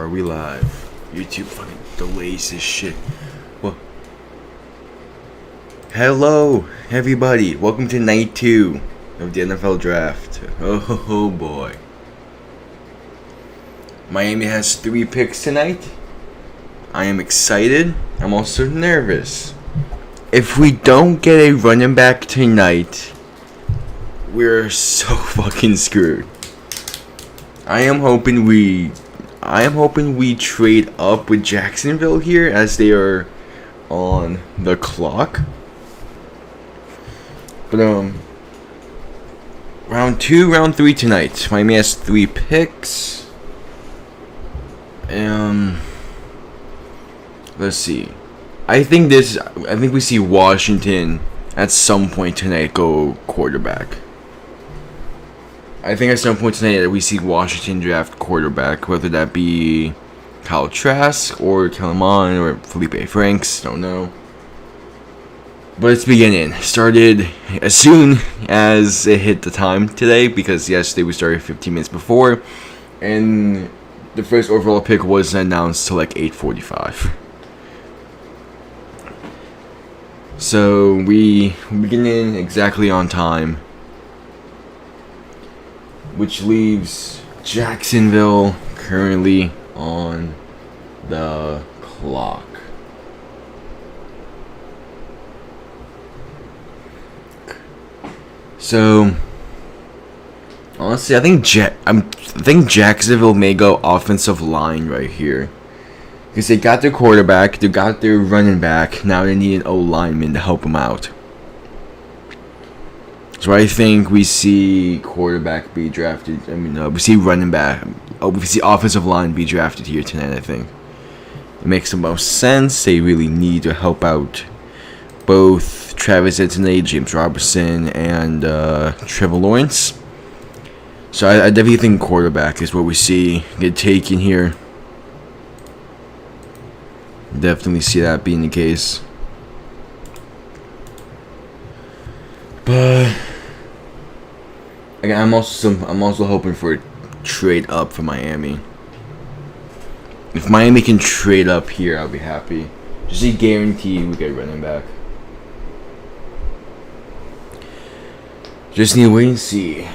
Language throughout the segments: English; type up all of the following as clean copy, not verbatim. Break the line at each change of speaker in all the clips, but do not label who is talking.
Are we live? YouTube fucking delays this shit. Well, hello, everybody. Welcome to night 2 of the NFL draft. Oh boy. Miami has 3 picks tonight. I am excited. I'm also nervous. If we don't get a running back tonight, we're so fucking screwed. I am hoping we trade up with Jacksonville here as they are on the clock. But round 2, round 3 tonight. Miami has 3 picks. Let's see. I think we see Washington at some point tonight go quarterback. I think at some point tonight we see Washington draft quarterback, whether that be Kyle Trask or Kellen Mond or Felipe Franks, don't know. But it's beginning. Started as soon as it hit the time today, because yesterday we started 15 minutes before, and the first overall pick wasn't announced till like 8:45. So we beginning exactly on time, which leaves Jacksonville currently on the clock. So honestly, I think Jacksonville may go offensive line right here, because they got their quarterback, they got their running back. Now they need an O-lineman to help them out. So I think we see quarterback be drafted. We see running back. We see offensive line be drafted here tonight. I think it makes the most sense. They really need to help out both Travis Etienne, James Robinson, and Trevor Lawrence. So I definitely think quarterback is what we see get taken here. Definitely see that being the case. But again, I'm also hoping for a trade up for Miami. If Miami can trade up here, I'll be happy. Just to guarantee we get running back. Just need to wait and see.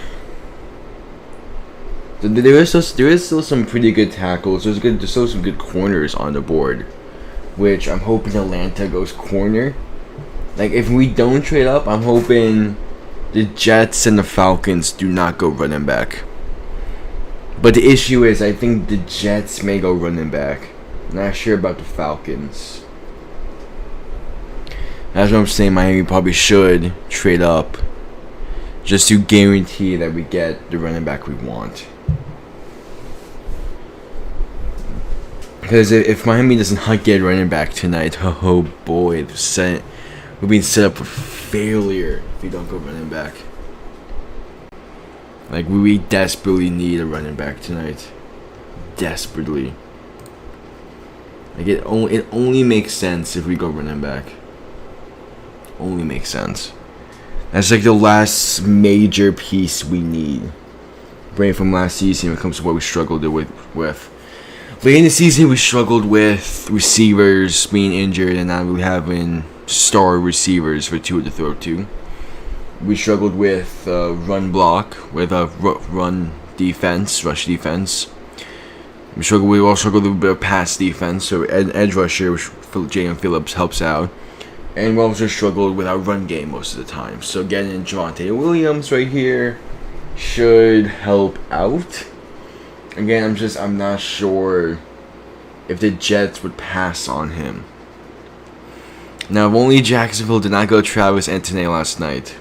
There is still some pretty good tackles. There's still some good corners on the board, which I'm hoping Atlanta goes corner. Like, if we don't trade up, I'm hoping the Jets and the Falcons do not go running back. But the issue is, I think the Jets may go running back. Not sure about the Falcons. That's what I'm saying. Miami probably should trade up, just to guarantee that we get the running back we want. Because if Miami does not get running back tonight, oh boy, we're being set up for failure if we don't go running back. Like, we desperately need a running back tonight. Desperately. Like, it only makes sense if we go running back. Only makes sense. That's like the last major piece we need. Brain from last season when it comes to what we struggled with. Late in the season, we struggled with receivers being injured and not really having star receivers for Tua to throw to. We struggled with run block, with a run defense, rush defense. We all struggled with a bit of pass defense, so edge rusher, which Jalen Phillips helps out. And we also struggled with our run game most of the time. So getting Javonte Williams right here should help out. Again, I'm not sure if the Jets would pass on him. Now, if only Jacksonville did not go Travis Etienne last night.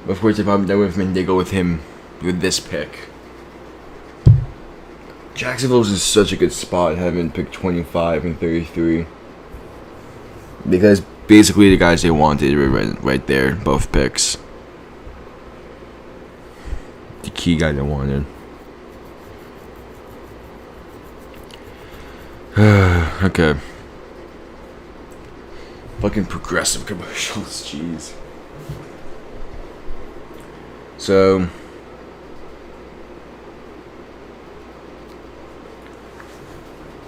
Of course, if I'm done with him, they go with him with this pick. Jacksonville's in such a good spot having picked 25 and 33. Because basically the guys they wanted were right there, both picks. The key guy they wanted. Okay. Fucking progressive commercials, jeez. So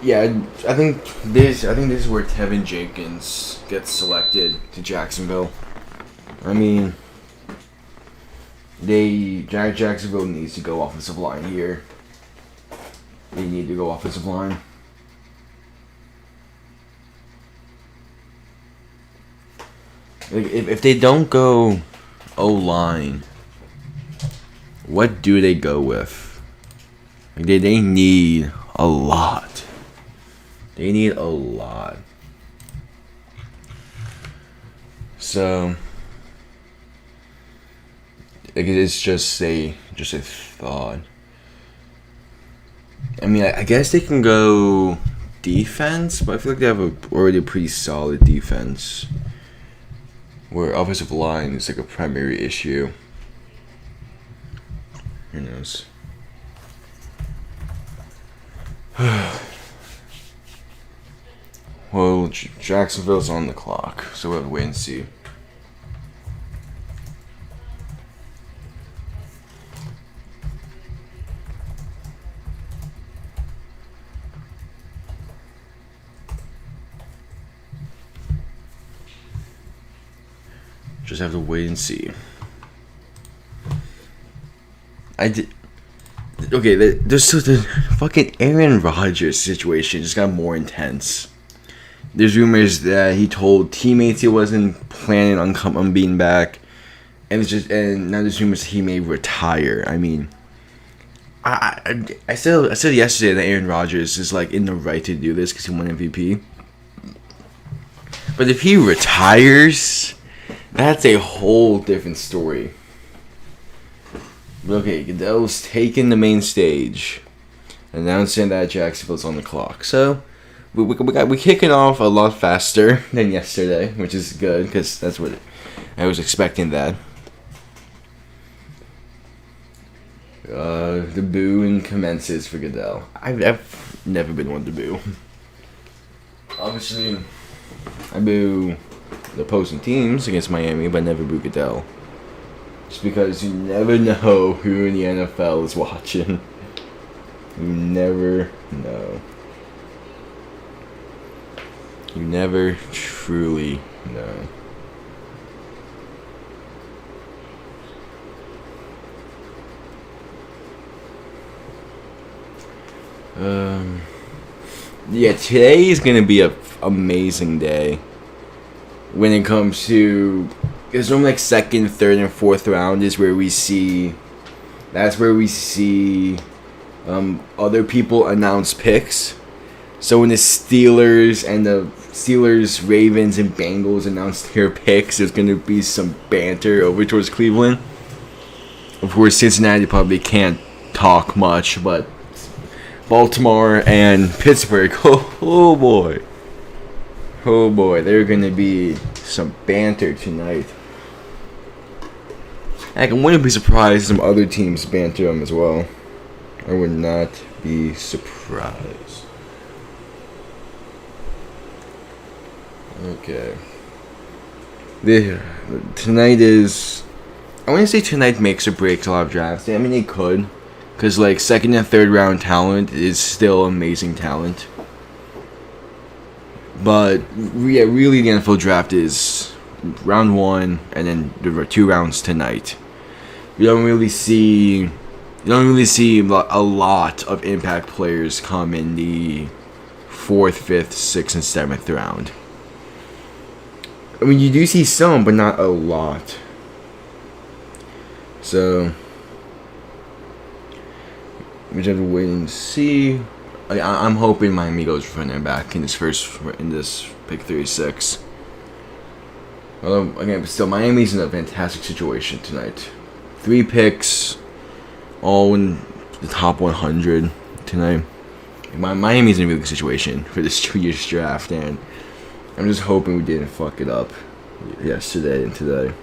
Yeah, I think this is where Tevin Jenkins gets selected to Jacksonville. I mean, Jacksonville needs to go offensive line here. They need to go offensive line. Like, if they don't go O-line, what do they go with? Like, they need a lot. They need a lot. So, like, it's just a thought. I mean, I guess they can go defense, but I feel like they have already a pretty solid defense. Where offensive line is like a primary issue. Who knows? Well, Jacksonville's on the clock, so we'll have to wait and see. Just have to wait and see. Okay, there's the fucking Aaron Rodgers situation just got more intense. There's rumors that he told teammates he wasn't planning on being back, and now there's rumors he may retire. I mean, I said yesterday that Aaron Rodgers is like in the right to do this because he won MVP. But if he retires, that's a whole different story. Okay, Goodell's taking the main stage, announcing that Jacksonville's on the clock. So we're kicking off a lot faster than yesterday, which is good because that's what I was expecting. That the booing commences for Goodell. I've never been one to boo. Obviously, I boo the opposing teams against Miami, but never boo Goodell. Just because you never know who in the NFL is watching. You never know. You never truly know. Yeah, today is gonna be a amazing day when it comes to. Because normally like second, third, and fourth round is where we see. That's where we see other people announce picks. So when the Steelers, Ravens, and Bengals announced their picks, there's going to be some banter over towards Cleveland. Of course, Cincinnati probably can't talk much, but Baltimore and Pittsburgh, oh boy, there are going to be some banter tonight. Heck, I wouldn't be surprised if some other teams banter them as well. I would not be surprised. Okay. Tonight is... I wouldn't say tonight makes or breaks a lot of drafts. I mean, it could. Because, like, second and third round talent is still amazing talent. But, yeah, really the NFL draft is round one, and then there are 2 rounds tonight. You don't really see a lot of impact players come in the 4th, 5th, 6th, and 7th round. I mean, you do see some, but not a lot. So, we just have to wait and see. I'm hoping Miami goes running back in this pick 36. Although, again, but still, Miami's in a fantastic situation tonight. 3 picks, all in the top 100 tonight. Miami's in a really good situation for this 2 years draft, and I'm just hoping we didn't fuck it up yesterday and today.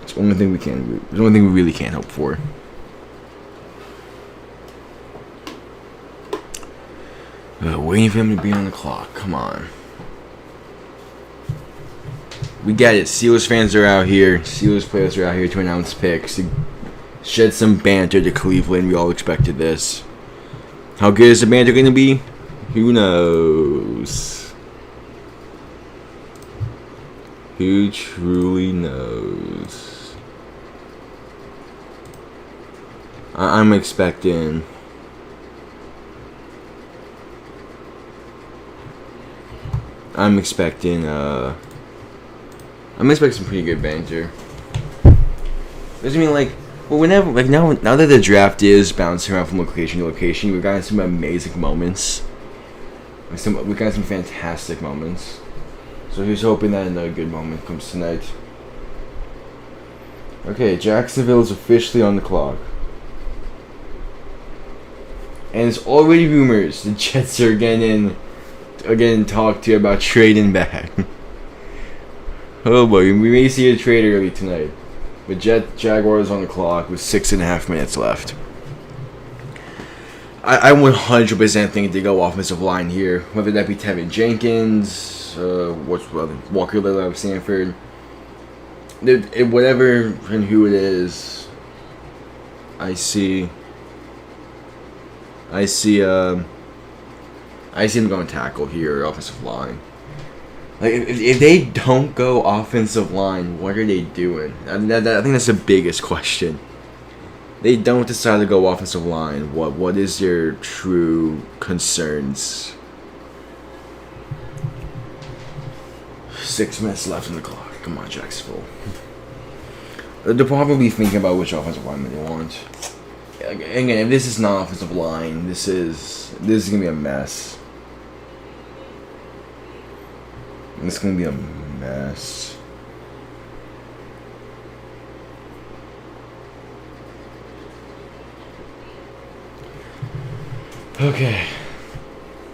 It's the only thing we can do. It's the only thing we really can't hope for. Waiting for him to be on the clock. Come on. We get it. Steelers fans are out here. Steelers players are out here to announce picks. To shed some banter to Cleveland. We all expected this. How good is the Banter going to be? Who knows? Who truly knows? I'm expecting... I'm expecting some pretty good banter. Doesn't mean like, well, whenever, like now that the draft is bouncing around from location to location, we've gotten some amazing moments. We've got some fantastic moments. So here's hoping that another good moment comes tonight. Okay, Jacksonville is officially on the clock. And it's already rumors the Jets are getting talked to about trading back. Oh boy, we may see a trade early tonight. But Jaguars on the clock with 6.5 minutes left. I 100% think they go offensive line here, whether that be Tevin Jenkins, Walker Little of Stanford, whatever and who it is. I see them going tackle here, offensive line. Like if they don't go offensive line, what are they doing? I think that's the biggest question. They don't decide to go offensive line. What is their true concerns? 6 minutes left on the clock. Come on, Jacksonville. They're probably thinking about which offensive lineman they want. Again, if this is not offensive line, this is gonna be a mess. It's gonna be a mess. Okay.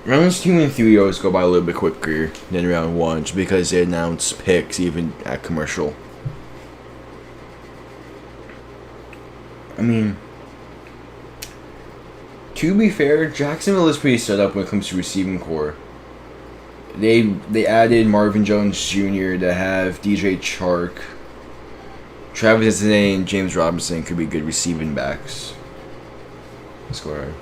Rounds 2 and 3 always go by a little bit quicker than round 1 just because they announce picks even at commercial. I mean, to be fair, Jacksonville is pretty set up when it comes to receiving core. They added Marvin Jones Jr. to have DJ Chark, Travis Etienne, and James Robinson could be good receiving backs. Score.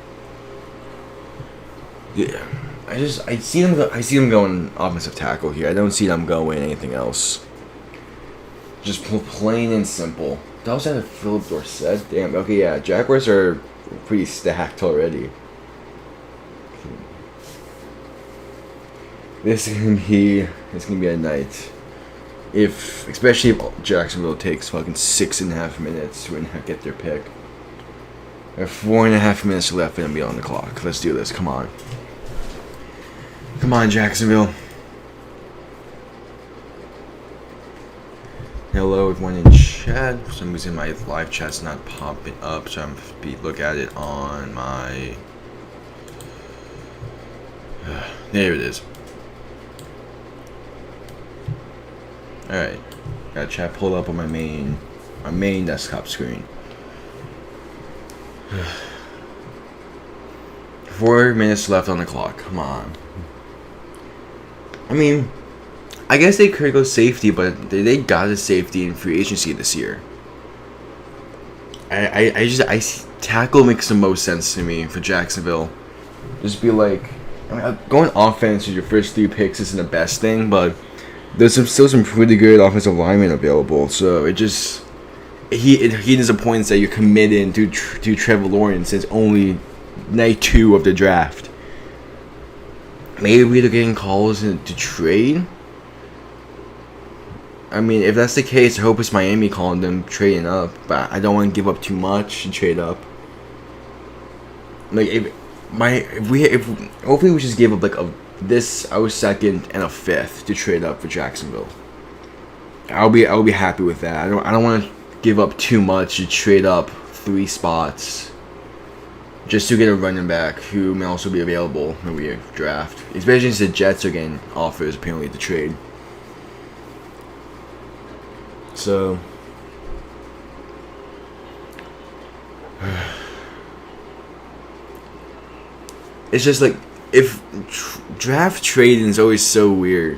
Yeah, I see them going offensive tackle here. I don't see them going anything else. Just plain and simple. They also have Philip Dorsett. Damn. Okay, yeah. Jaguars are pretty stacked already. It's gonna be a night. Especially if Jacksonville takes fucking 6.5 minutes to get their pick. There are 4.5 minutes left and be on the clock. Let's do this. Come on. Come on, Jacksonville. Hello, everyone in chat. For some reason, my live chat's not popping up, so I'm look at it on my. There it is. All right, got chat pulled up on my main desktop screen. 4 minutes left on the clock. Come on. I mean, I guess they could go safety, but they got a safety in free agency this year. Tackle makes the most sense to me for Jacksonville. Just be like, going offense with your first 3 picks isn't the best thing, but there's still some pretty good offensive linemen available. So it disappoints that you're committed to Trevor Lawrence since only night 2 of the draft. Maybe they're getting calls to trade. I mean, if that's the case, I hope it's Miami calling them trading up. But I don't want to give up too much to trade up. Like hopefully we just give up like our second and a 5th to trade up for Jacksonville. I'll be happy with that. I don't want to give up too much to trade up 3 spots just to get a running back who may also be available when we draft. Especially since the Jets are getting offers apparently to trade. So it's just like if draft trading is always so weird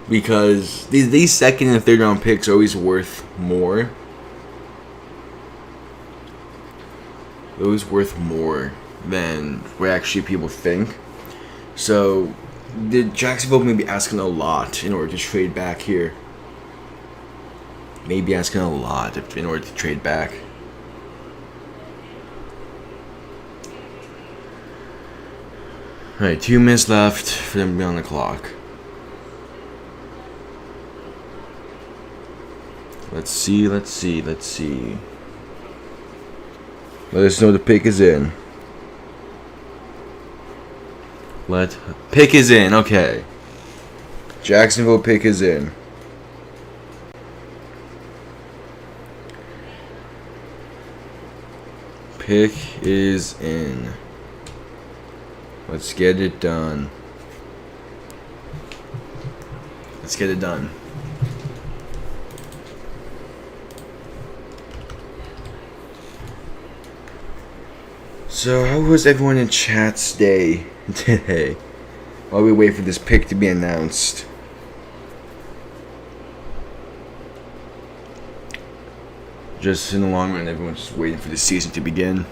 because these second and third round picks are always worth more. It was worth more than what actually people think. So, the Jacksonville may be asking a lot in order to trade back here. Maybe asking a lot in order to trade back. Alright, 2 minutes left for them to be on the clock. Let's see. Let us know the pick is in. Pick is in, okay. Jacksonville pick is in. Pick is in. Let's get it done. Let's get it done. So, how was everyone in chat's day today? While we wait for this pick to be announced. Just in the long run, everyone's just waiting for the season to begin.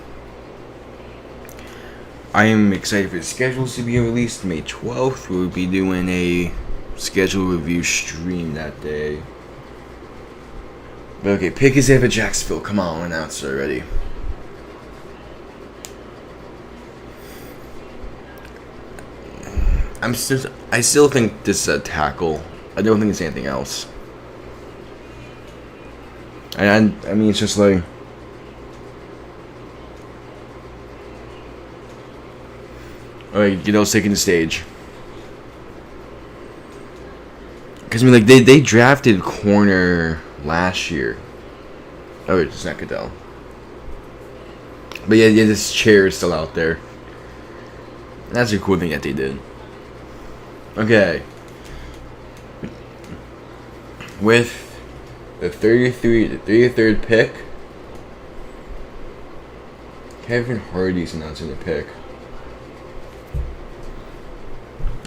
I am excited for the schedules to be released. May 12th, we'll be doing a schedule review stream that day. But okay, pick is in for Jacksonville. Come on, announce it already. I still think this is a tackle. I don't think it's anything else. I mean, it's just like... Alright, Goodell's taking the stage. Because, I mean, like, they drafted corner last year. Oh, it's not Goodell. But yeah, this chair is still out there. That's a cool thing that they did. Okay. With the 33rd pick, Kevin Hardy's announcing the pick.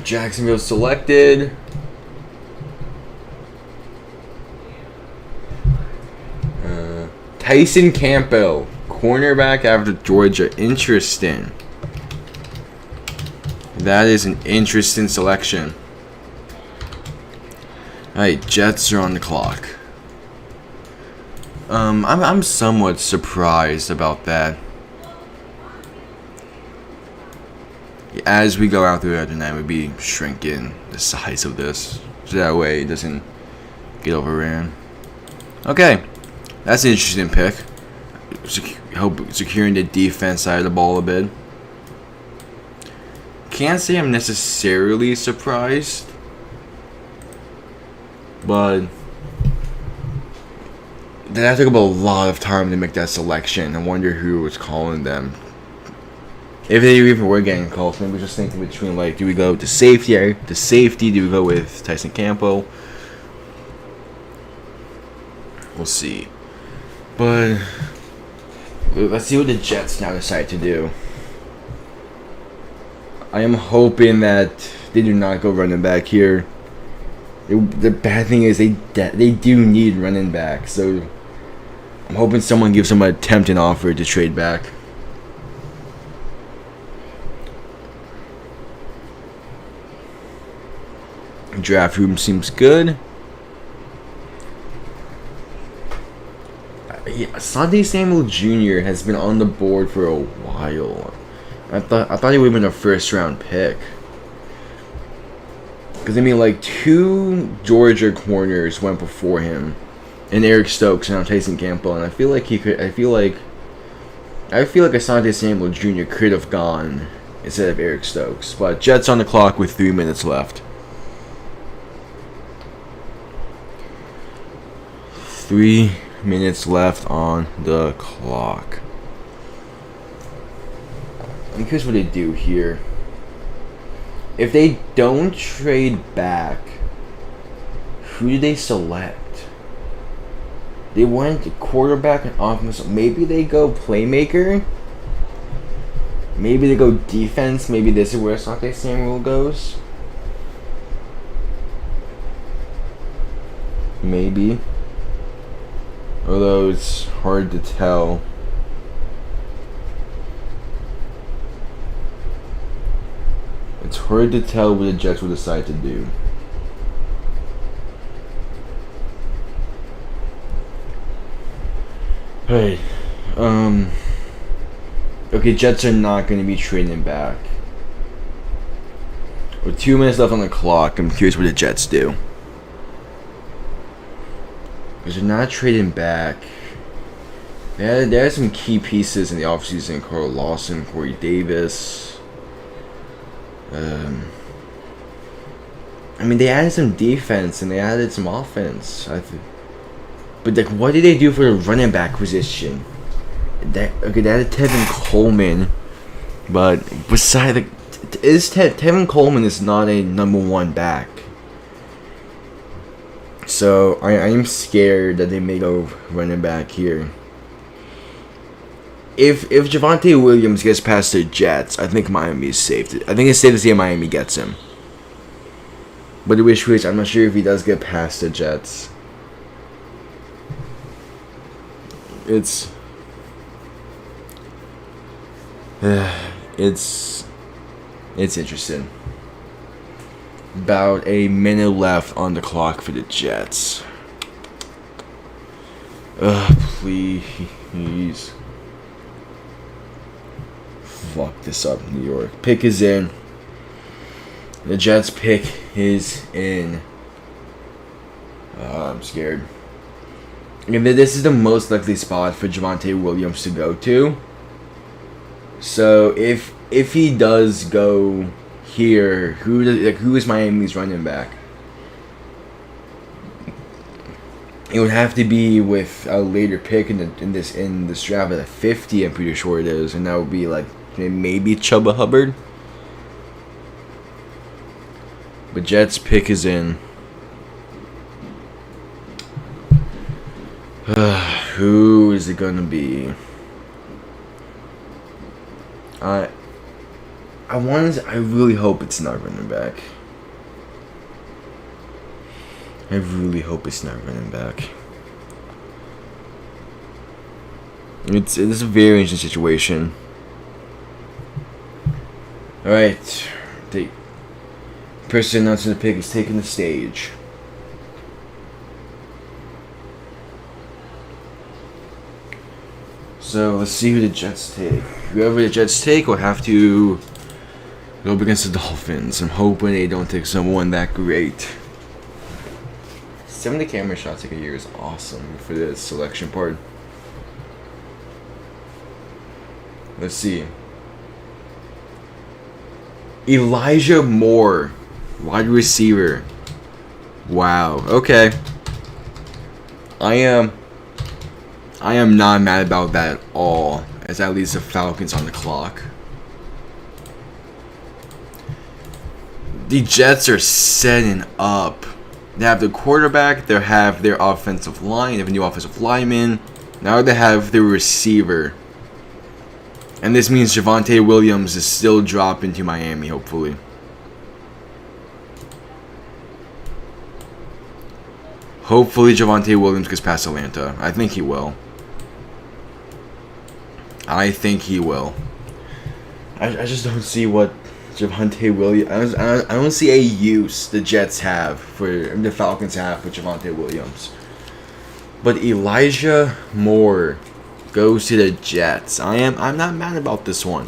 Jacksonville selected Tyson Campbell, cornerback out of Georgia. Interesting. That is an interesting selection. Alright, Jets are on the clock. I'm somewhat surprised about that. As we go out through the other night, we'll be shrinking the size of this, so that way it doesn't get overran. Okay, that's an interesting pick. Hope securing the defense side of the ball a bit. Can't say I'm necessarily surprised, but that took up a lot of time to make that selection. I wonder who was calling them. If they even were getting calls, maybe just thinking between, like, do we go to safety? Do we go with Tyson Campbell? We'll see. But let's see what the Jets now decide to do. I am hoping that they do not go running back here. The bad thing is they do need running back, so I'm hoping someone gives them a tempting offer to trade back. Draft room seems good. Yeah, Asante Samuel Jr. has been on the board for a while. I thought he would have been a first round pick. Because I mean, like, 2 Georgia corners went before him, and Eric Stokes and now Tyson Campbell, and I feel like Asante Samuel Jr. could have gone instead of Eric Stokes. But Jets on the clock with 3 minutes left. 3 minutes left on the clock. I'm curious what they do here. If they don't trade back, who do they select? They went quarterback and offense. Maybe they go playmaker. Maybe they go defense. Maybe this is where Asante Samuel goes. Maybe. Although it's hard to tell. hard to tell what the Jets will decide to do. Hey, okay, Jets are not going to be trading back. With 2 minutes left on the clock, I'm curious what the Jets do. Because they're not trading back. They had some key pieces in the offseason. Carl Lawson, Corey Davis. I mean, they added some defense and they added some offense. But like, what did they do for the running back position? They added Tevin Coleman, but besides, Tevin Coleman is not a number one back. So I am scared that they may go running back here. If Javonte Williams gets past the Jets, I think Miami is safe. I think it's safe to say Miami gets him. But the wish is, I'm not sure if he does get past the Jets. It's interesting. About a minute left on the clock for the Jets. Please. Fuck this up, New York. Pick is in. The Jets pick is in. I'm scared. And this is the most likely spot for Javonte Williams to go to. So if he does go here, who is Miami's running back? It would have to be with a later pick in this draft at 50. I'm pretty sure it is, and that would be like maybe Chuba Hubbard. But Jets pick is in. Who is it gonna be? I really hope it's not running back. I really hope it's not running back. It's a very interesting situation. Alright. The person announcing the pick is taking the stage. So let's see who the Jets take. Whoever the Jets take will have to go up against the Dolphins. I'm hoping they don't take someone that great. 70 camera shots like a year is awesome for this selection part. Let's see. Elijah Moore, wide receiver. Wow. Okay. I am not mad about that at all, as that leaves the Falcons on the clock. The Jets are setting up. They have the quarterback, they have their offensive line, they have a new offensive lineman. Now they have the receiver. And this means Javonte Williams is still dropping to Miami, hopefully. Hopefully Javonte Williams gets past Atlanta. I think he will. I just don't see what Javonte Williams. I don't see a use the Jets have the Falcons have for Javonte Williams. But Elijah Moore goes to the Jets. I'm not mad about this one.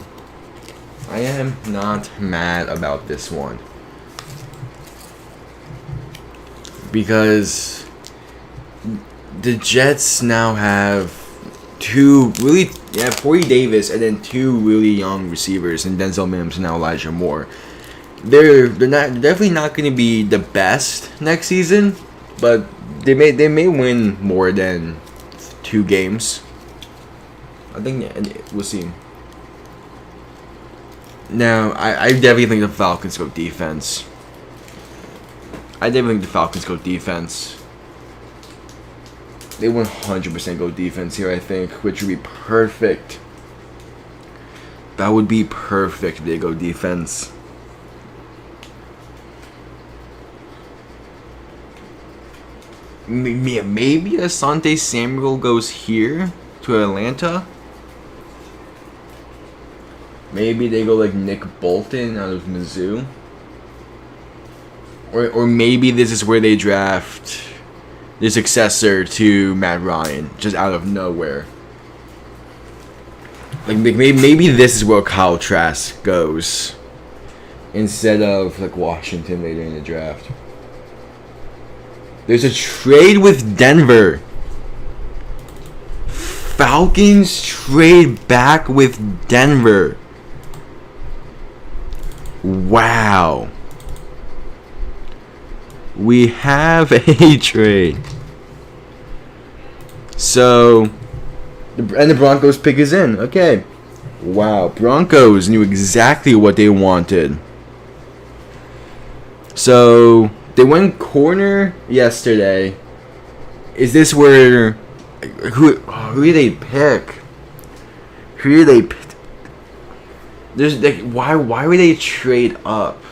I am not mad about this one. Because the Jets now have Corey Davis and then two really young receivers in Denzel Mims and now Elijah Moore. They're definitely not going to be the best next season, but they may win more than 2 games. I think we'll see. Now, I definitely think the Falcons go defense. They 100% go defense here, I think, which would be perfect. That would be perfect if they go defense. Maybe Asante Samuel goes here to Atlanta. Maybe they go like Nick Bolton out of Mizzou. or maybe this is where they draft the successor to Matt Ryan, just out of nowhere. Like maybe this is where Kyle Trask goes, instead of like Washington later in the draft. There's a trade with Denver. Falcons trade back with Denver. Wow. We have a trade. So, the Broncos pick is in. Okay. Wow. Broncos knew exactly what they wanted. So, they went corner yesterday. Is this where... Who do they pick? Who do they pick? There's like, why would they trade up?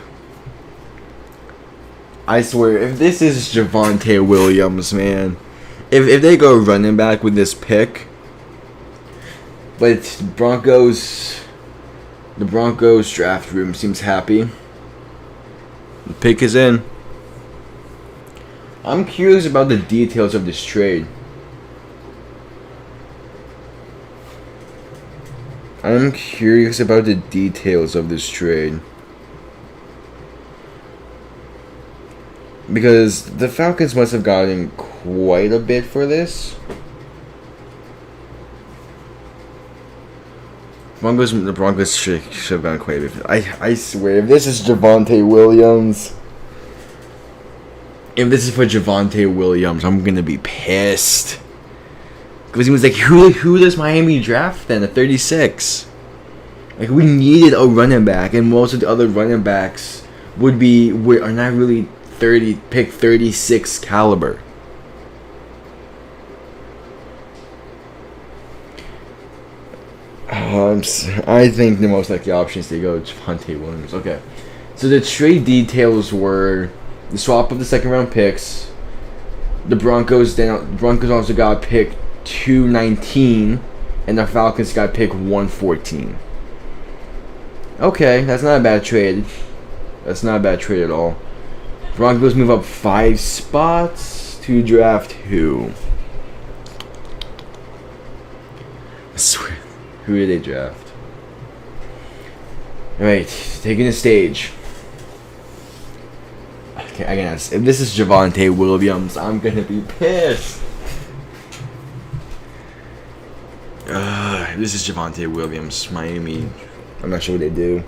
I swear, if this is Javonte Williams, man, if they go running back with this pick, but the Broncos draft room seems happy. The pick is in. I'm curious about the details of this trade. I'm curious about the details of this trade. Because the Falcons must have gotten quite a bit for this. The Broncos should have gotten quite a bit. I swear, if this is Javonte Williams... If this is for Javonte Williams, I'm gonna be pissed. Because he was like, who does Miami draft then at 36? Like, we needed a running back, and most of the other running backs are not really pick 36 caliber. I think the most likely option is to go Javonte Williams. Okay, so the trade details were the swap of the second round picks. The Broncos also got pick 219, and the Falcons got pick 114. Okay, that's not a bad trade. That's not a bad trade at all. Broncos move up 5 spots to draft who? I swear. Who did they draft? Alright, taking the stage. Okay, I guess if this is Javonte Williams, I'm gonna be pissed. This is Javonte Williams, Miami. I'm not sure what they do.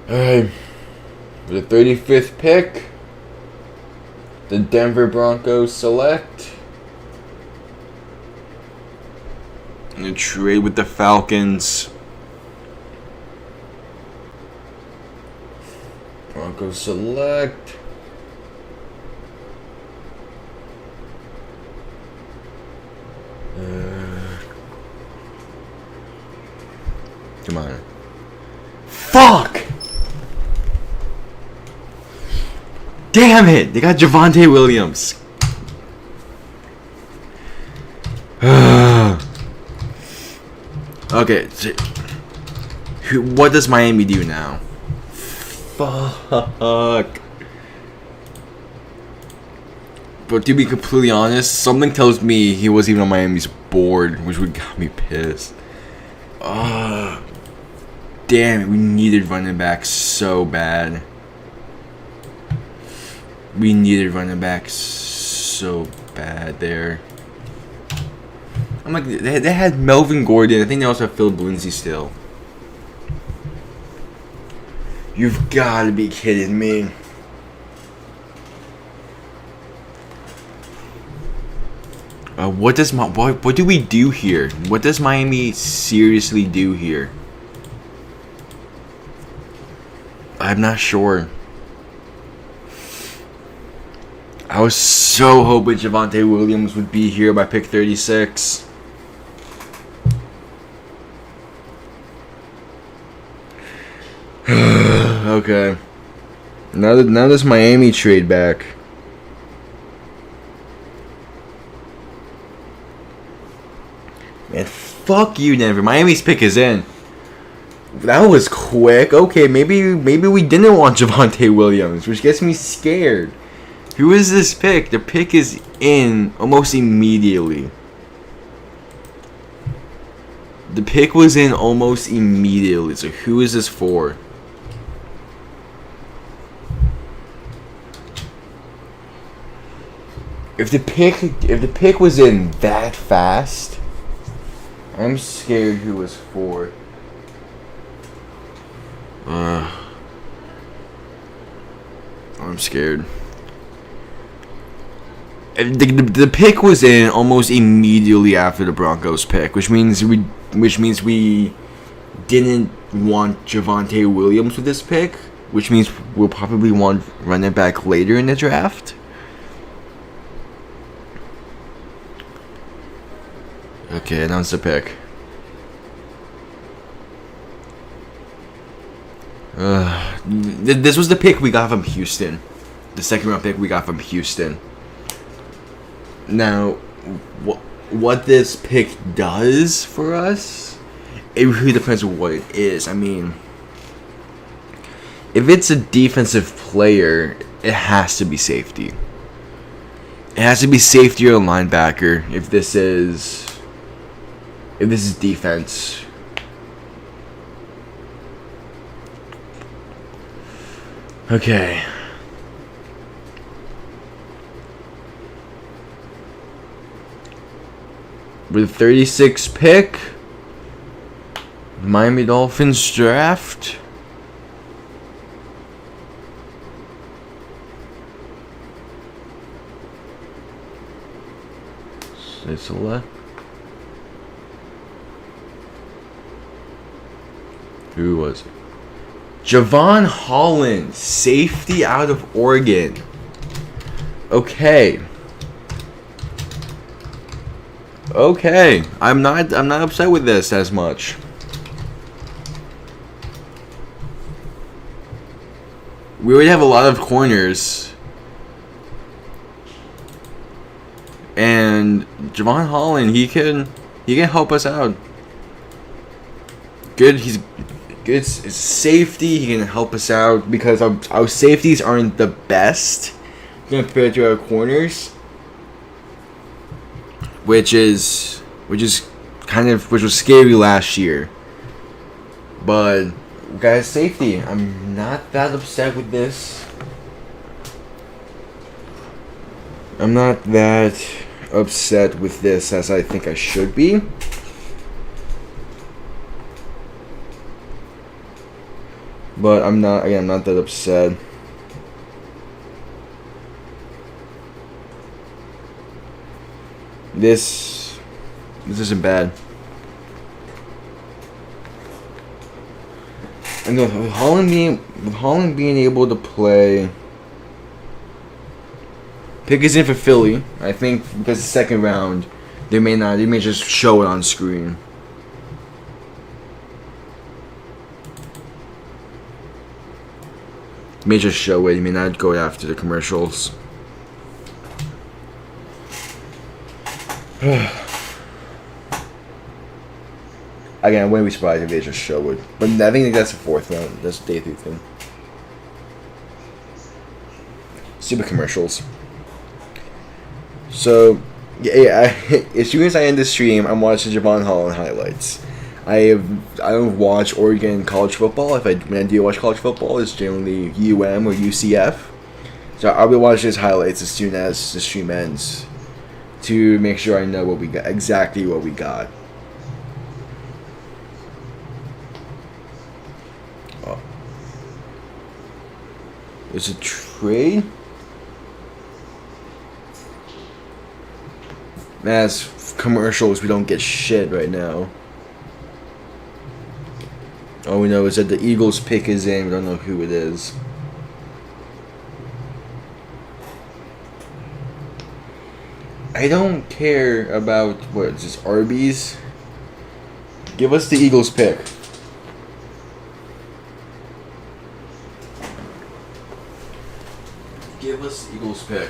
Alright. For the 35th pick, the Denver Broncos select. And a trade with the Falcons. Broncos select. Come on. Fuck! Damn it! They got Javonte Williams. Okay. So, what does Miami do now? Fuck. But to be completely honest, something tells me he wasn't even on Miami's board, which would got me pissed. Damn it, we needed running back so bad. We needed running back so bad there. I'm like, they had Melvin Gordon. I think they also have Philip Lindsay still. You've got to be kidding me. What do we do here? What does Miami seriously do here? I'm not sure. I was so hoping Javonte Williams would be here by pick 36. Okay. Now this Miami trade back. Man, fuck you, Denver. Miami's pick is in. That was quick. Okay, maybe we didn't want Javonte Williams, which gets me scared. Who is this pick? The pick is in almost immediately. The pick was in almost immediately. So who is this for? If the pick was in that fast, I'm scared who was for. I'm scared. The pick was in almost immediately after the Broncos pick, which means we didn't want Javonte Williams with this pick, which means we'll probably want running back later in the draft. Okay, announce the pick. This was the pick we got from Houston. The second round pick we got from Houston. Now, what this pick does for us, it really depends on what it is. I mean, if it's a defensive player, it has to be safety. It has to be safety or linebacker if this is defense. Okay. With the 36th pick, Miami Dolphins draft. Say select. Who was it? Jevon Holland, safety out of Oregon. Okay. I'm not upset with this as much. We already have a lot of corners. And Jevon Holland, he can help us out. He's good safety. He can help us out because our safeties aren't the best compared to our corners, which was scary last year. But guys, safety, I'm not that upset with this. I'm not that upset with this as I think I should be. But I'm not that upset. This isn't bad. And with Holland being able to play, pick is in for Philly. I think because the second round, they may just show it on screen. May just show it. You may not go after the commercials. Again, I wouldn't be surprised if they just show it. But I think that's the fourth round. That's the day 3 thing. Stupid commercials. So, yeah, as soon as I end the stream, I'm watching Jevon Holland highlights. I don't watch Oregon college football. When I do watch college football, it's generally UM or UCF. So I'll be watching his highlights as soon as the stream ends to make sure I know exactly what we got. Oh. It's a trade? As commercials, we don't get shit right now. All we know is that the Eagles pick is in. We don't know who it is. I don't care about what is this, Arby's. Give us the Eagles pick. Give us the Eagles pick.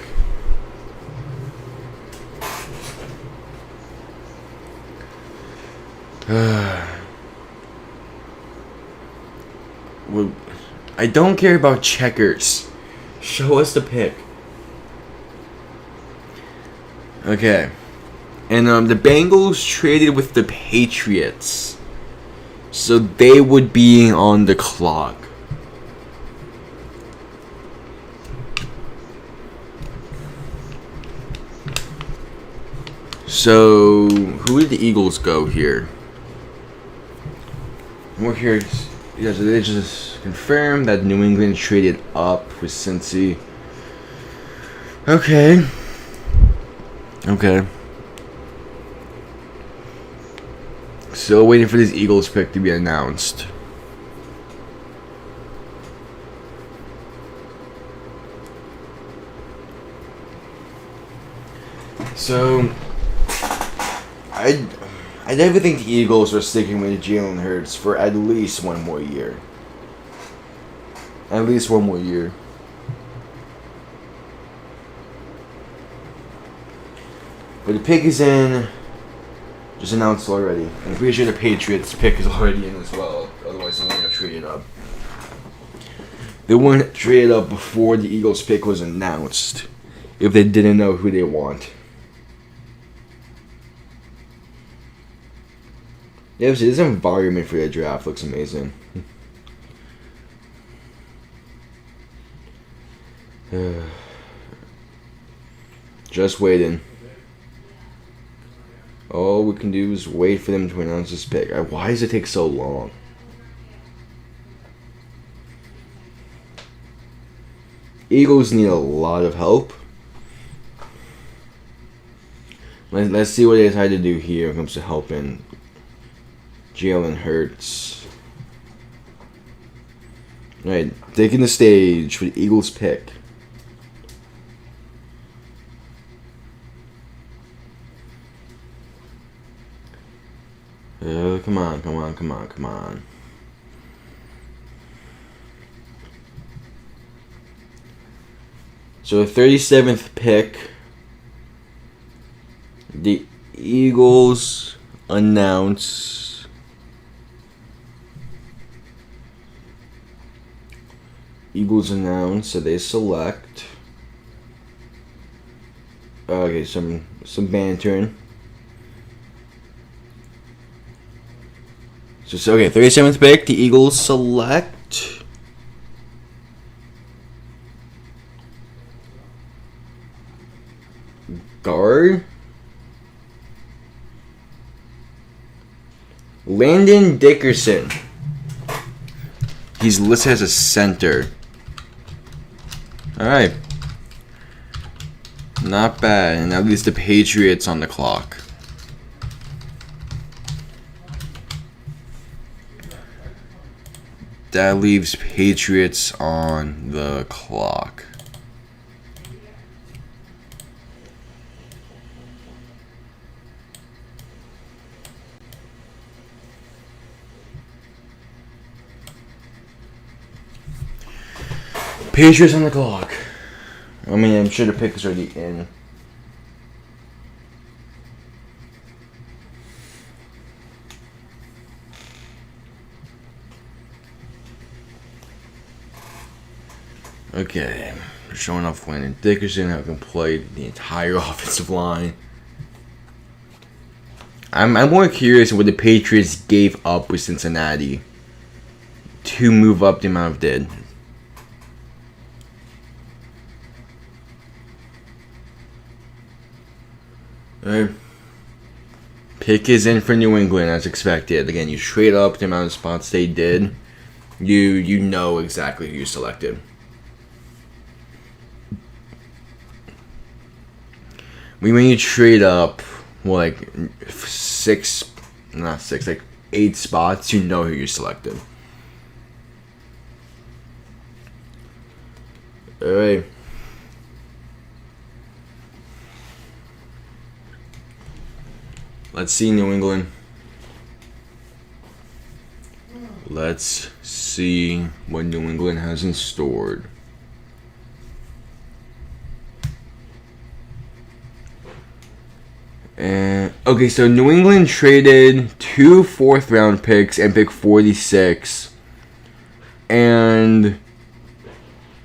I don't care about checkers. Show us the pick. Okay. And the Bengals traded with the Patriots. So they would be on the clock. So, who did the Eagles go here? We're here. Yeah, so they just confirmed that New England traded up with Cincy. Okay. Still waiting for this Eagles pick to be announced. So, I definitely think the Eagles are sticking with Jalen Hurts for at least one more year. At least one more year. But the pick is in. Just announced already. And I'm pretty sure the Patriots pick is already in as well. Otherwise, they wouldn't have traded up. They wouldn't have traded up before the Eagles pick was announced. If they didn't know who they want. Yeah, this environment for the draft looks amazing. Just waiting. All we can do is wait for them to announce this pick. Why does it take so long? Eagles need a lot of help. Let's see what they decide to do here when it comes to helping Jalen Hurts. Alright, taking the stage for the Eagles pick. Come on. So the 37th pick, the Eagles announce that they select. Okay, some bantering. So okay, 37th pick, the Eagles select guard Landon Dickerson. He's listed as a center. Alright. Not bad. And that leaves the Patriots on the clock. That leaves Patriots on the clock. Patriots on the clock. I mean, I'm sure the pick is already in. Okay, we're showing off Landon Dickerson having played the entire offensive line. I'm more curious what the Patriots gave up with Cincinnati to move up the amount of did. Alright. Pick is in for New England as expected. Again, you trade up the amount of spots they did. You know exactly who you selected. When you trade up, like 8 spots, you know who you selected. Alright. Let's see New England. Let's see what New England has in store. Okay, so New England traded 2 4th-round picks and pick 46 And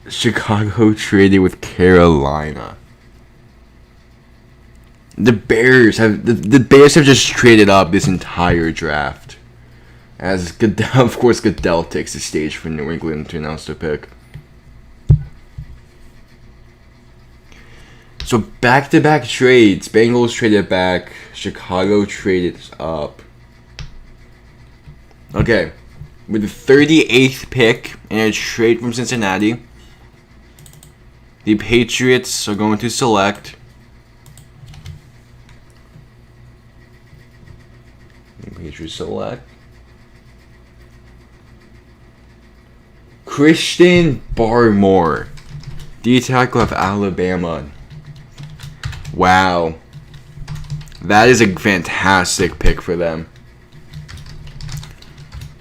Chicago traded with Carolina. The Bears have just traded up this entire draft. As Goodell, of course, Goodell takes the stage for New England to announce their pick. So back-to-back trades. Bengals traded back. Chicago traded up. Okay. With the 38th pick in a trade from Cincinnati, the Patriots are going to select Christian Barmore, D tackle of Alabama. Wow. That is a fantastic pick for them.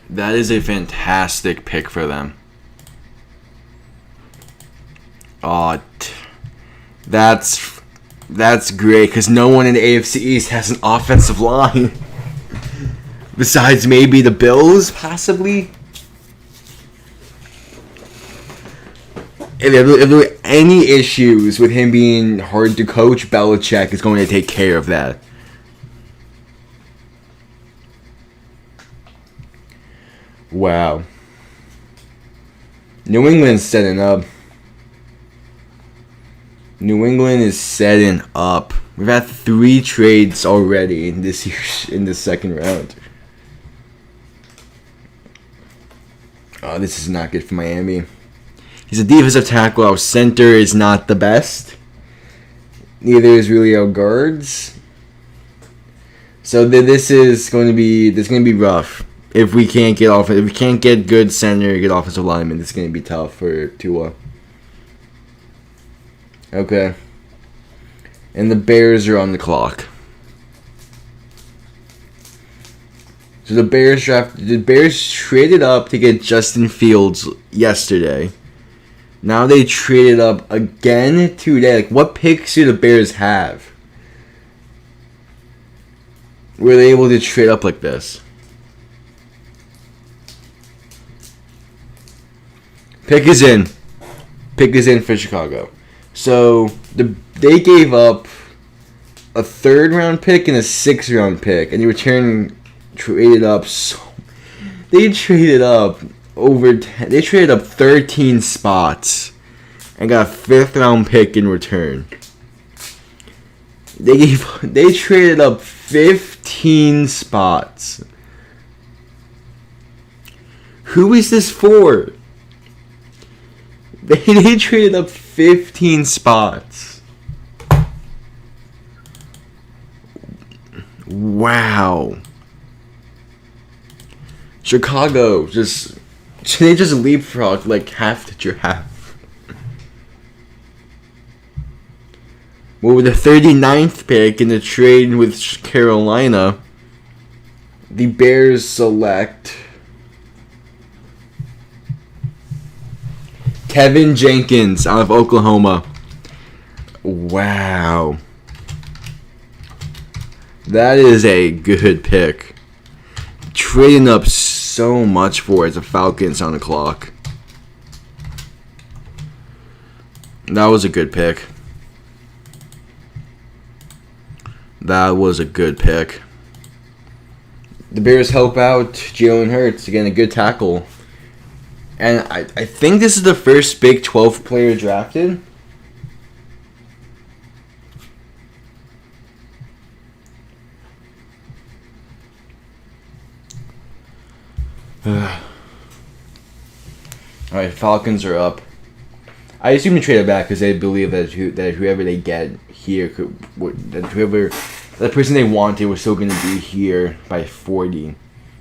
That's great because no one in the AFC East has an offensive line. Besides maybe the Bills, possibly. If there were any issues with him being hard to coach, Belichick is going to take care of that. Wow. New England's setting up. New England is setting up. We've had 3 trades already in this second round. Oh, this is not good for Miami. He's a defensive tackle. Our center is not the best. Neither is really our guards. So this is going to be rough. If we can't get good center, good offensive linemen, it's going to be tough for Tua. Okay. And the Bears are on the clock. So the Bears traded up to get Justin Fields yesterday. Now they traded up again today. Like, what picks do the Bears have? Were they able to trade up like this? Pick is in for Chicago. So they gave up a 3rd round pick and a 6th round pick, and in return traded up. They traded up 13 spots and got a 5th round pick in return. They traded up 15 spots. Who is this for? They traded up 15 spots. Wow. Chicago they just leapfrogged like half the draft. Well, with the 39th pick in the trade with Carolina, the Bears select Kevin Jenkins out of Oklahoma. Wow. That is a good pick. Trading up so much for it. The Falcons on the clock. That was a good pick. The Bears help out Jalen Hurts. Again, a good tackle. And I think this is the first Big 12 player drafted. Alright, Falcons are up. I assume they trade it back because they believe that whoever they get here, the person they wanted was still going to be here by 40,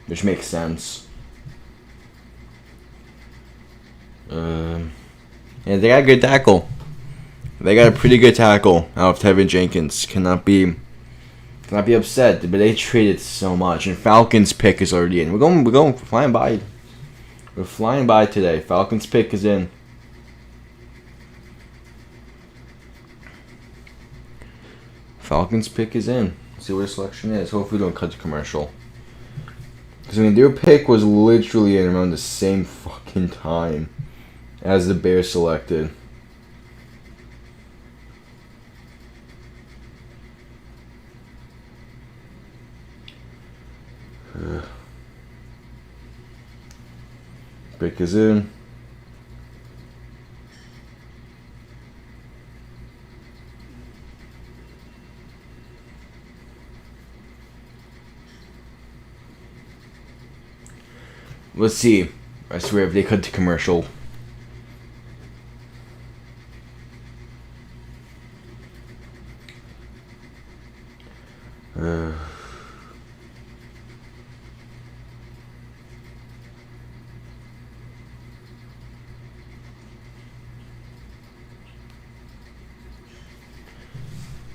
which makes sense. And they got a good tackle. They got a pretty good tackle out of Tevin Jenkins. Cannot be upset, but they traded so much. And Falcons pick is already in. We're flying by. We're flying by today. Falcons pick is in. Falcons pick is in. See what the selection is. Hopefully we don't cut the commercial. Because their pick was literally in around the same fucking fucking time as the Bears selected. Pick is in. Let's see. I swear if they cut to commercial.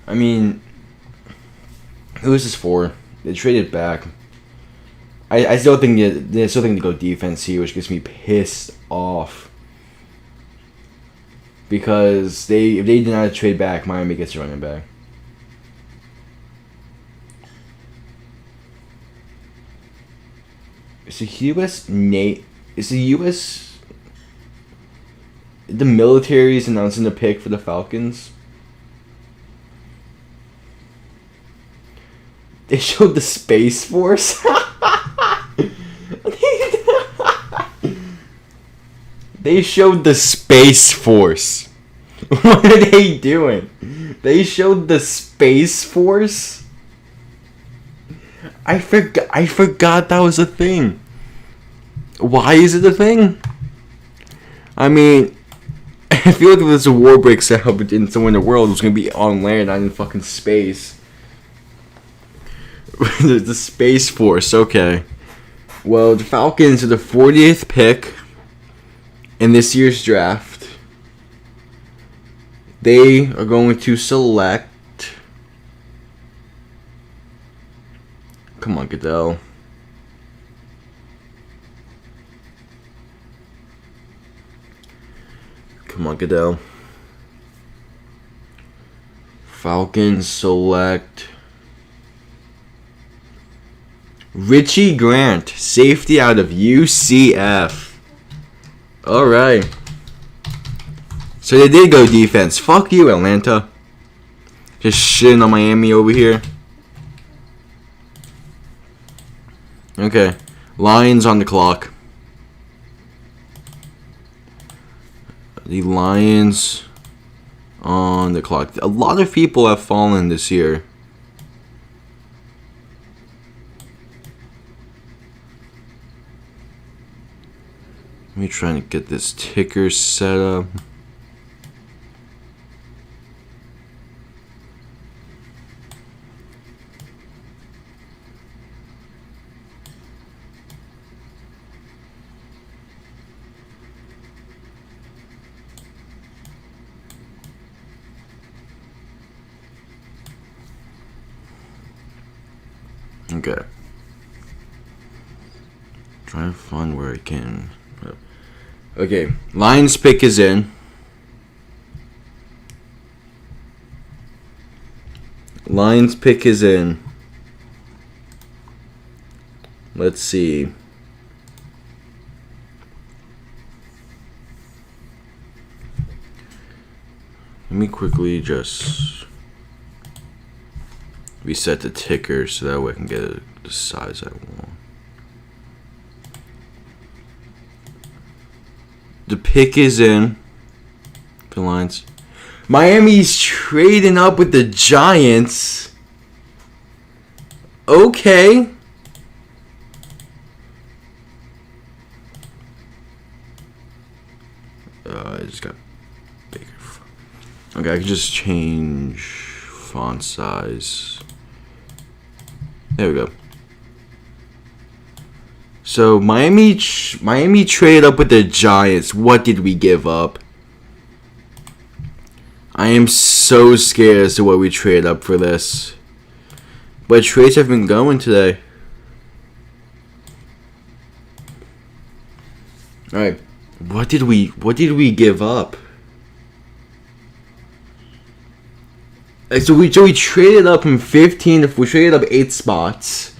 I mean, who is this for? They traded back. I still think they still think to go defense here, which gets me pissed off. Because if they did not trade back, Miami gets a running back. Is the U.S. The military is announcing the pick for the Falcons? They showed the Space Force. They showed the Space Force. What are they doing? They showed the Space Force? I forgot that was a thing. Why is it a thing? I mean, I feel like if there's a war breaks out in somewhere in the world, it's gonna be on land, not in fucking space. The Space Force, okay. Well, the Falcons are the 40th pick in this year's draft. They are going to select... Come on, Goodell. Come on, Goodell. Falcons select... Richie Grant, safety out of UCF. Alright. So they did go defense. Fuck you, Atlanta. Just shitting on Miami over here. Okay. Lions on the clock. The Lions on the clock. A lot of people have fallen this year. Let me try to get this ticker set up. Okay. Try to find where I can. Okay, Lions pick is in. Lions pick is in. Let's see. Let me quickly just reset the ticker so that way I can get it the size I want. The pick is in. The Lions. Miami's trading up with the Giants. Okay. I just got bigger. Okay, I can just change font size. There we go. So Miami traded up with the Giants. What did we give up? I am so scared as to what we traded up for this. But trades have been going today. All right, what did we give up? So we traded up from 15. We traded up 8 spots.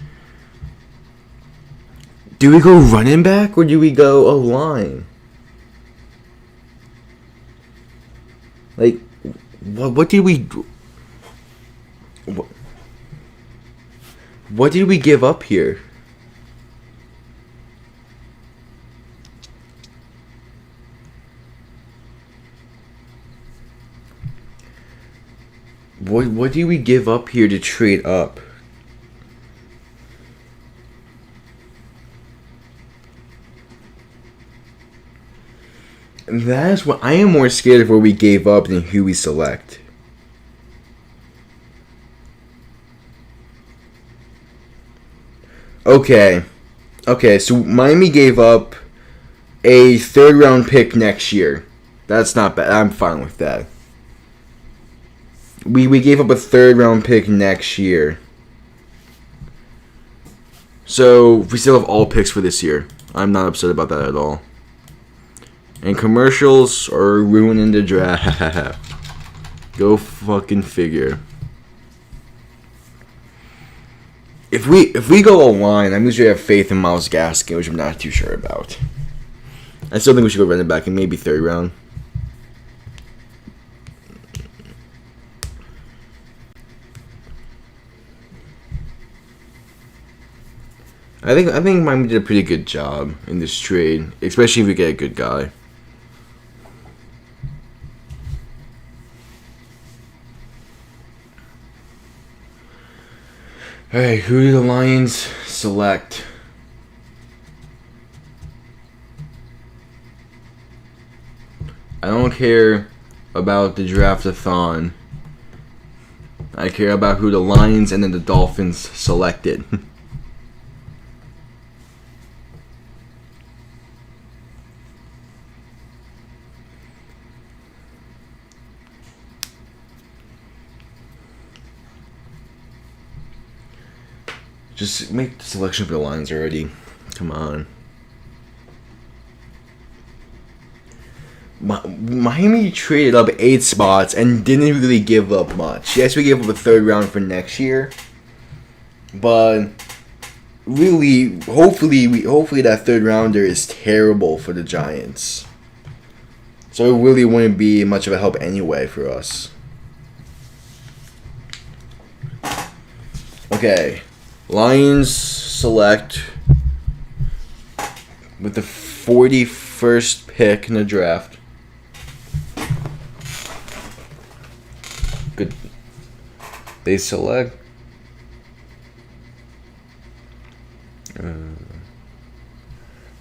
Do we go running back or do we go O-line? Like, what did we... What did we give up here? What did we give up here to trade up? And that is what I am more scared of, what we gave up than who we select. Okay, so Miami gave up a 3rd round pick next year. That's not bad. I'm fine with that. We gave up a 3rd round pick next year. So we still have all picks for this year. I'm not upset about that at all. And commercials are ruining the draft. Go fucking figure. If we go a line, that means we have faith in Myles Gaskin, which I'm not too sure about. I still think we should go running back in maybe 3rd round. I think Miami did a pretty good job in this trade, especially if we get a good guy. Alright, who do the Lions select? I don't care about the draft-a-thon. I care about who the Lions and then the Dolphins selected. Just make the selection for the Lions already. Come on. Miami traded up 8 spots and didn't really give up much. Yes, we gave up a 3rd round for next year, but really, hopefully that 3rd rounder is terrible for the Giants. So it really wouldn't be much of a help anyway for us. Okay, Lions select with the 41st pick in the draft. Good. They select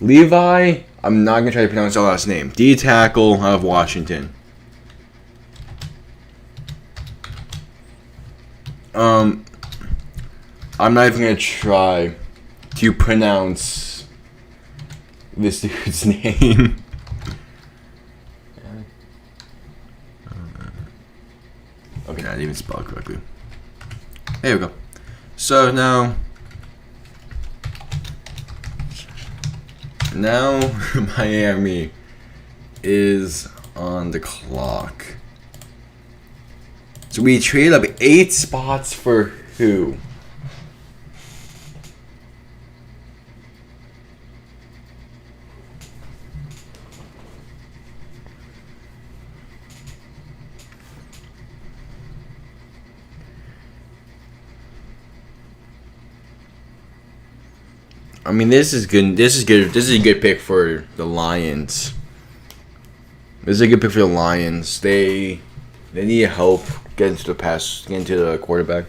Levi. I'm not gonna try to pronounce the last name. D tackle out of Washington. I'm not even gonna try to pronounce this dude's name. Okay, not even spelled correctly. There we go. So now Miami is on the clock. So we trade up 8 spots for who? I mean, this is good. This is good. This is a good pick for the Lions. This is a good pick for the Lions. They need help getting to the pass, getting to the quarterback.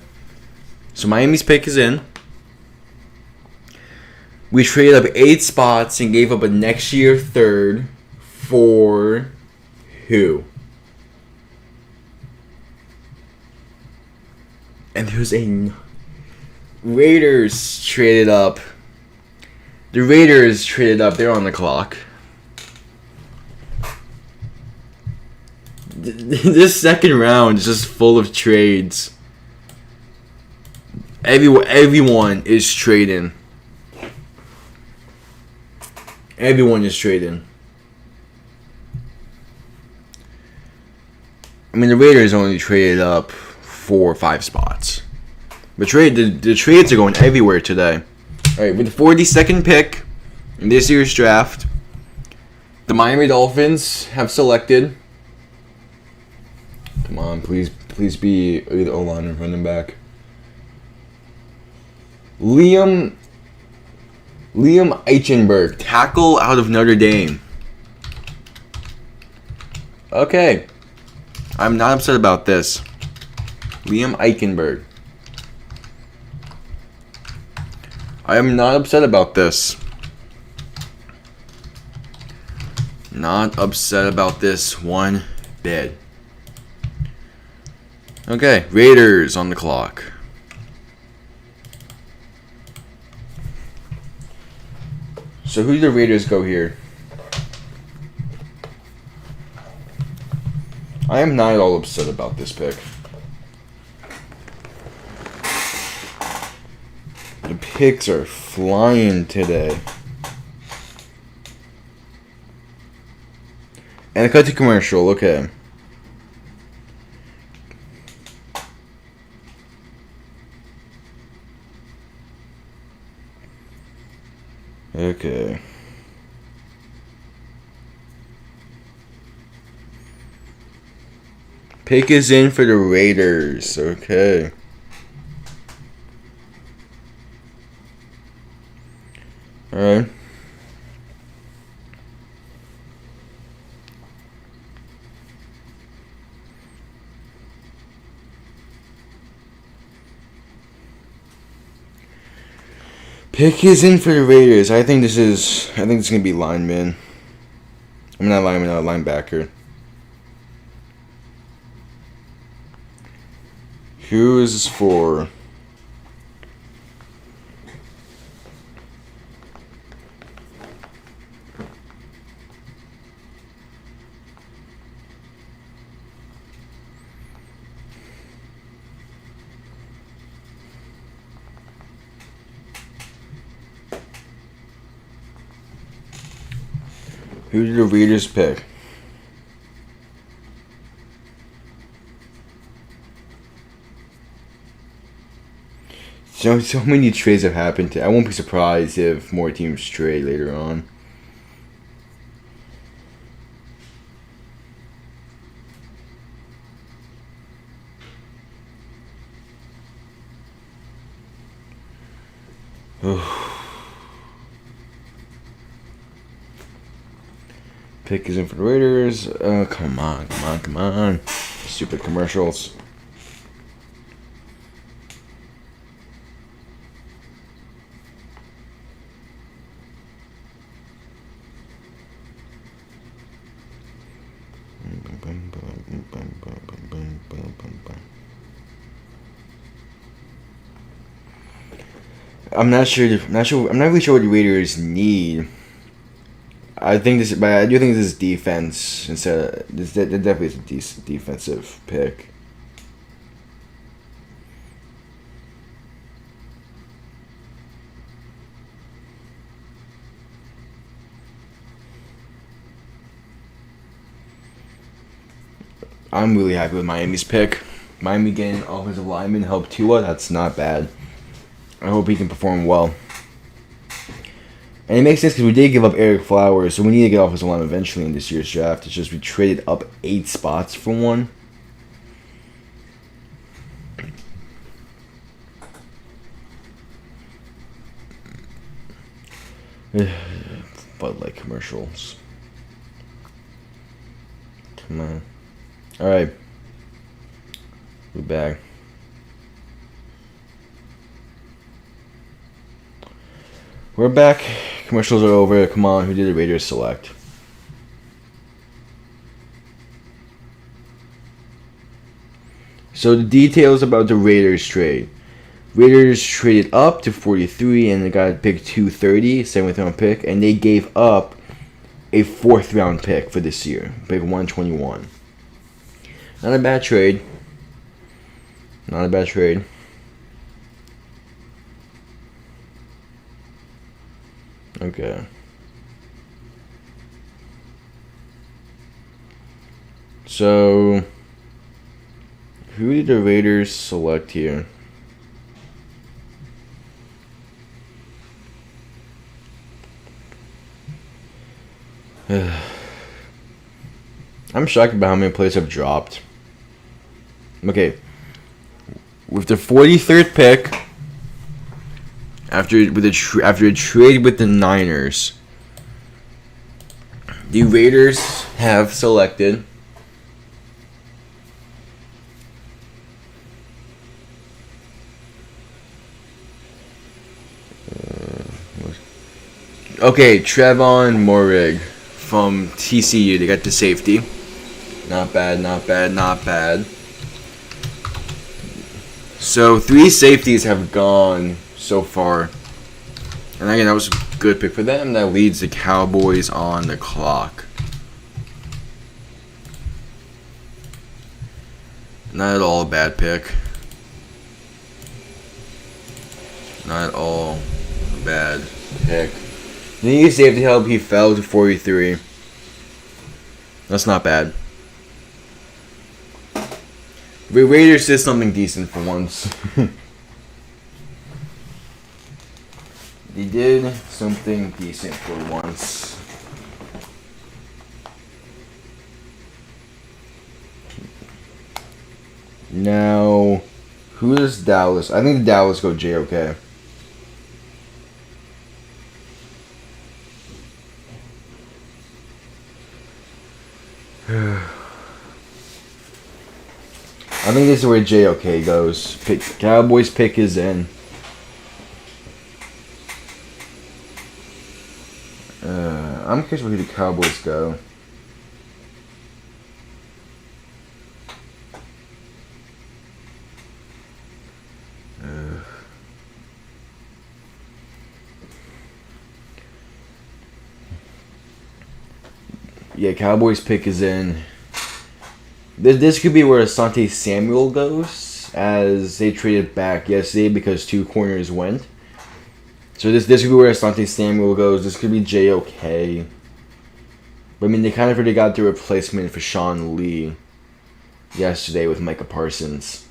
So Miami's pick is in. We traded up 8 spots and gave up a next year 3rd for who? And there's a Raiders traded up. The Raiders traded up. They're on the clock. This second round is just full of trades. Everyone is trading. Everyone is trading. I mean, the Raiders only traded up 4 or 5 spots. But the trades are going everywhere today. Alright, with the 42nd pick in this year's draft, the Miami Dolphins have selected Come on, please be either O-line or running back. Liam Eichenberg, tackle out of Notre Dame. Okay. I'm not upset about this. Liam Eichenberg. I am not upset about this. Not upset about this one bit. Okay, Raiders on the clock. So who do the Raiders go here? I am not at all upset about this pick. The picks are flying today. And a cut to commercial, okay. Okay. Pick is in for the Raiders, okay. Alright. Pick is in for the Raiders. I think this is gonna be lineman. I'm not lineman, linebacker. Who is this for? Who did the Raiders pick? So many trades have happened. I won't be surprised if more teams trade later on. Pick is in for the Raiders. Come on. Stupid commercials. I'm not really sure what the Raiders need. But I do think this is defense instead. This definitely is a decent defensive pick. I'm really happy with Miami's pick. Miami getting offensive lineman help Tua. That's not bad. I hope he can perform well. And it makes sense because we did give up Eric Flowers, so we need to get offensive line eventually in this year's draft. It's just we traded up 8 spots for one. Bud Light commercials. Come on. Alright. We're back. We're back. Commercials are over. Come on, who did the Raiders select? So the details about the Raiders trade. Raiders traded up to 43 and they got pick 230, 7th round pick, and they gave up a 4th round pick for this year, pick 121. Not a bad trade. Not a bad trade. Okay. So, who did the Raiders select here? I'm shocked about how many players have dropped. Okay. With the 43rd pick, after a trade with the Niners, the Raiders have selected Trevon Moehrig from TCU. They got the safety. Not bad, not bad, not bad. So 3 safeties have gone so far. And again, that was a good pick for them. That leads the Cowboys on the clock. Not at all a bad pick. Not at all a bad pick. They need safety help. He fell to 43. That's not bad. The Raiders did something decent for once. They did something decent for once. Now, who is Dallas? I think Dallas go JOK. I think this is where JOK goes. Cowboys pick is in. I'm curious where the Cowboys go. Yeah, Cowboys pick is in. This could be where Asante Samuel goes, as they traded back yesterday because 2 corners went. So this could be where Asante Samuel goes. This could be JOK. But I mean, they kind of already got the replacement for Sean Lee yesterday with Micah Parsons.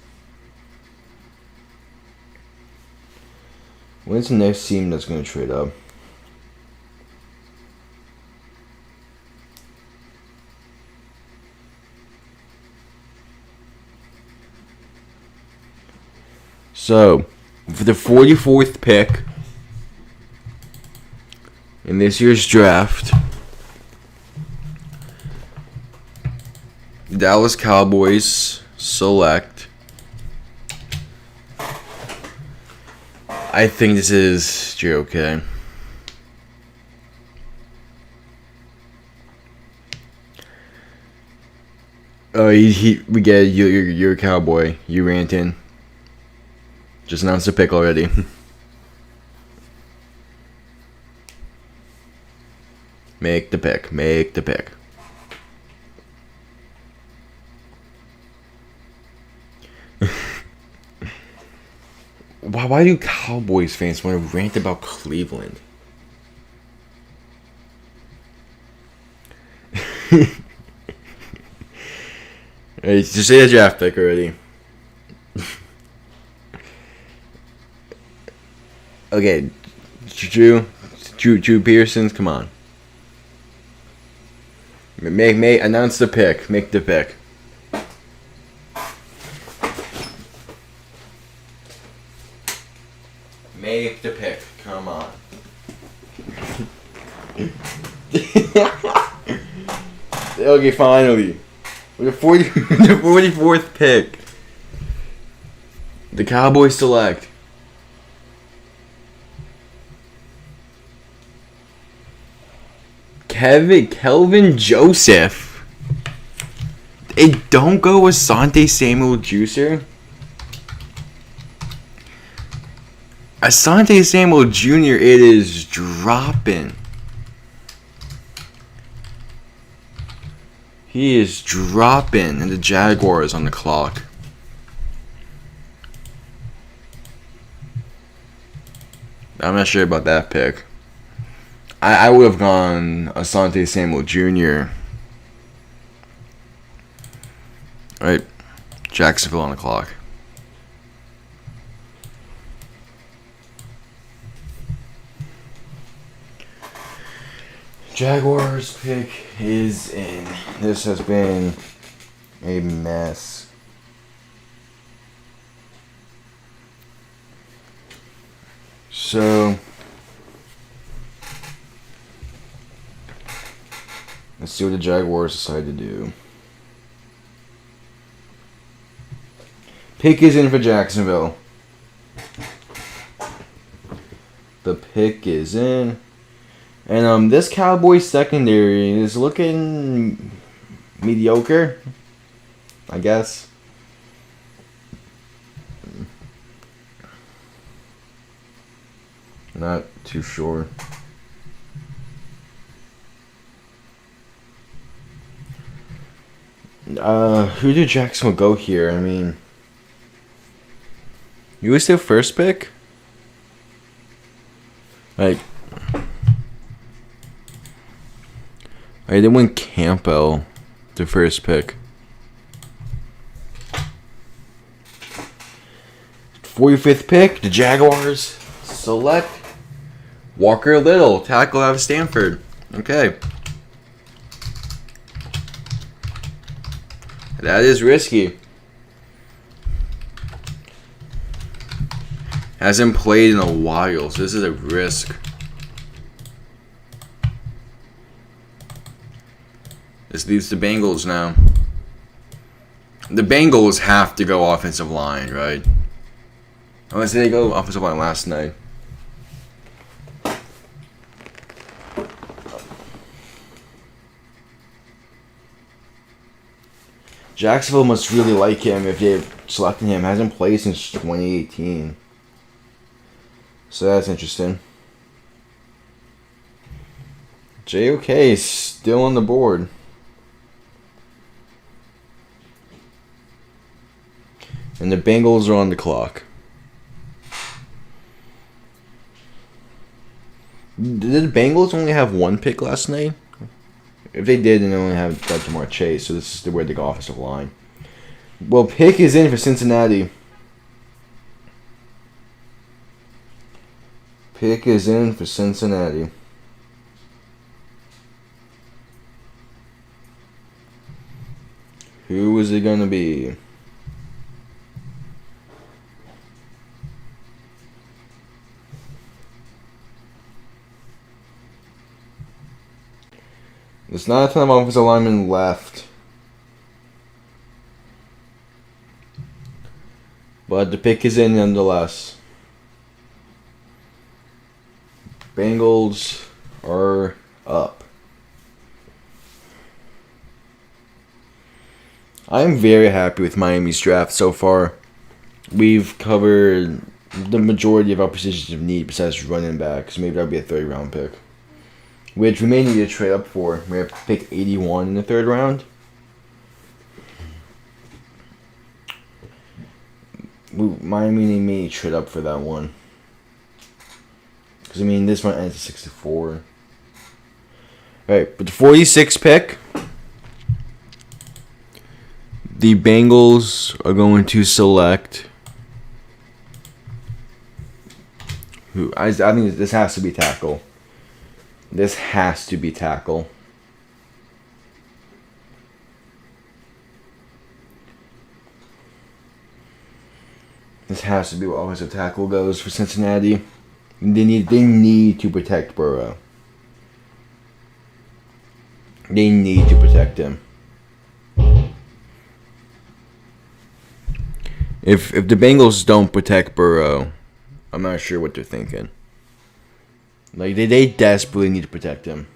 When's the next team that's going to trade up? So, for the 44th pick in this year's draft, Dallas Cowboys select. I think this is JOK. Oh, we get it. You're a Cowboy. You ranting. Just announced the pick already. Make the pick. Make the pick. Why do Cowboys fans want to rant about Cleveland? Hey, just say a draft pick already. Okay, Drew Pearsons, come on. Announce the pick. Make the pick. Make the pick. Come on. Okay, finally. With the 44th pick, the Cowboys select Kelvin Joseph. They don't go with Asante Samuel Jr. Asante Samuel Jr. It is dropping. He is dropping, and the Jaguars on the clock. I'm not sure about that pick. I would have gone Asante Samuel Jr. Alright, Jacksonville on the clock. Jaguars pick is in. This has been a mess. So let's see what the Jaguars decide to do. Pick is in for Jacksonville. The pick is in. And this Cowboys secondary is looking mediocre, I guess. Not too sure. Who did Jacksonville go here? I mean, you was their first pick? Like, I didn't win Campbell, the first pick. 45th pick, the Jaguars select Walker Little, tackle out of Stanford. Okay. That is risky. Hasn't played in a while, so this is a risk. This leaves the Bengals now. The Bengals have to go offensive line, right? Unless they go offensive line last night. Jacksonville must really like him if they're selecting him. Hasn't played since 2018. So that's interesting. JOK is still on the board. And the Bengals are on the clock. Did the Bengals only have one pick last night? If they did, then they only have Jamar Chase, so this is where they go offensive line. Well, pick is in for Cincinnati. Pick is in for Cincinnati. Who is it going to be? There's not a ton of offensive linemen left. But the pick is in nonetheless. Bengals are up. I'm very happy with Miami's draft so far. We've covered the majority of our positions of need besides running back, so maybe that'll be a third round pick. Which we may need to trade up for. We have to pick 81 in the third round. Miami may trade up for that one. Because, I mean, this one ends at 64. Alright, but the 46th pick, the Bengals are going to select. Who? I think this has to be tackle. This has to be tackle. This has to be where offensive tackle goes for Cincinnati. They need to protect Burrow. They need to protect him. If the Bengals don't protect Burrow, I'm not sure what they're thinking. Like, they desperately need to protect him.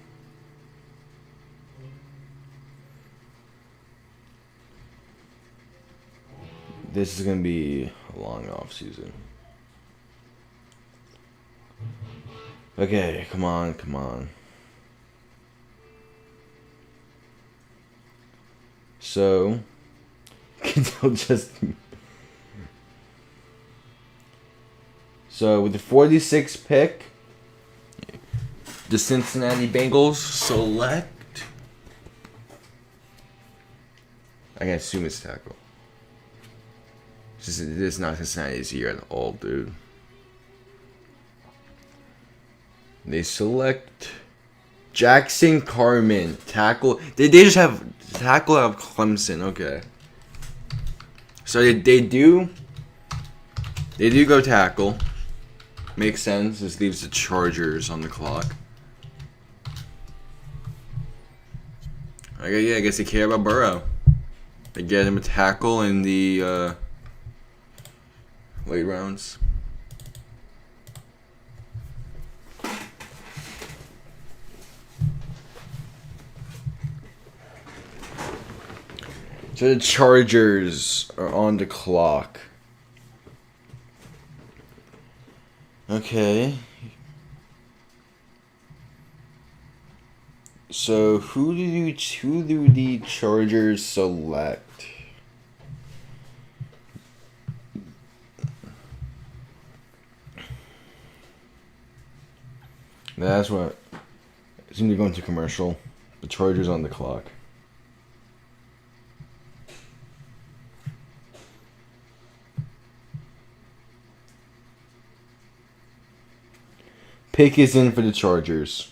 This is going to be a long off season. Okay, come on. So, So, with the 46th pick, the Cincinnati Bengals select. I can assume it's tackle. This is not Cincinnati's year at all, dude. They select Jackson Carman, tackle. They just have tackle out of Clemson. Okay. So they do go tackle. Makes sense. This leaves the Chargers on the clock. I guess they care about Burrow. They get him a tackle in the late rounds. So the Chargers are on the clock. Okay. So who do the Chargers select? That's what. It's going to go into commercial. The Chargers on the clock. Pick is in for the Chargers.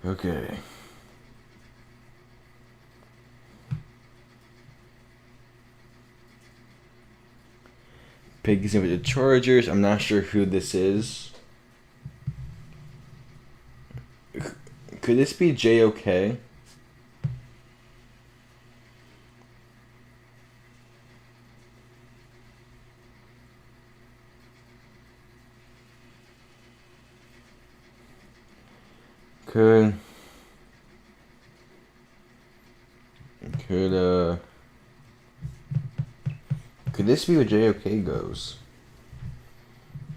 Okay. Pick is in for the Chargers. I'm not sure who this is. Could this be JOK? Could this be where JOK goes?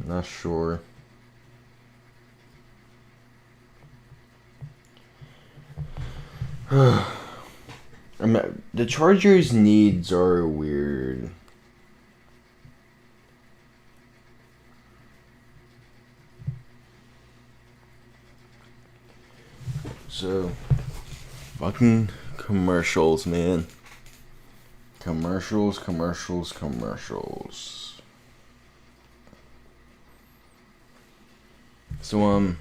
I'm not sure. The Chargers' needs are weird. So, fucking commercials, man. Commercials. So,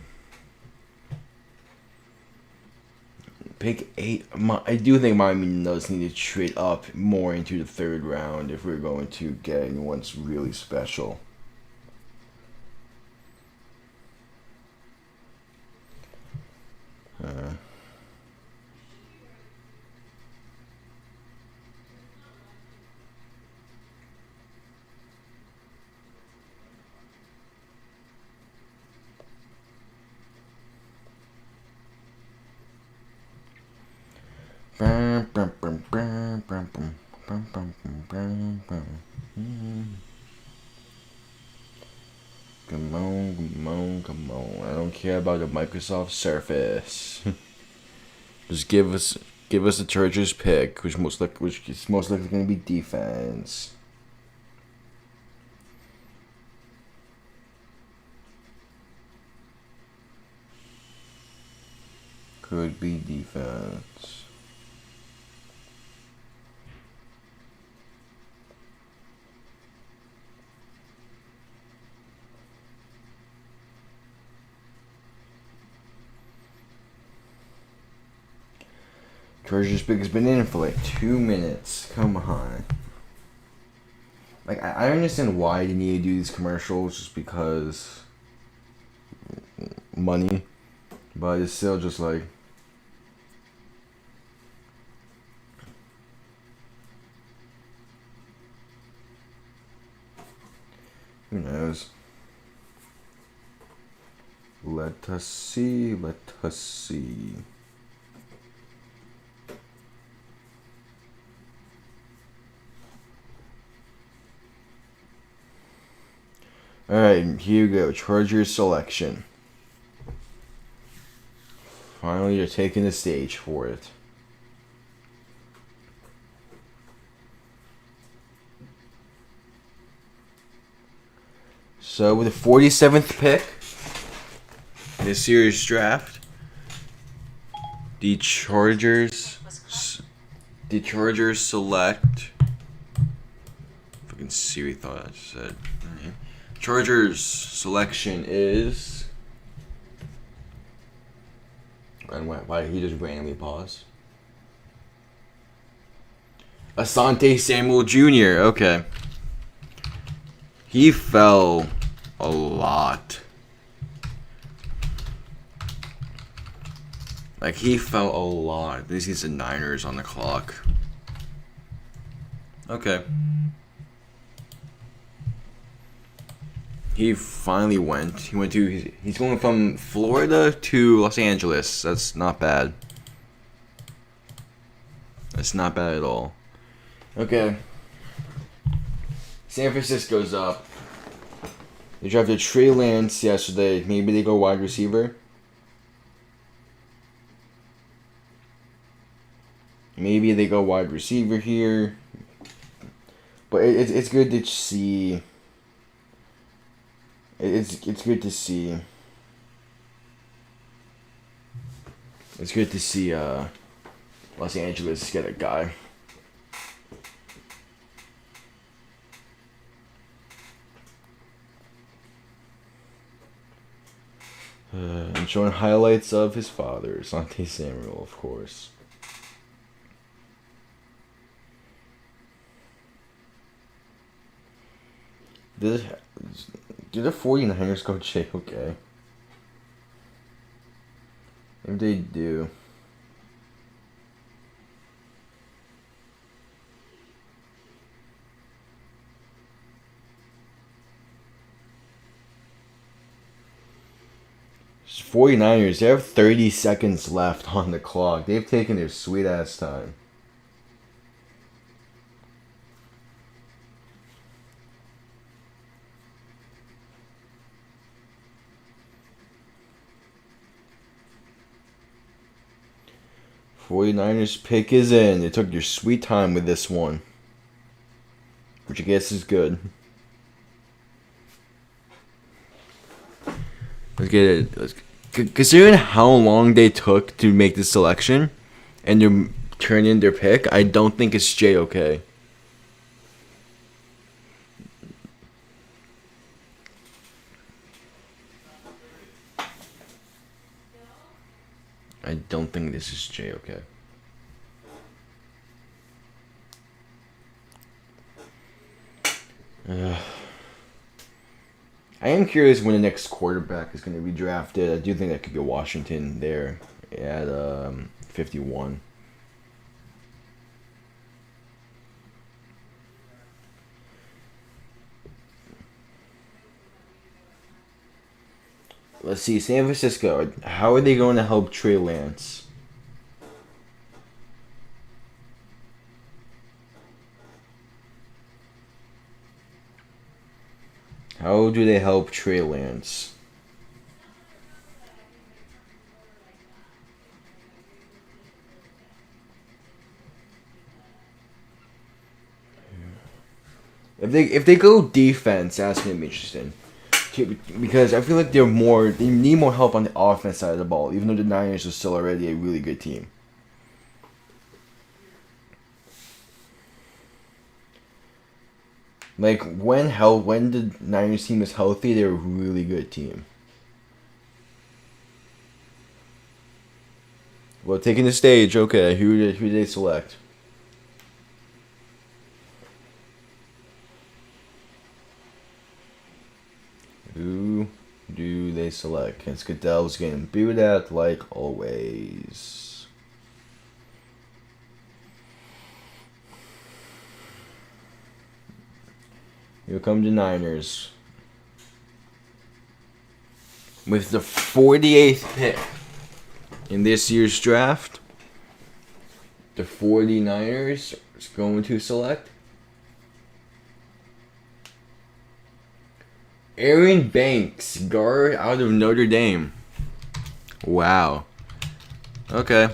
pick 8. I do think Miami does need to trade up more into the third round if we're going to get anyone really special. Come on. I don't care about the Microsoft Surface. Just give us the Chargers pick, which is most likely going to be defense. Could be defense. Chargers pick has been in for like 2 minutes. Come on. Like, I understand why they need to do these commercials, just because money, but it's still just like, who knows? Let us see. Alright, here you go. Chargers selection. Finally, you're taking the stage for it. So, with the 47th pick in this year's draft, the Chargers select Fucking Siri thought I said. Chargers selection is. And why did he just randomly pause? Asante Samuel Jr. Okay. He fell a lot. Like, he fell a lot. This is the Niners on the clock. Okay. He finally went. He's going from Florida to Los Angeles. That's not bad. That's not bad at all. Okay. San Francisco's up. They drafted Trey Lance yesterday. Maybe they go wide receiver. Maybe they go wide receiver here. But it's good to see. It's good to see. It's good to see Los Angeles get a guy. And showing highlights of his father, Asante Samuel, of course. Do the 49ers go J-OK? If they do. It's 49ers, they have 30 seconds left on the clock. They've taken their sweet ass time. '49ers pick is in. They took their sweet time with this one, which I guess is good. Let's get it. Considering how long they took to make this selection and to turn in their pick, I don't think it's J-OK. I don't think this is J-OK. I am curious when the next quarterback is going to be drafted. I do think that could be Washington there at 51. Let's see, San Francisco. How are they going to help Trey Lance? How do they help Trey Lance? If they go defense, that's gonna be interesting. Because I feel like they need more help on the offense side of the ball, even though the Niners are still already a really good team. Like when the Niners team is healthy, they're a really good team. Well, taking the stage, okay. Who did they select? Who do they select? It's Goodell's getting booed at like always. Here come the Niners. With the 48th pick in this year's draft, the 49ers is going to select Aaron Banks, guard out of Notre Dame. Wow. Okay.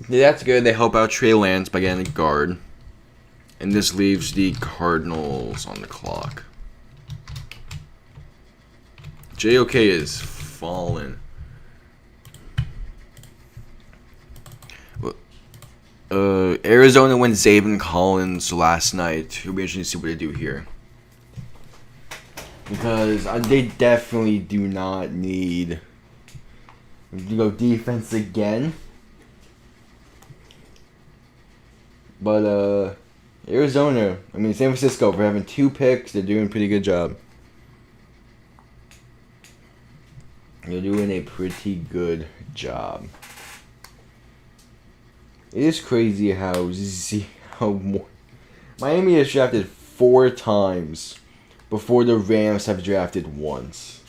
Yeah, that's good. They help out Trey Lance by getting a guard. And this leaves the Cardinals on the clock. J-OK is fallen. Arizona went Zayvon Collins last night. It'll be interesting to see what they do here. Because they definitely do not need to go defense again. But Arizona, I mean San Francisco, for having 2 picks, they're doing a pretty good job. They're doing a pretty good job. It is crazy how Miami has drafted 4 times before the Rams have drafted once.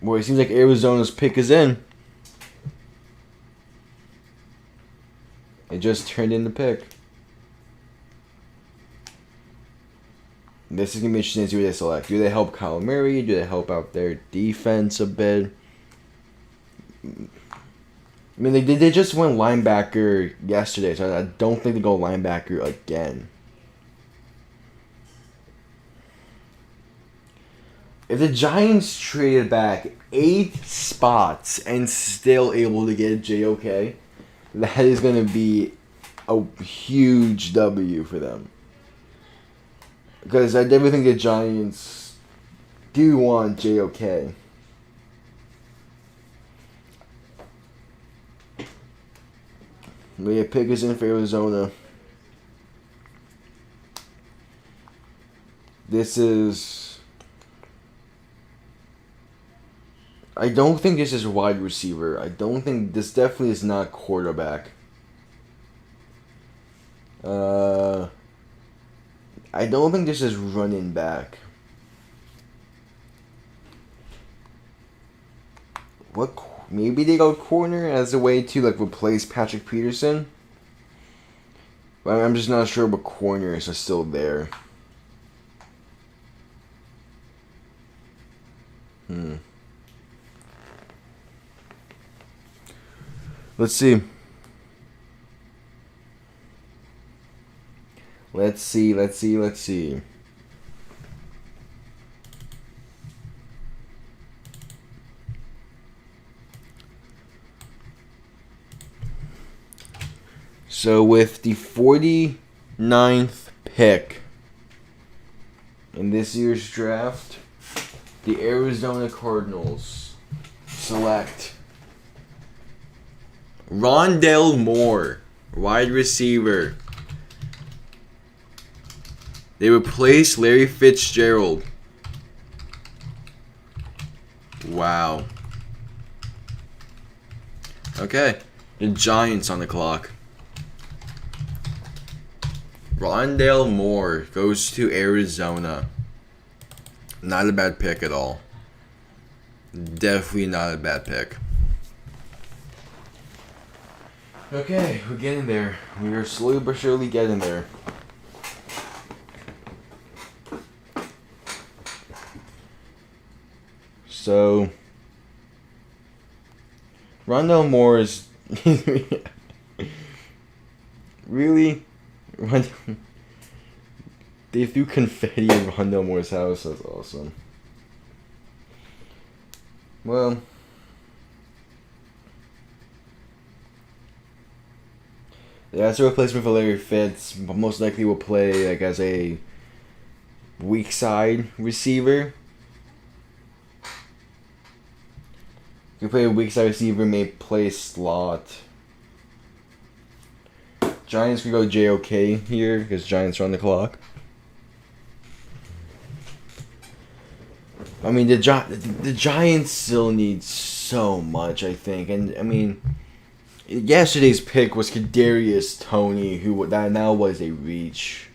Boy, it seems like Arizona's pick is in. It just turned in the pick. This is going to be interesting to see what they select. Do they help Kyle Murray? Do they help out their defense a bit? I mean, they just went linebacker yesterday, so I don't think they go linebacker again. If the Giants traded back 8 spots and still able to get JOK, that is going to be a huge W for them. Because I definitely think the Giants do want JOK. Leah pick is in for Arizona. This is... I don't think this is wide receiver. I don't think... This definitely is not quarterback. I don't think this is running back. What... Maybe they go corner as a way to like replace Patrick Peterson. But I'm just not sure what corners are still there. Let's see. Let's see. So with the 49th pick in this year's draft, the Arizona Cardinals select Rondale Moore, wide receiver. They replace Larry Fitzgerald. Wow. Okay. The Giants on the clock. Rondale Moore goes to Arizona. Not a bad pick at all. Definitely not a bad pick. Okay, we're getting there. We are slowly but surely getting there. So, Rondale Moore is really. They threw confetti at Rondale Moore's house. That's awesome. Well, that's a replacement for Larry Fitz. But most likely will play like as a weak side receiver. You play a weak side receiver, may play slot. Giants could go JOK here because Giants are on the clock. I mean, the Giants still need so much, I think, and I mean, yesterday's pick was Kadarius Toney, who that now was a reach.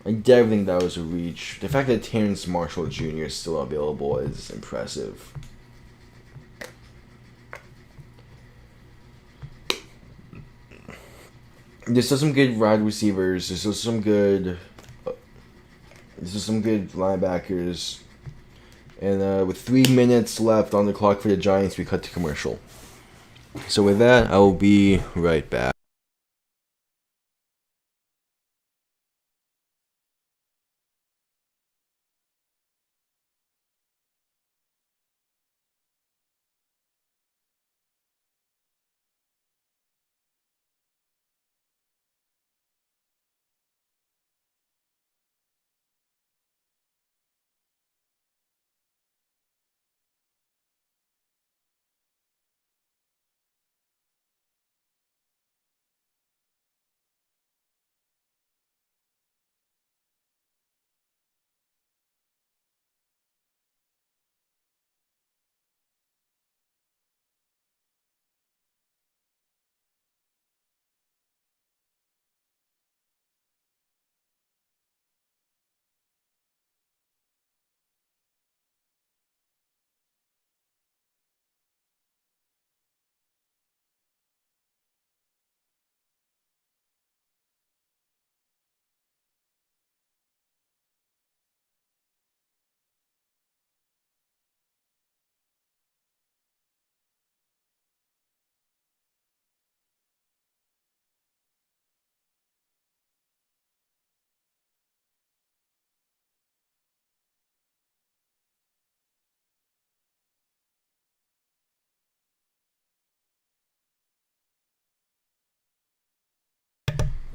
I definitely think that was a reach. The fact that Terrence Marshall Jr. is still available is impressive. There's still some good wide receivers. There's still some good linebackers. And with 3 minutes left on the clock for the Giants, we cut to commercial. So with that, I will be right back.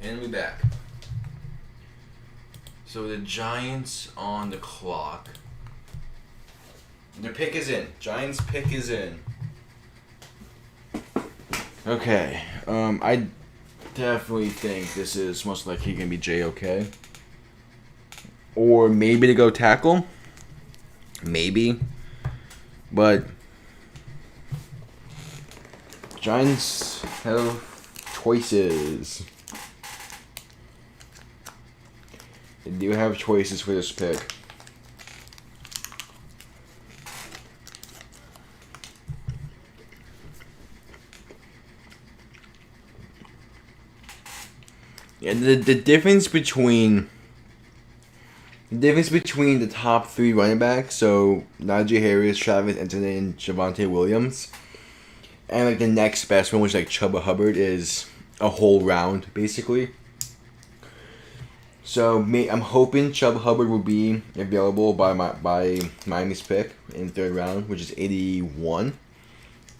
And we back. So the Giants on the clock. Their pick is in. Giants pick is in. Okay. I definitely think this is most likely gonna be JOK. Or maybe to go tackle. Maybe. But Giants have choices. They do have choices for this pick. Yeah, the difference between the top three running backs, so Najee Harris, Travis Etienne, and Javonte Williams, and like the next best one, which is like Chuba Hubbard, is a whole round basically. So I'm hoping Chuba Hubbard will be available by Miami's pick in the third round, which is 81.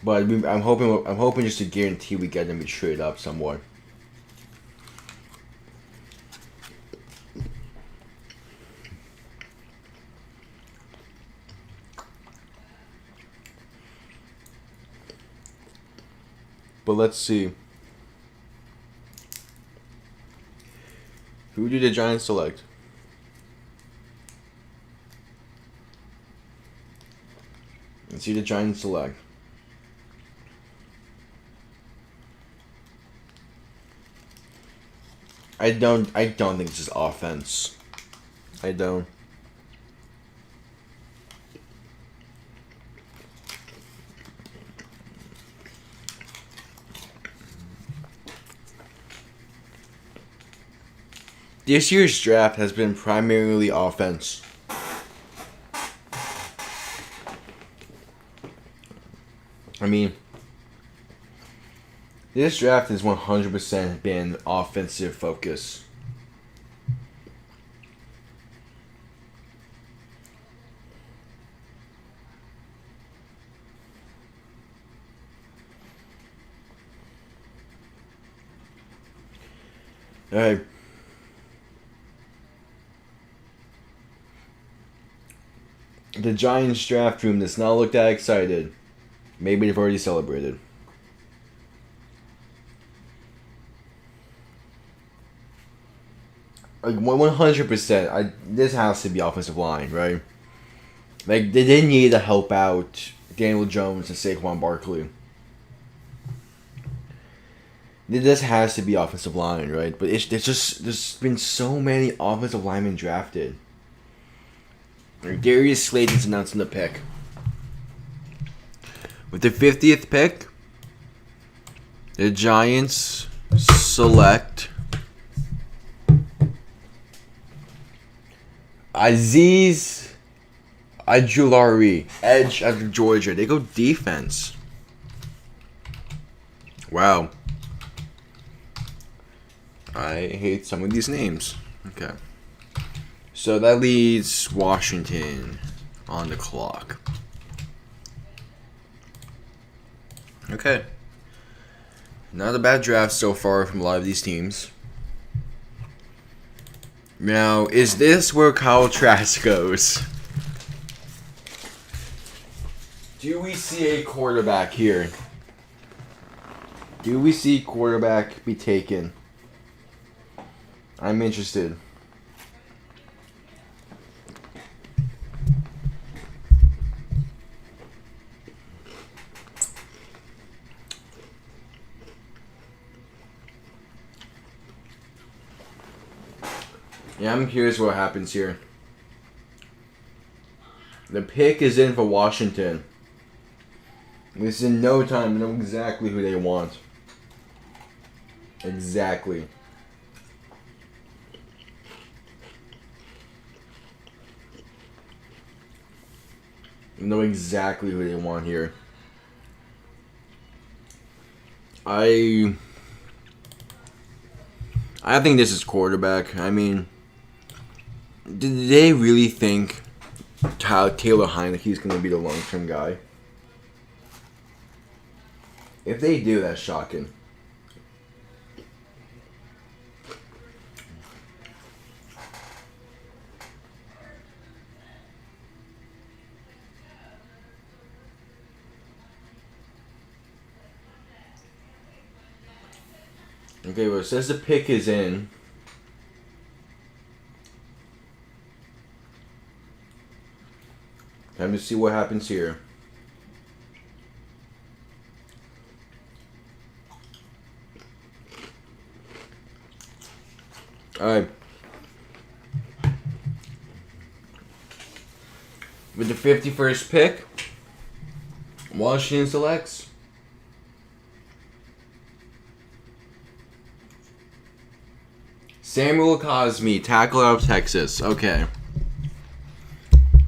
But I'm hoping just to guarantee we get them to trade up somewhat. But let's see. Who did the Giants select? Let's see the Giants select. I don't think this is offense. I don't. This year's draft has been primarily offense. I mean, this draft has 100% been offensive focus. Alright. The Giants draft room does not look that excited. Maybe they've already celebrated. Like 100%. This has to be offensive line, right? Like they need to help out Daniel Jones and Saquon Barkley. This has to be offensive line, right? But there's been so many offensive linemen drafted. Darius Slayton's announcing the pick. With the 50th pick, the Giants select Azeez Ojulari, edge out of Georgia. They go defense. Wow. I hate some of these names. Okay. So that leaves Washington on the clock. Okay. Not a bad draft so far from a lot of these teams. Now, is this where Kyle Trask goes? Do we see a quarterback here? Do we see quarterback be taken? I'm interested. Yeah, I'm curious what happens here. The pick is in for Washington. This is in no time. They know exactly who they want. Exactly. They know exactly who they want here. I think this is quarterback. I mean, did they really think Taylor Heinicke's going to be the long-term guy? If they do, that's shocking. Okay, well, it says the pick is in. Time to see what happens here. Alright. With the 51st pick, Washington selects Samuel Cosmi, tackle out of Texas. Okay.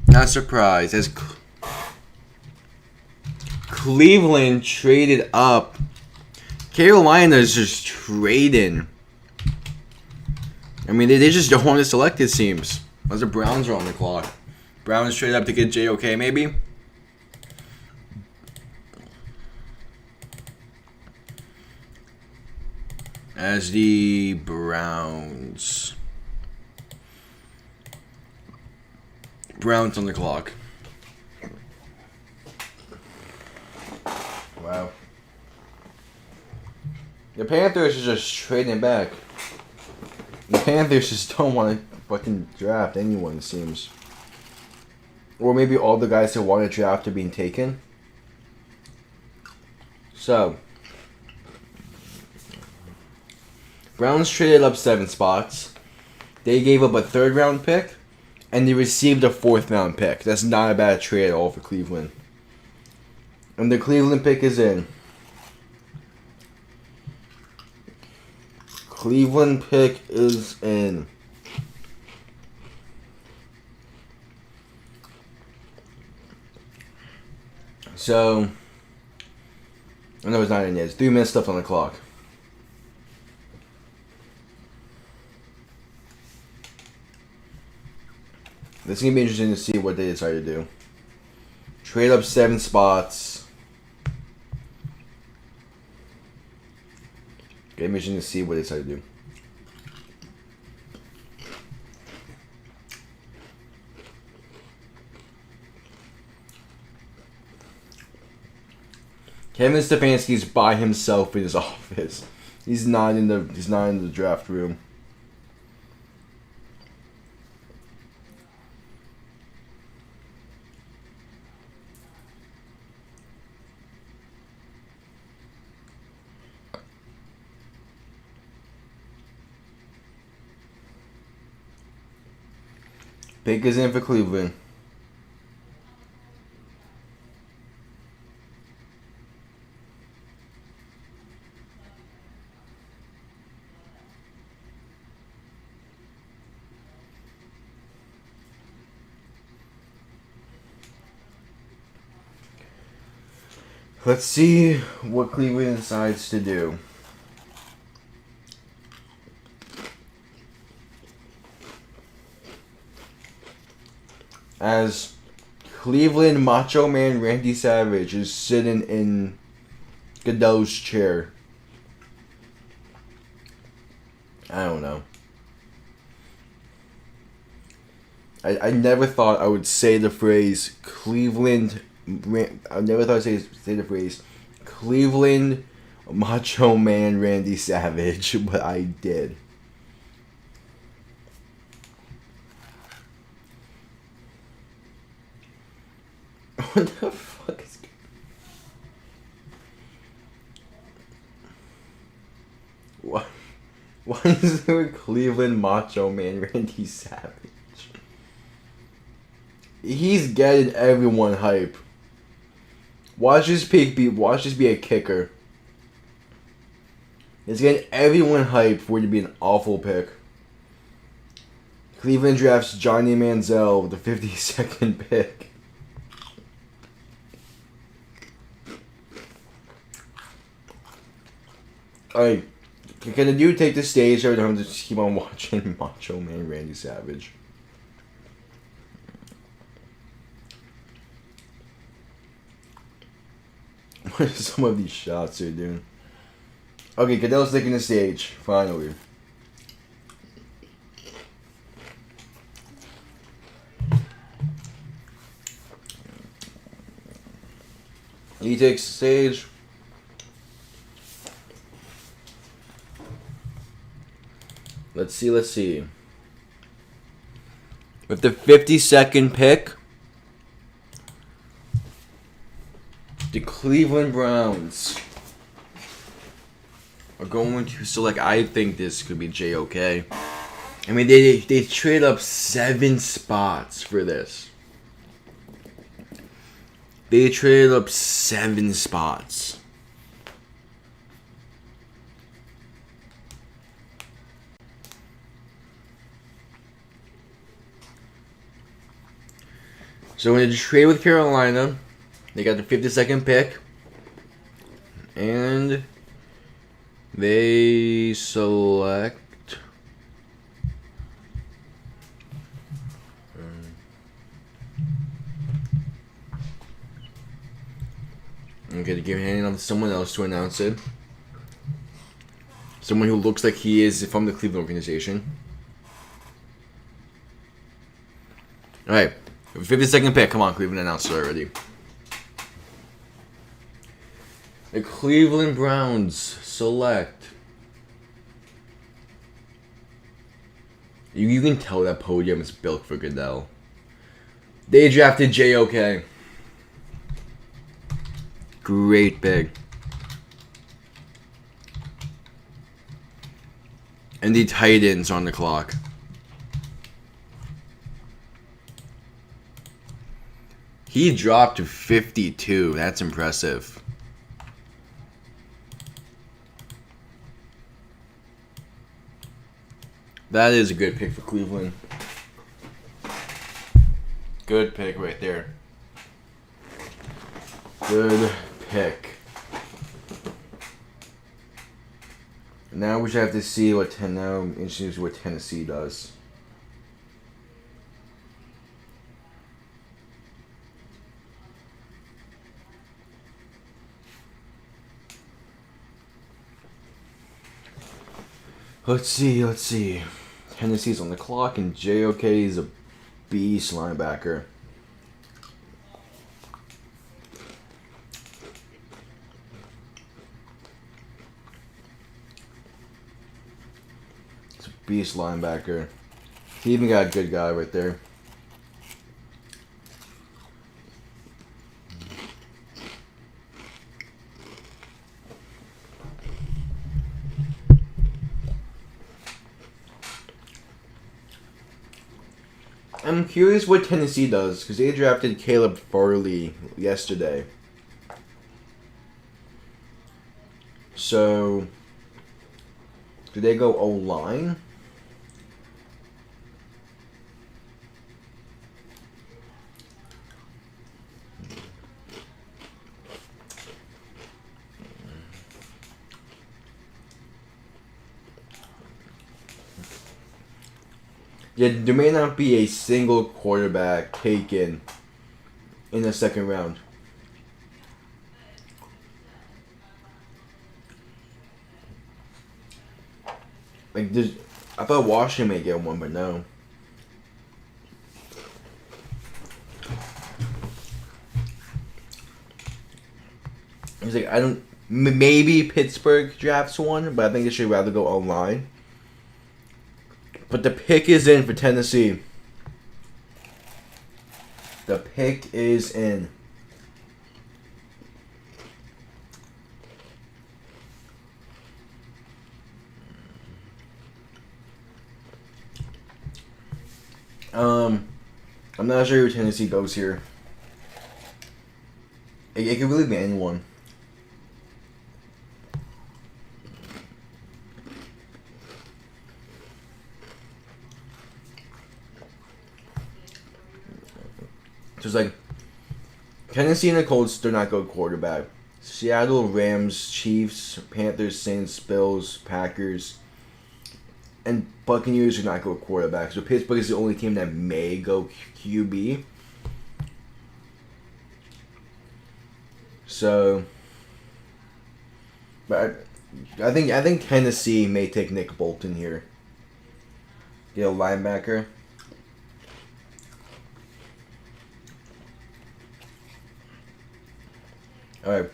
Not surprised. As Cleveland traded up, Carolina's just trading. I mean, they just don't want to select, it seems. As the Browns are on the clock. Browns trade up to get JOK, maybe? As the Browns on the clock. Wow. The Panthers are just trading back. The Panthers just don't want to fucking draft anyone, it seems. Or maybe all the guys that want to draft are being taken. So, Browns traded up 7 spots. They gave up a 3rd round pick. And they received a 4th round pick. That's not a bad trade at all for Cleveland. And the Cleveland pick is in. Cleveland pick is in. So, no, it's not in yet. It's 3 minutes left on the clock. It's going to be interesting to see what they decide to do. Trade up 7 spots. Get me interesting to see what they decide to do. Kevin Stefanski's by himself in his office. He's not in the draft room. Pick is in for Cleveland. Let's see what Cleveland decides to do. As Cleveland Macho Man Randy Savage is sitting in Godot's chair. I don't know. I never thought I would say the phrase Cleveland. I never thought I'd say the phrase Cleveland Macho Man Randy Savage, but I did. What the fuck is... What? Why is there a Cleveland Macho Man Randy Savage? He's getting everyone hype. Watch this be a kicker. It's getting everyone hype for it to be an awful pick. Cleveland drafts Johnny Manziel with the 52nd pick. Alright, can the dude take the stage every time to just keep on watching Macho Man Randy Savage? What are some of these shots here, dude? Okay, Goodell's taking the stage, finally. He takes the stage. Let's see. With the 52nd pick, the Cleveland Browns are going to select. I think this could be JOK. I mean, they trade up 7 spots for this. They traded up 7 spots. So when they trade with Carolina, they got the 52nd pick, and they select. Okay, they're handing on to someone else to announce it. Someone who looks like he is from the Cleveland organization. Alright, 52nd pick. Come on, Cleveland, announced it already. The Cleveland Browns select. You can tell that podium is built for Goodell. They drafted JOK. Great pick. And the Titans on the clock. He dropped to 52. That's impressive. That is a good pick for Cleveland. Good pick right there. Good pick. Now we should have to see what I'm interested to see what Tennessee does. Let's see. Tennessee's on the clock, and JOK is a beast linebacker. It's a beast linebacker. He even got a good guy right there. I'm curious what Tennessee does, because they drafted Caleb Farley yesterday. So, do they go O-line? Yeah, there may not be a single quarterback taken in the second round. Like, I thought Washington may get one, but no. It's like, maybe Pittsburgh drafts one, but I think they should rather go online. But the pick is in for Tennessee. The pick is in. I'm not sure who Tennessee goes here. It could really be anyone. So it's like Tennessee and the Colts do not go quarterback. Seattle, Rams, Chiefs, Panthers, Saints, Bills, Packers, and Buccaneers do not go quarterback. So Pittsburgh is the only team that may go QB. So, but I think Tennessee may take Nick Bolton here. Get a linebacker. All right.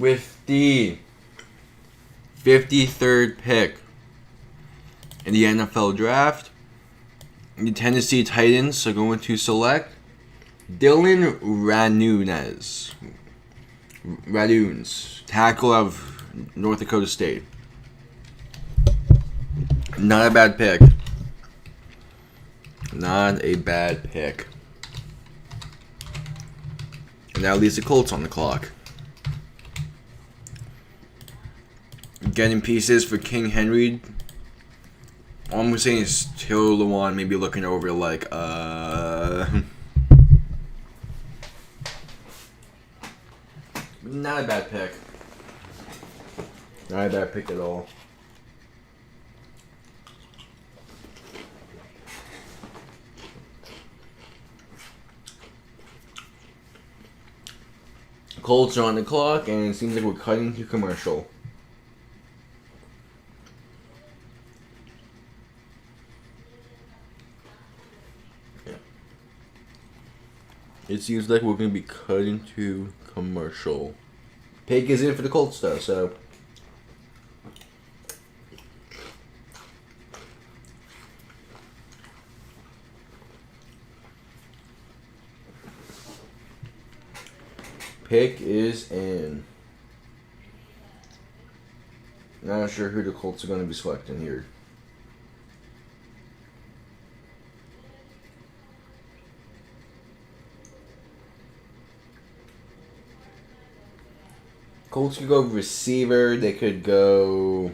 With the 53rd pick in the NFL draft, the Tennessee Titans are going to select Dylan Radunes, tackle of North Dakota State. Not a bad pick. Not a bad pick. And now leaves the Colts on the clock. Getting pieces for King Henry. All I'm saying is Till Lewan maybe looking over like not a bad pick. Not a bad pick at all. Colts are on the clock, and it seems like we're cutting to commercial. Yeah. It seems like we're going to be cutting to commercial. Pick is in for the Colts, though, so... Pick is in. Not sure who the Colts are going to be selecting here. Colts could go receiver. They could go...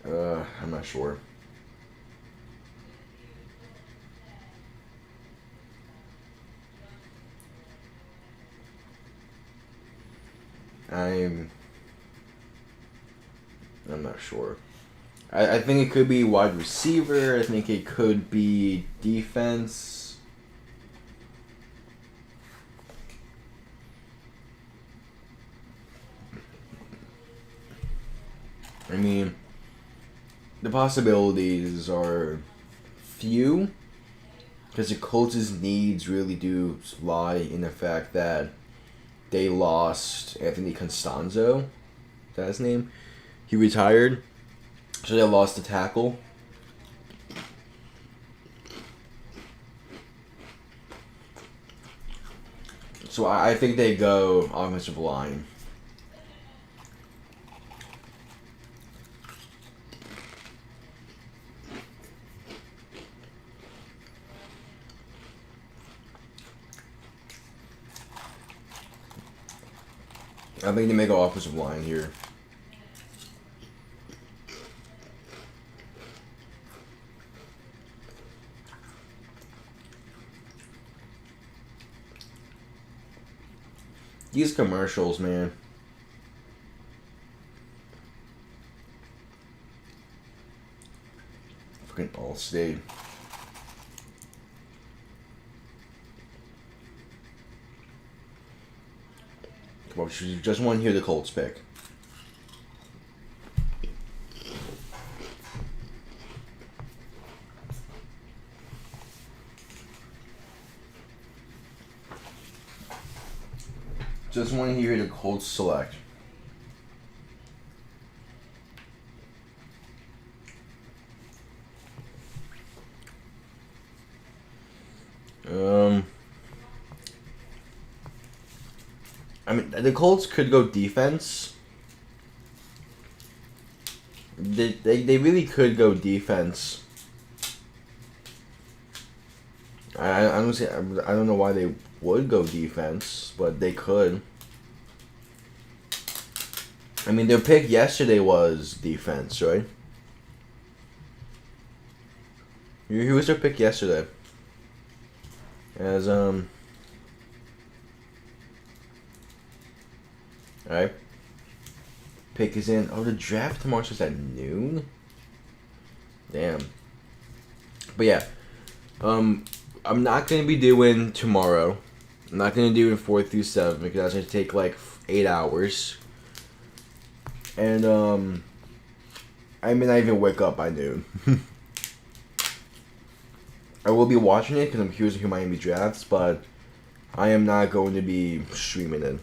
I'm not sure. I'm not sure. I think it could be wide receiver. I think it could be defense. I mean, the possibilities are few because the Colts' needs really do lie in the fact that they lost Anthony Constanzo. Is that his name? He retired. So they lost the tackle. So I think they go offensive line. I think they may go offensive line here. These commercials, man. Fucking Allstate. Well, just want to hear the Colts pick. Just want to hear the Colts select. I mean, the Colts could go defense. They really could go defense. I don't know why they would go defense, but they could. I mean, their pick yesterday was defense, right? Who was their pick yesterday? As Alright. Pick is in. Oh, the draft tomorrow starts at noon? Damn. But yeah. I'm not going to be doing tomorrow. I'm not going to do it 4 through 7 because that's going to take like 8 hours. And, I may not even wake up by noon. I will be watching it because I'm curious who Miami drafts, but I am not going to be streaming it.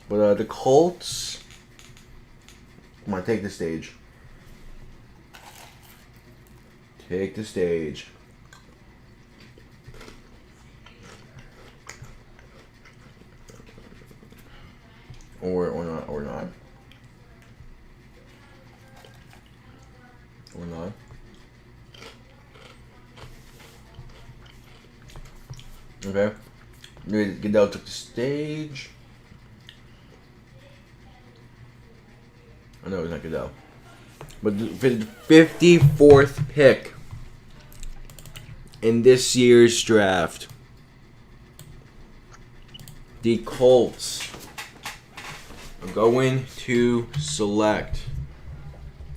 But the Colts, come on, take the stage. Take the stage. Or not. Or not. Okay. Goodell took the stage. Oh, no, it's not Goodell. But for the 54th pick in this year's draft, the Colts are going to select.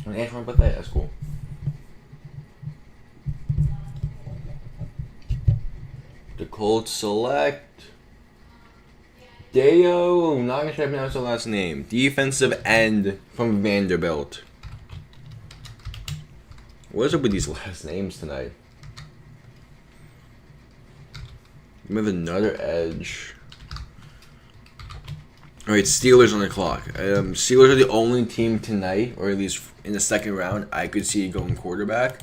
I'm going to about that. That's cool. The Colts select Deo, I'm not going to try to pronounce the last name. Defensive end from Vanderbilt. What's up with these last names tonight? We have another edge. Alright, Steelers on the clock. Steelers are the only team tonight, or at least in the second round, I could see going quarterback.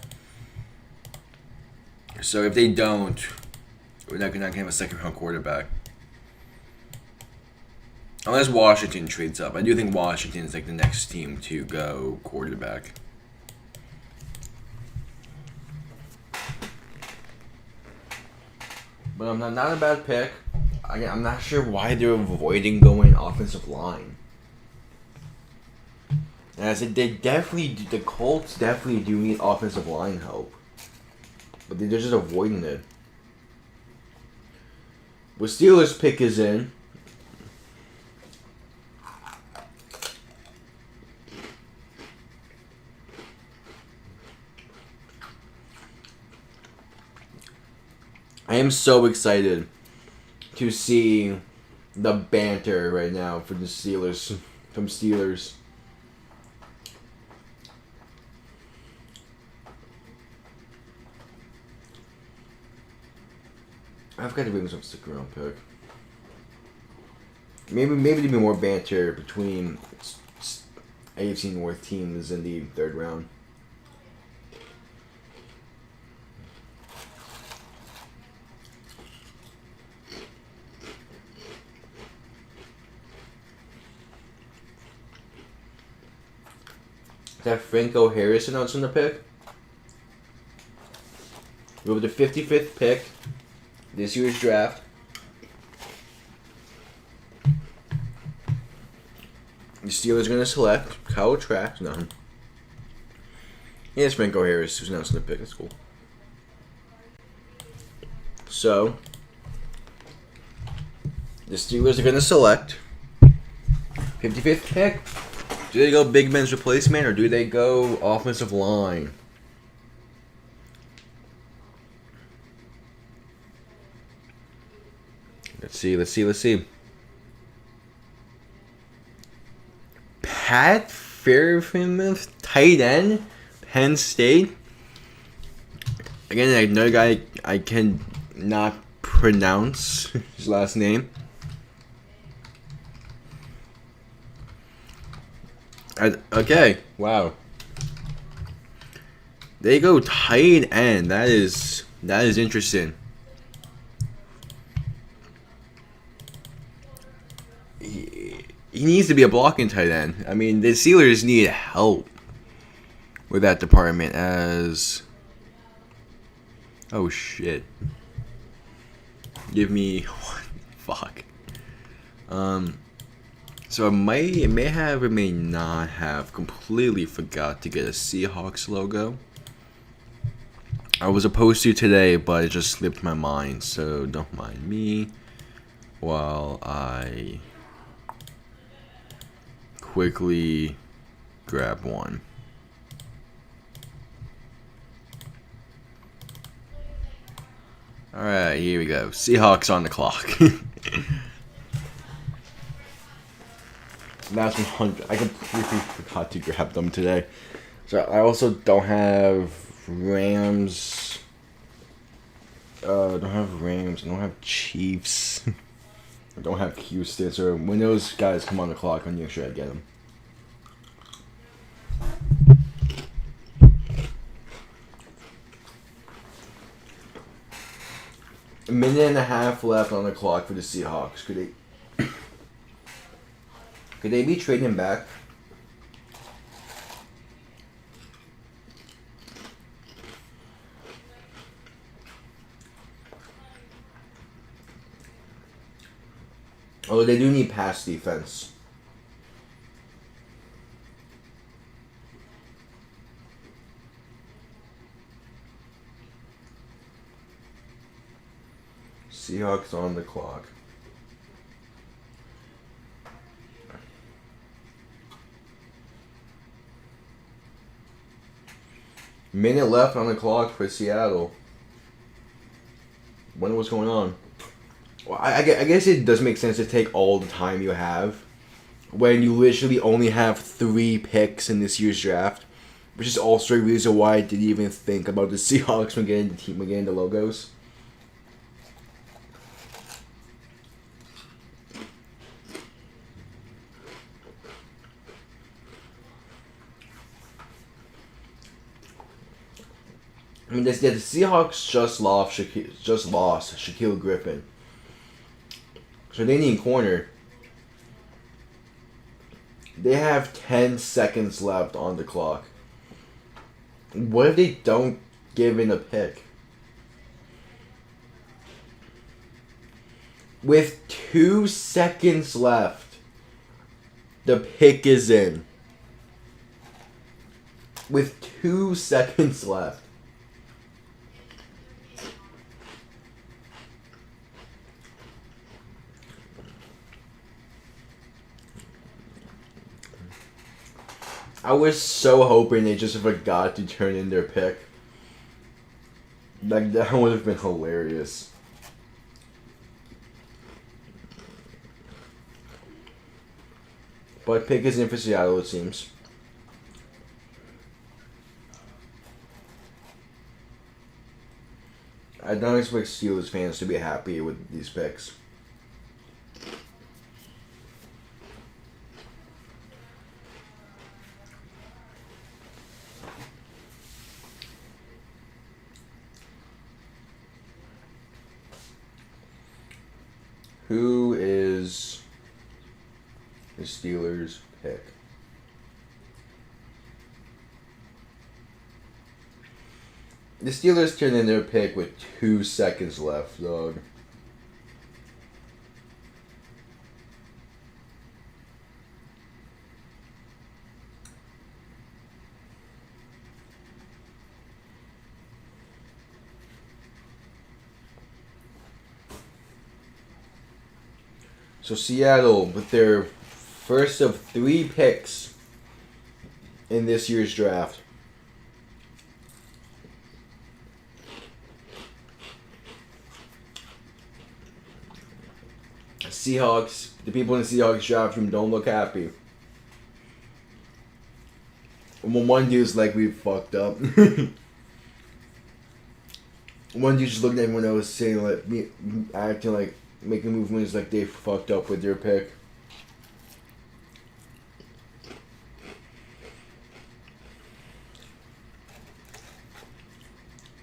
So if they don't, we're not going to have a second round quarterback. Unless Washington trades up. I do think Washington is like the next team to go quarterback. But I'm not a bad pick. I'm not sure why they're avoiding going offensive line. And I said the Colts definitely do need offensive line help. But they're just avoiding it. Well, Steelers pick is in. I am so excited to see the banter right now for the Steelers. From Steelers. I've got to bring some second round pick. Maybe there'd be more banter between AFC North teams in the third round. Is that Franco Harris announcing the pick? We have the 55th pick this year's draft. The Steelers are going to select Kyle Trask. No. Yeah, it's Franco Harris who's announcing the pick. That's cool. So, the Steelers are going to select 55th pick. Do they go big men's replacement or do they go offensive line? Let's see. Pat Freiermuth, tight end, Penn State. Again, another guy I can not pronounce his last name. Okay, wow. They go tight end. That is interesting. He needs to be a blocking tight end. I mean, the Steelers need help with that department as... Oh, shit. Give me... Fuck. So it may have or may not have completely forgot to get a Seahawks logo. I was supposed to today, but it just slipped my mind, so don't mind me while I quickly grab one. Alright, here we go. Seahawks on the clock. That's 100. I completely forgot to grab them today. So I also don't have Rams. I don't have Rams. I don't have Chiefs. I don't have Houston. So when those guys come on the clock, I'm sure I get them. A minute and a half left on the clock for the Seahawks. Could they be trading back? Oh, they do need pass defense. Seahawks on the clock. Minute left on the clock for Seattle. Wonder what's going on. Well, I guess it does make sense to take all the time you have when you literally only have 3 picks in this year's draft, which is also a reason why I didn't even think about the Seahawks when getting the logos. I mean, the Seahawks just lost Shaquille Griffin, so they need a corner. They have 10 seconds left on the clock. What if they don't give in a pick? With 2 seconds left, the pick is in. With 2 seconds left. I was so hoping they just forgot to turn in their pick. Like, that would have been hilarious. But pick is in for Seattle, it seems. I don't expect Steelers fans to be happy with these picks. Who is the Steelers pick? The Steelers turned in their pick with 2 seconds left, dog. So Seattle, with their first of 3 picks in this year's draft. Seahawks, the people in the Seahawks draft room don't look happy. One dude's like, we fucked up. One dude just looking at everyone else saying, like, acting like, making movements like they fucked up with their pick.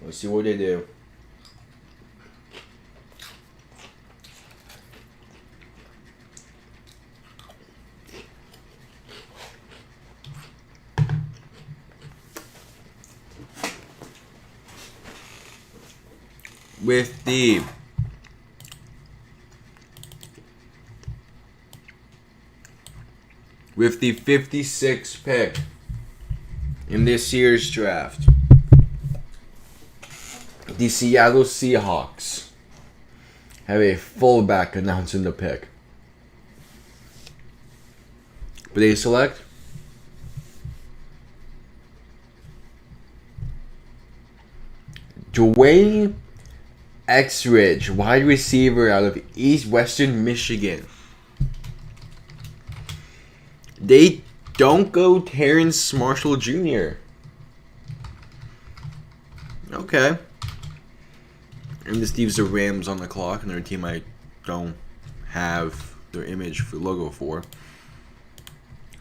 Let's see what they do. With the With the 56th pick in this year's draft, the Seattle Seahawks have a fullback announcing the pick. But they select Dwayne Exridge, wide receiver out of East Western Michigan. They don't go Terrence Marshall Jr. Okay. And this leaves the Rams on the clock, another team I don't have their image for logo for.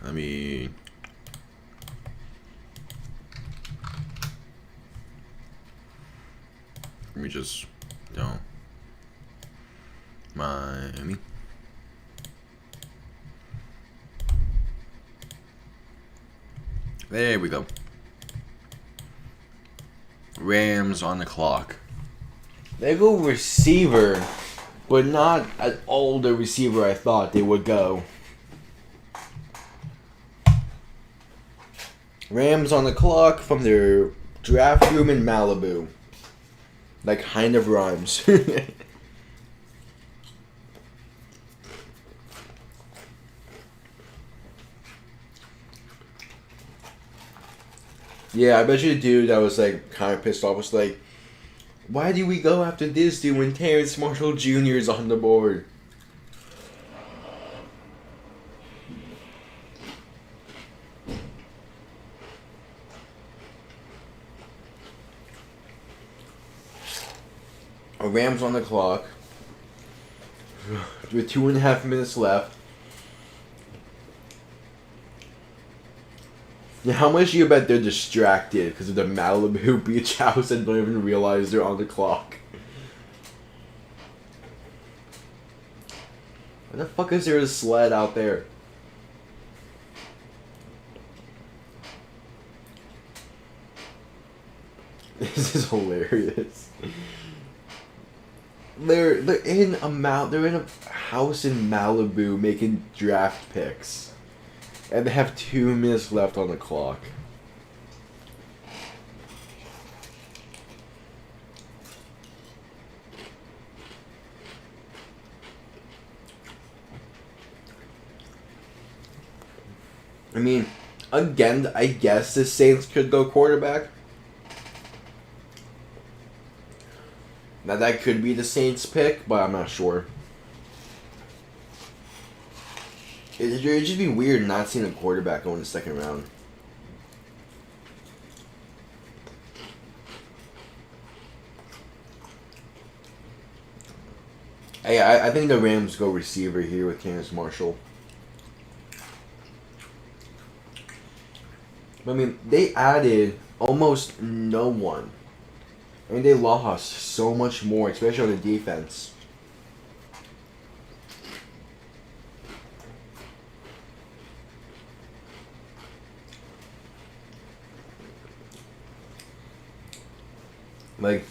I mean, let me just don't. Miami. There we go. Rams on the clock. They go receiver, but not at all the receiver I thought they would go. Rams on the clock from their draft room in Malibu. That kind of rhymes. Yeah, I bet you the dude that was like kind of pissed off was like, why do we go after this dude when Terrence Marshall Jr. is on the board? A Rams on the clock with 2.5 minutes left. Yeah, how much do you bet they're distracted because of the Malibu beach house and don't even realize they're on the clock? Why the fuck is there a sled out there? This is hilarious. They're in a house in Malibu making draft picks. And they have 2 minutes left on the clock. I mean, again, I guess the Saints could go quarterback. Now that could be the Saints pick, but I'm not sure. It'd just be weird not seeing a quarterback go in the second round. I think the Rams go receiver here with Terrence Marshall. I mean, they added almost no one. And they lost so much more, especially on the defense. Like,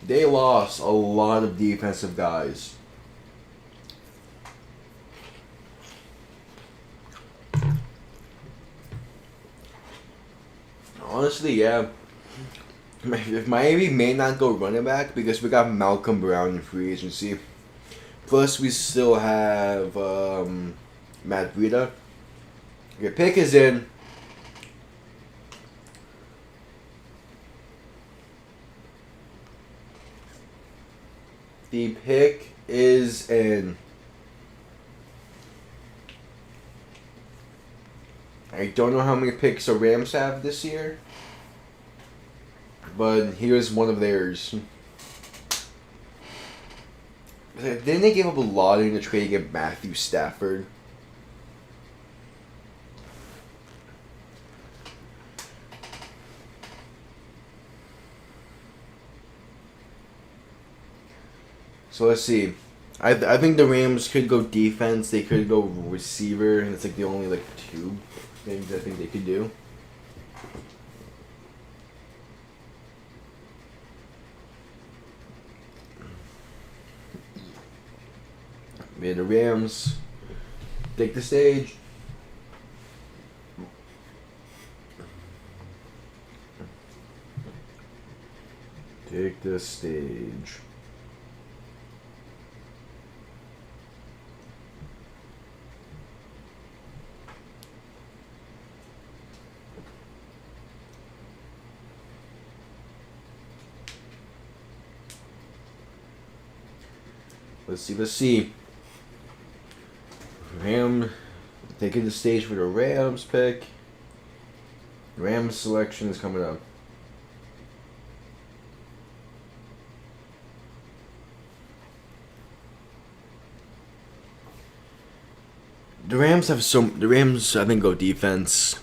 they lost a lot of defensive guys. Honestly, yeah. If Miami may not go running back because we got Malcolm Brown in free agency. Plus, we still have Matt Breida. Okay, pick is in. The pick is in. I don't know how many picks the Rams have this year, but here's one of theirs. Didn't they give up a lot in the trade to get Matthew Stafford? So let's see. I think the Rams could go defense. They could go receiver, and it's like the only like 2 things I think they could do. May the Rams take the stage. Take the stage. Let's see. Ram taking the stage for the Rams pick. Rams selection is coming up. The Rams have some. The Rams, I think, go defense.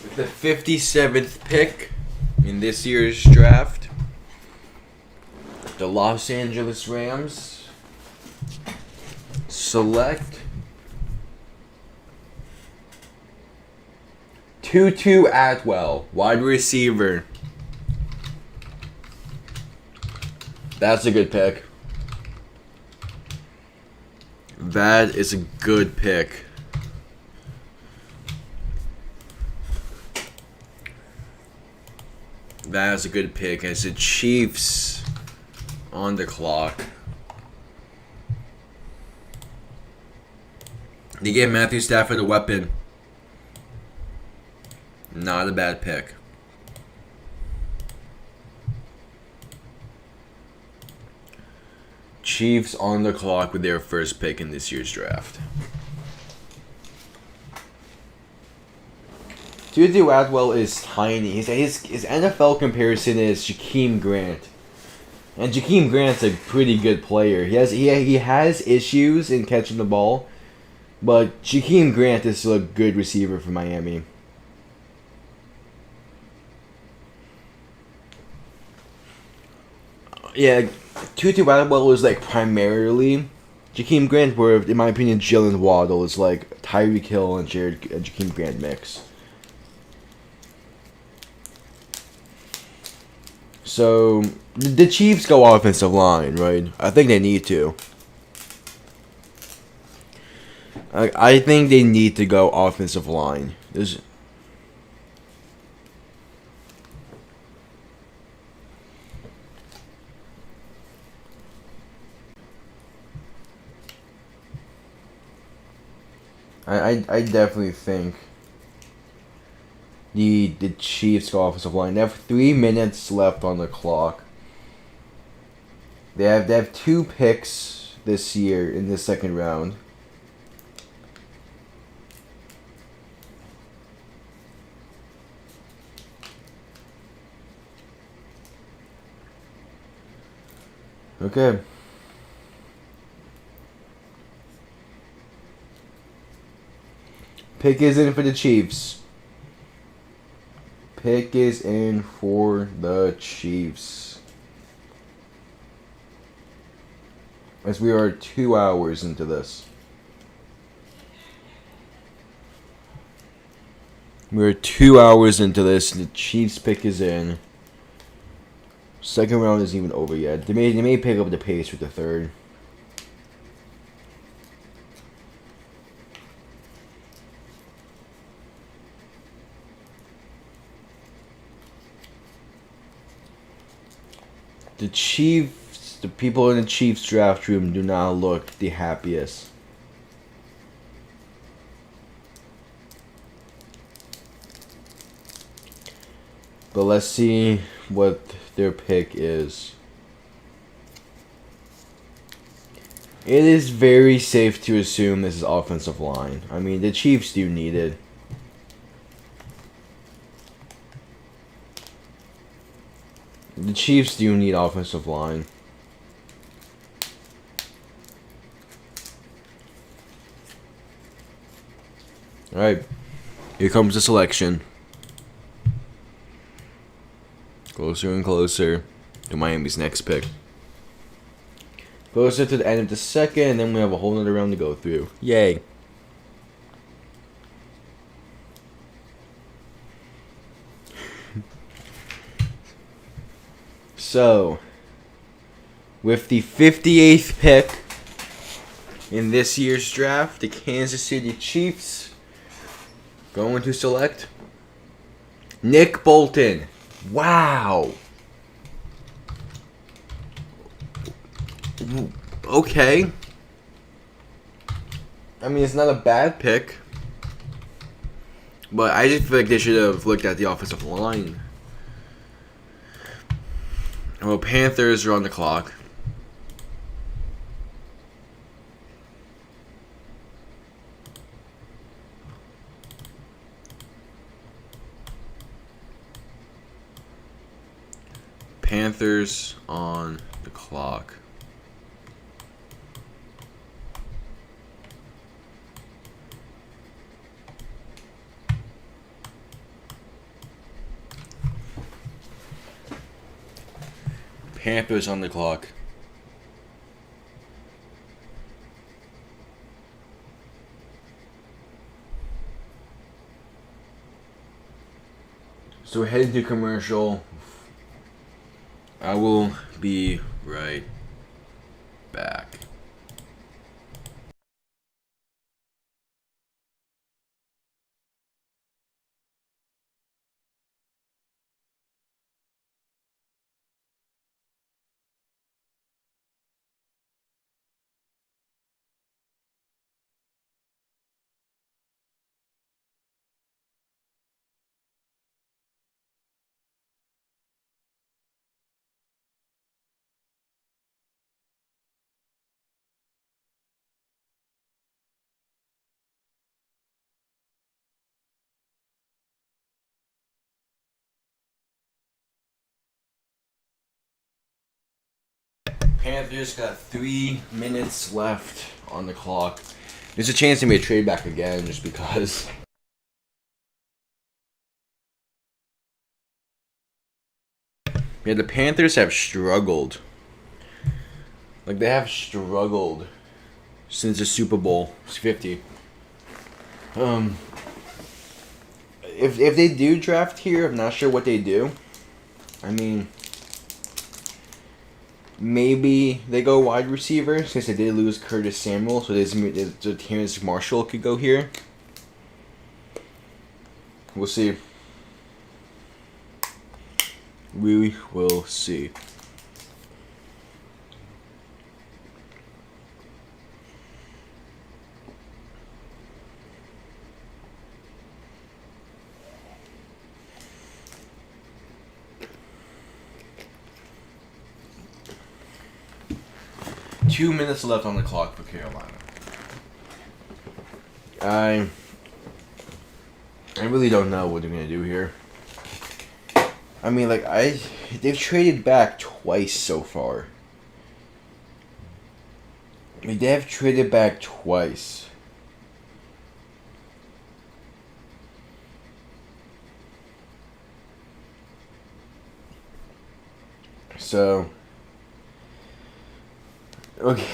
With the 57th pick in this year's draft, the Los Angeles Rams select Tutu Atwell, wide receiver. That's a good pick. That is a good pick. That is a good pick. As the Chiefs on the clock. They gave Matthew Stafford a weapon. Not a bad pick. Chiefs on the clock with their first pick in this year's draft. Tutu Atwell is tiny. His NFL comparison is Jakeem Grant. And Jakeem Grant's a pretty good player. He has issues in catching the ball, but Jakeem Grant is still a good receiver for Miami. Yeah, Tutu Atwell is like primarily Jakeem Grant, where in my opinion Jalen Waddle is like Tyreek Hill and Jakeem Grant mix. So the Chiefs go offensive line, right? I think they need to. I think they need to go offensive line. I definitely think the Chiefs go offensive line. They have 3 minutes left on the clock. They have 2 picks this year in the second round. Okay. Pick is in for the Chiefs. Pick is in for the Chiefs. As we are 2 hours into this. We're 2 hours into this. The Chiefs pick is in. Second round isn't even over yet. They may pick up the pace with the third. The Chiefs, the people in the Chiefs draft room do not look the happiest. But let's see what their pick is. It is very safe to assume this is offensive line. I mean, the Chiefs do need it. The Chiefs do need offensive line. Alright. Here comes the selection. Closer and closer to Miami's next pick. Closer to the end of the second, and then we have a whole nother round to go through. Yay. So, with the 58th pick in this year's draft, the Kansas City Chiefs going to select Nick Bolton. Wow. Okay. I mean, it's not a bad pick, but I just feel like they should have looked at the offensive line. Well, Panthers are on the clock. Panthers on the clock. Panthers on the clock. So we're heading to commercial. I will be right back. Panthers got 3 minutes left on the clock. There's a chance they may trade back again just because. Yeah, the Panthers have struggled. Like, they have struggled since the Super Bowl 50. If they do draft here, I'm not sure what they do. I mean, maybe they go wide receiver since they did lose Curtis Samuel, so Terrace Marshall could go here. We'll see. We will see. Two minutes left on the clock for Carolina. I really don't know what they're gonna do here. I mean, like, they've traded back twice so far. I mean, they have traded back twice. So, okay.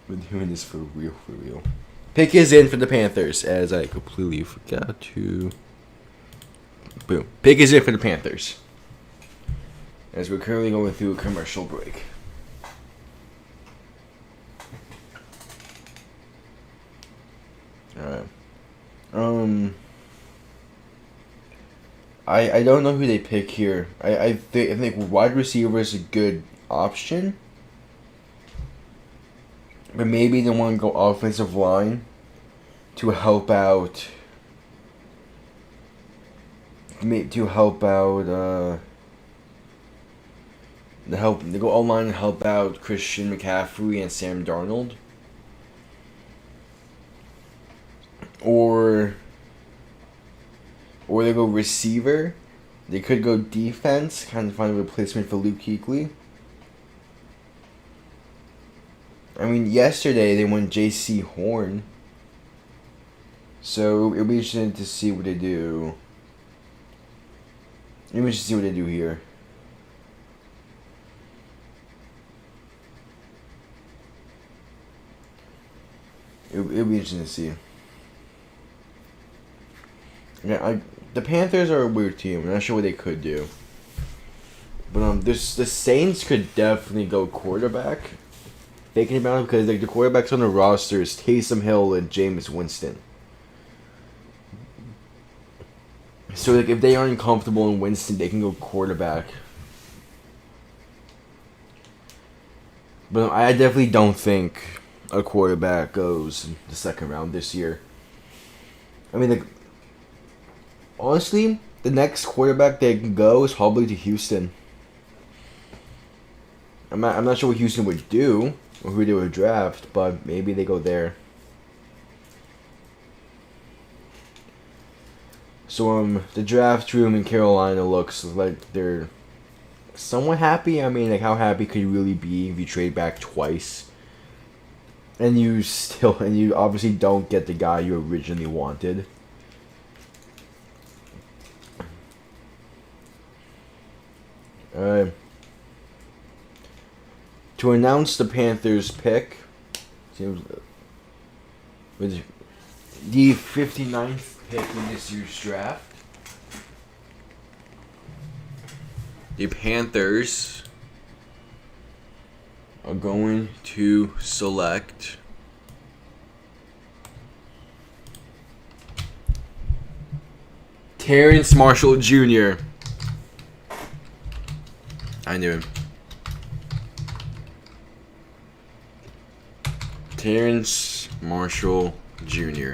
We're doing this for real, for real. Pick is in for the Panthers, as I completely forgot to. Boom. Pick is in for the Panthers. As we're currently going through a commercial break. Alright. I don't know who they pick here. I think wide receiver is a good option. But maybe they want to go offensive line to help out. They go online and help out Christian McCaffrey and Sam Darnold. Or they go receiver. They could go defense, kind of find a replacement for Luke Kuechly. I mean, yesterday they went J.C. Horn. So it'll be interesting to see what they do. Let me just see what they do here. It'll be interesting to see. Yeah, the Panthers are a weird team. I'm not sure what they could do. But the Saints could definitely go quarterback. Thinking about it, because like the quarterbacks on the roster is Taysom Hill and Jameis Winston. So like if they aren't comfortable in Winston, they can go quarterback. But I definitely don't think a quarterback goes in the second round this year. I mean, like, honestly, the next quarterback they can go is probably to Houston. I'm not sure what Houston would do or who they would draft, but maybe they go there. So the draft room in Carolina looks like they're somewhat happy. I mean, like, how happy could you really be if you trade back twice? And you obviously don't get the guy you originally wanted. Alright. To announce the Panthers pick, seems with the 59th pick in this year's draft, the Panthers are going to select Terrence Marshall Jr. I knew him. Terrence Marshall Jr.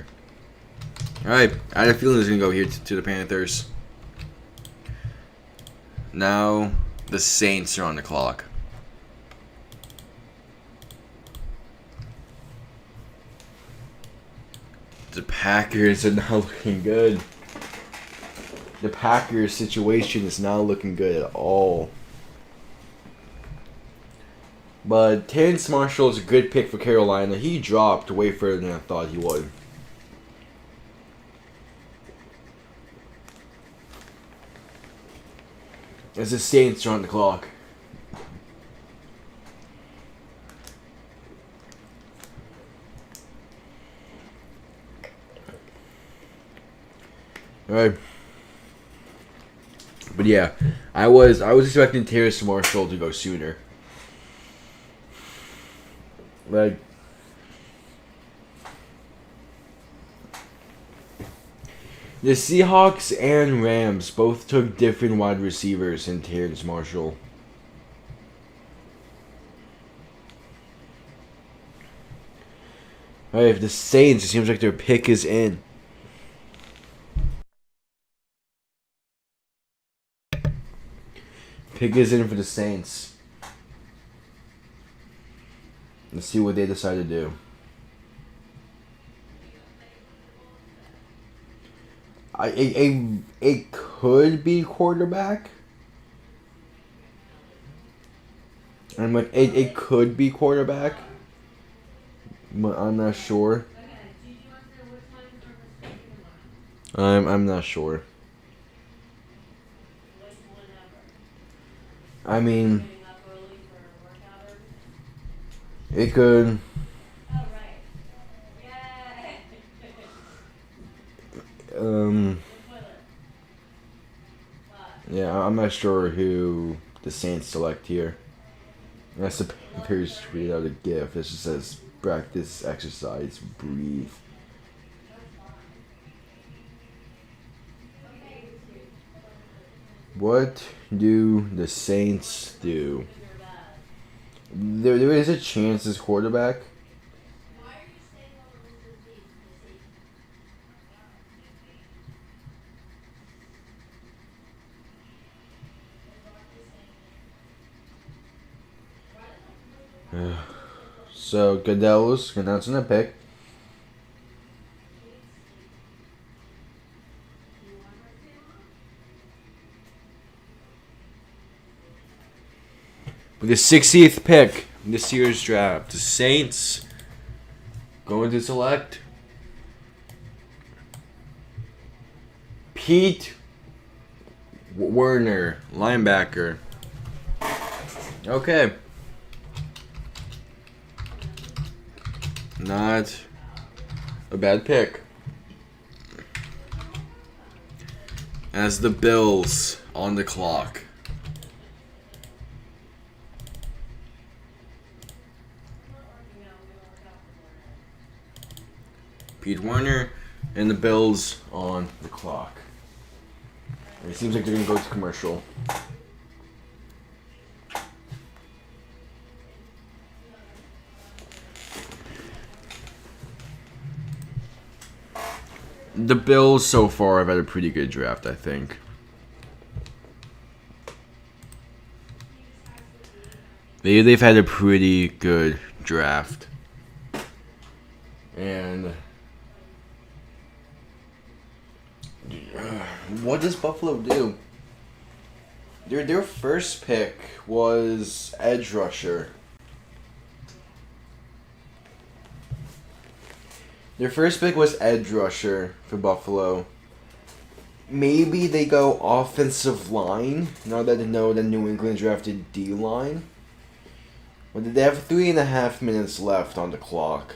Alright, I had a feeling it was going to go here to the Panthers. Now, the Saints are on the clock. The Packers are not looking good. The Packers situation is not looking good at all. But Terrence Marshall is a good pick for Carolina. He dropped way further than I thought he would. As the Saints are on the clock. Alright. But yeah, I was expecting Terrence Marshall to go sooner. Like, the Seahawks and Rams both took different wide receivers in Terrence Marshall. Alright, if the Saints, it seems like their pick is in. Pick is in for the Saints. Let's see what they decide to do. It could be quarterback. I'm like, it could be quarterback. But I'm not sure. I'm not sure. I mean, it could. Yeah, I'm not sure who the Saints select here. Unless the Panthers tweeted out a GIF that just says practice, exercise, breathe. What do the Saints do? There is a chance as quarterback. So Goodell's announcing a pick. With the 60th pick in this year's draft, the Saints going to select Pete Werner, linebacker. Okay. Not a bad pick. As the Bills on the clock. Pete Werner and the Bills on the clock. It seems like they're going to go to commercial. The Bills so far have had a pretty good draft, I think. They've had a pretty good draft. And what does Buffalo do? Their first pick was edge rusher. Their first pick was edge rusher for Buffalo. Maybe they go offensive line now that they know that New England drafted D-line. Well, they have 3.5 minutes left on the clock.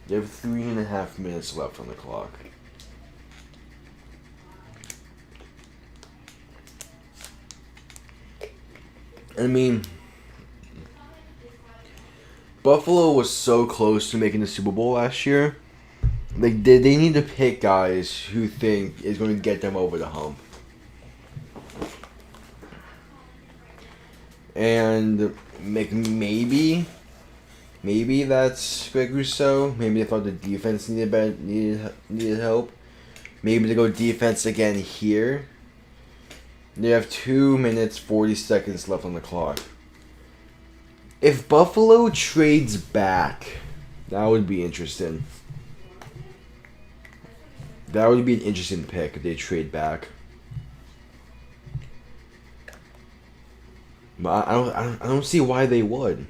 They have 3.5 minutes left on the clock. I mean, Buffalo was so close to making the Super Bowl last year. Like they need to pick guys who think is going to get them over the hump. And maybe that's Greg Rousseau. Maybe they thought the defense needed help. Maybe they go defense again here. They have 2 minutes 40 seconds left on the clock. If Buffalo trades back, that would be interesting. That would be an interesting pick if they trade back. But I don't see why they would.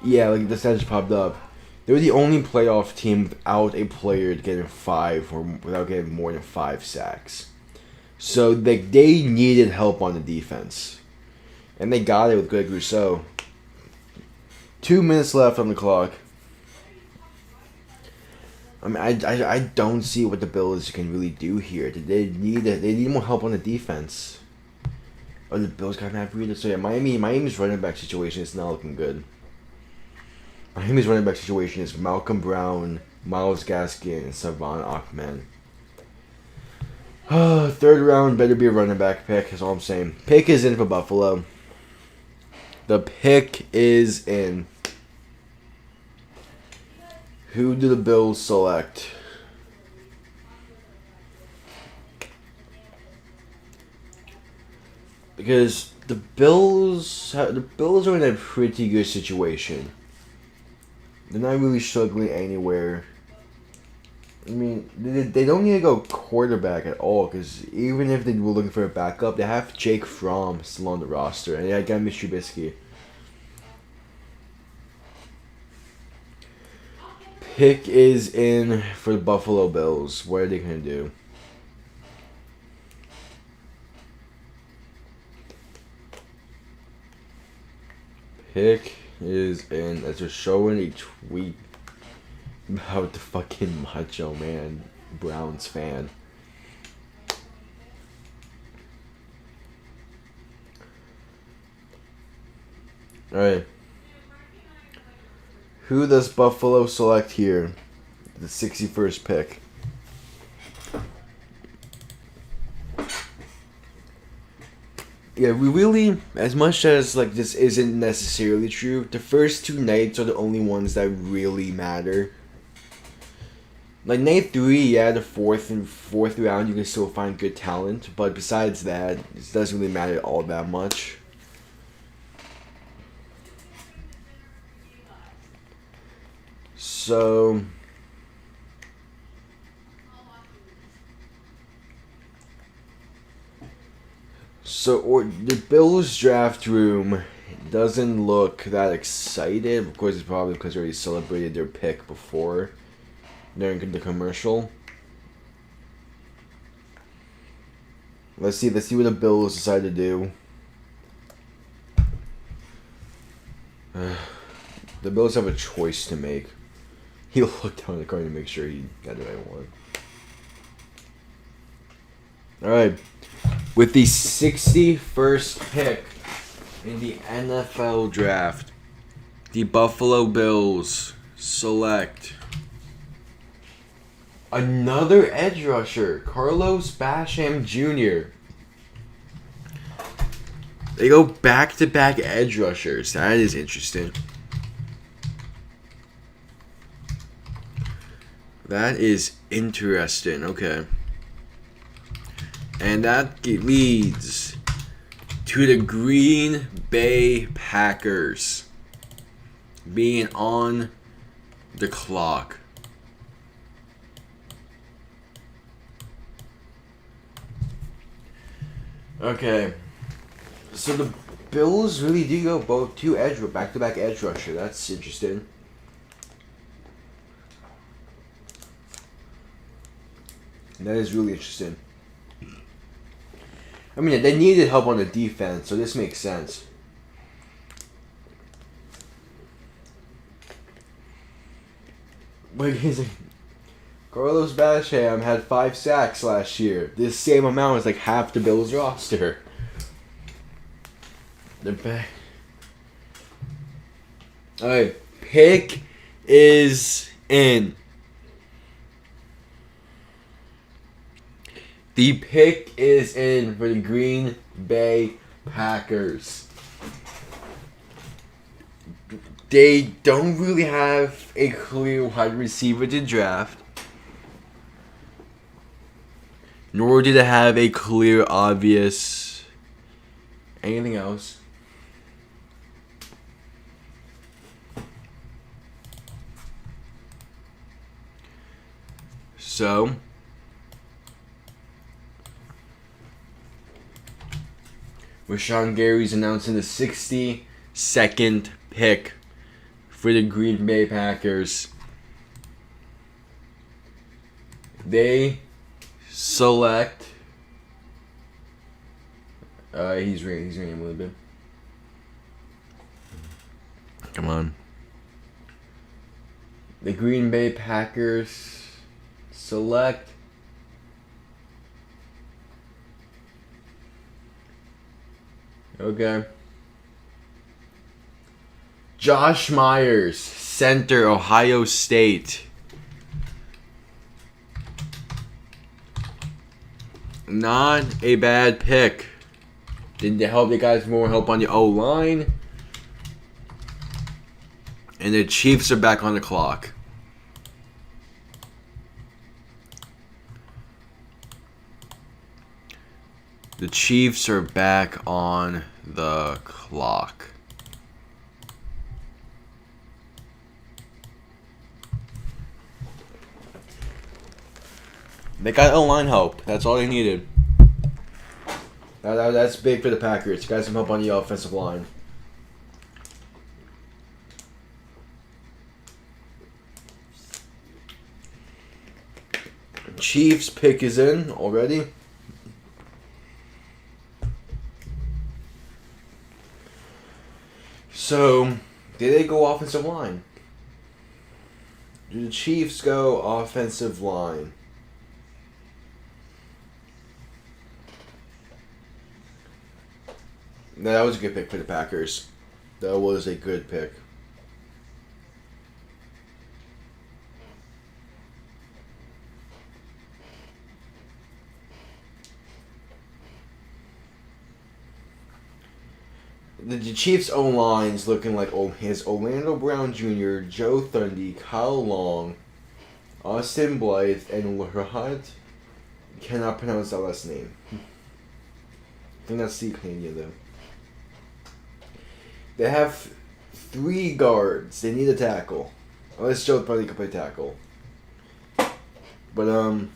Yeah, like the stats popped up. They were the only playoff team without a player getting 5 or without getting more than 5 sacks. So they needed help on the defense. And they got it with Greg Rousseau. 2 minutes left on the clock. I mean, I don't see what the Bills can really do here. They need more help on the defense. Oh, the Bills got Matt Breida. So yeah, Miami's running back situation is not looking good. Miami's running back situation is Malcolm Brown, Myles Gaskin, and Savon Ahmed. Third round better be a running back pick, that's all I'm saying. Pick is in for Buffalo. The pick is in. Who do the Bills select? Because the Bills are in a pretty good situation. They're not really struggling anywhere. I mean, they don't need to go quarterback at all, because even if they were looking for a backup, they have Jake Fromm still on the roster, and they got Mitch Trubisky. Pick is in for the Buffalo Bills. What are they going to do? Pick is in. As they're showing a tweet about the fucking Macho Man Browns fan. Alright. Who does Buffalo select here? The 61st pick. Yeah, we really, as much as like this isn't necessarily true, the first 2 nights are the only ones that really matter. Like night 3, yeah, the fourth round you can still find good talent, but besides that, it doesn't really matter all that much. So or the Bills draft room doesn't look that excited. Of course, it's probably because they already celebrated their pick before during the commercial. Let's see what the Bills decide to do. The Bills have a choice to make. He looked down the card to make sure he got the right one. Alright. With the 61st pick in the NFL draft, the Buffalo Bills select another edge rusher, Carlos Basham Jr. They go back-to-back edge rushers. That is interesting. That is interesting. Okay. And that leads to the Green Bay Packers being on the clock. Okay. So the Bills really do go back-to-back edge rusher. That's interesting. That is really interesting. I mean, they needed help on the defense, so this makes sense. But Carlos Basham had 5 sacks last year. This same amount is like half the Bills roster. They're back. Alright, pick is in. The pick is in for the Green Bay Packers. They don't really have a clear wide receiver to draft. Nor do they have a clear, obvious anything else. So, Rashawn Gary's announcing the 62nd pick for the Green Bay Packers. They select. He's reading a little bit. Come on. The Green Bay Packers select Josh Myers, center, Ohio State. Not a bad pick. Did they help the guys more help on the O-line? And the Chiefs are back on the clock. The Chiefs are back on the clock. They got O-line help. That's all they needed. That's big for the Packers. Got some help on the offensive line. Chiefs pick is in already. So, did they go offensive line? Do the Chiefs go offensive line? No, that was a good pick for the Packers. That was a good pick. The Chiefs' O-line's looking like his Orlando Brown Jr., Joe Thundy, Kyle Long, Austin Blythe, and Rahad. Cannot pronounce that last name. I think that's Steve Canadian, though. They have 3 guards. They need a tackle. Unless Joe Thundy can play tackle. But,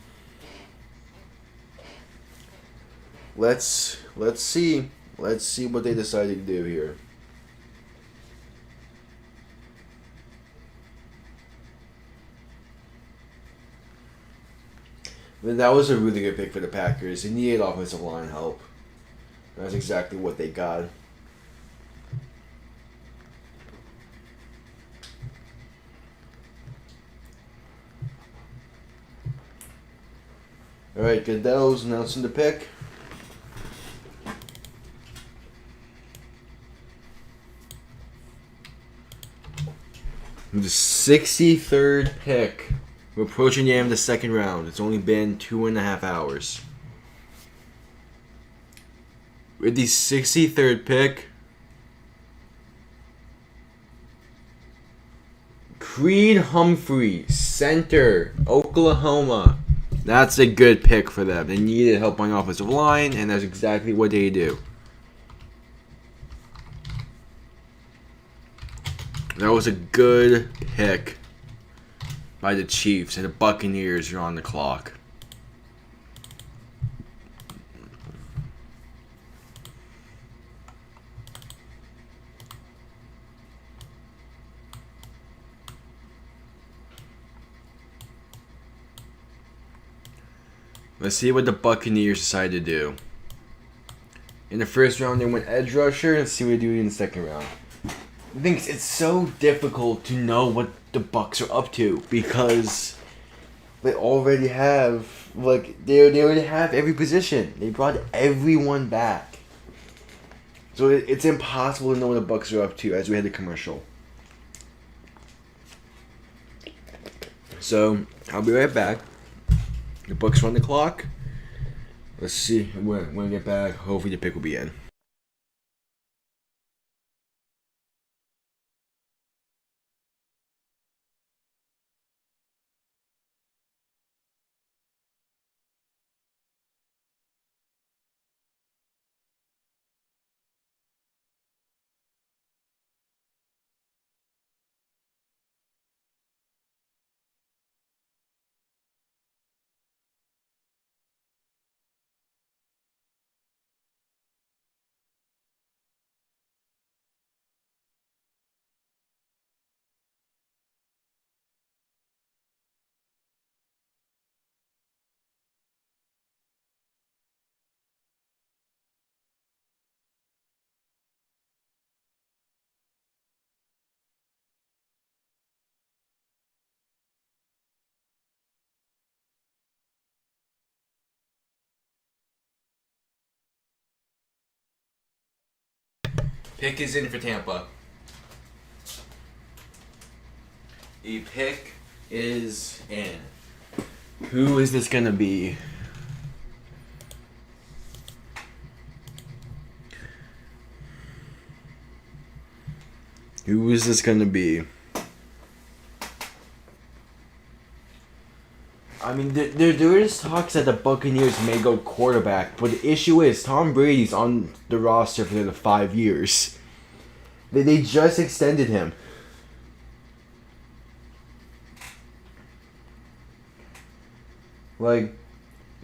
let's see. Let's see what they decide to do here. But that was a really good pick for the Packers. They needed offensive line help. That's exactly what they got. Alright, Goodell's announcing the pick. The 63rd pick. We're approaching the end of the second round. It's only been 2.5 hours. With the 63rd pick, Creed Humphrey, center, Oklahoma. That's a good pick for them. They needed help on the offensive line, and that's exactly what they do. That was a good pick by the Chiefs, and the Buccaneers are on the clock. Let's see what the Buccaneers decide to do. In the first round, they went edge rusher. Let's see what they do in the second round. I think it's so difficult to know what the Bucs are up to because they already have they already have every position. They brought everyone back, so it's impossible to know what the Bucs are up to as we had the commercial. So I'll be right back. The Bucs run the clock. Let's see when I get back. Hopefully the pick will be in. Pick is in for Tampa. The pick is in. Who is this gonna be? Who is this gonna be? I mean, there is talks that the Buccaneers may go quarterback, but the issue is Tom Brady's on the roster for the 5 years. They just extended him. Like,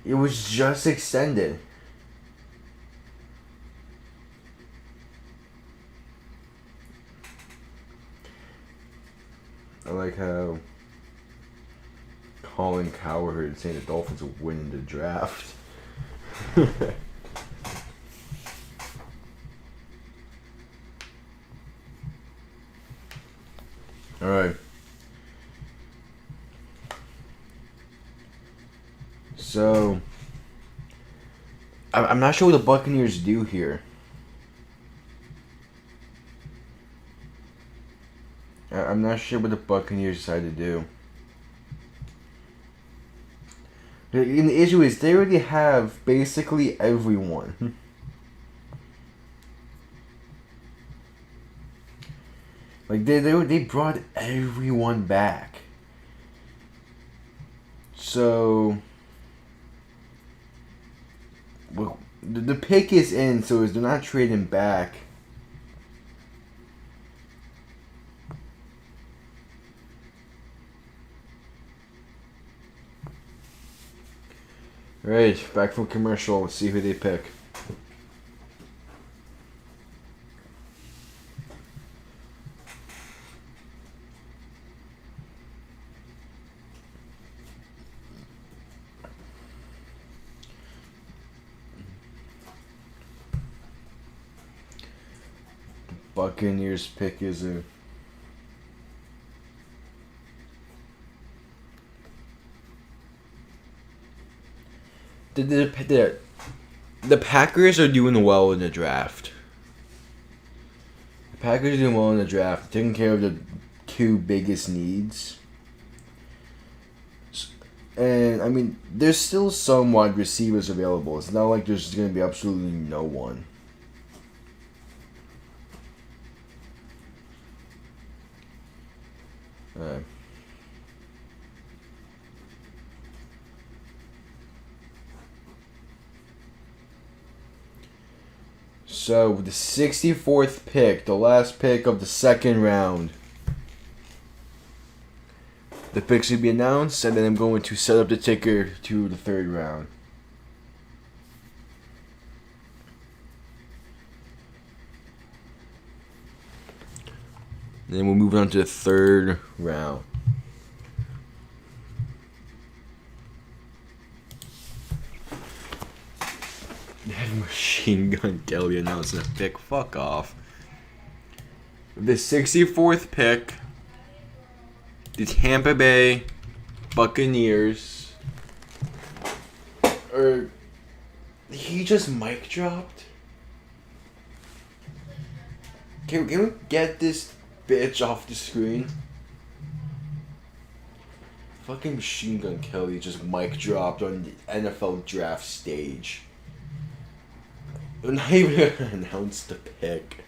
it was just extended. I like how Colin Cowherd saying the Dolphins will win the draft. All right. So, I'm not sure what the Buccaneers do here. I'm not sure what the Buccaneers decide to do. And the issue is they already have basically everyone. Like they brought everyone back. So, well, the pick is in, so they're not trading back. Right, back from commercial. Let's see who they pick. Buccaneers pick is a. The Packers are doing well in the draft. The Packers are doing well in the draft, taking care of the two biggest needs. And I mean, there's still some wide receivers available. It's not like there's going to be absolutely no one. Alright. So, the 64th pick, the last pick of the second round. The picks will be announced, and then I'm going to set up the ticker to the third round. Then we'll move on to the third round. Machine Gun Kelly announcing a pick. Fuck off. The 64th pick, the Tampa Bay Buccaneers. He just mic dropped? Can we get this bitch off the screen? Fucking Machine Gun Kelly just mic dropped on the NFL draft stage. Not even announced the pick.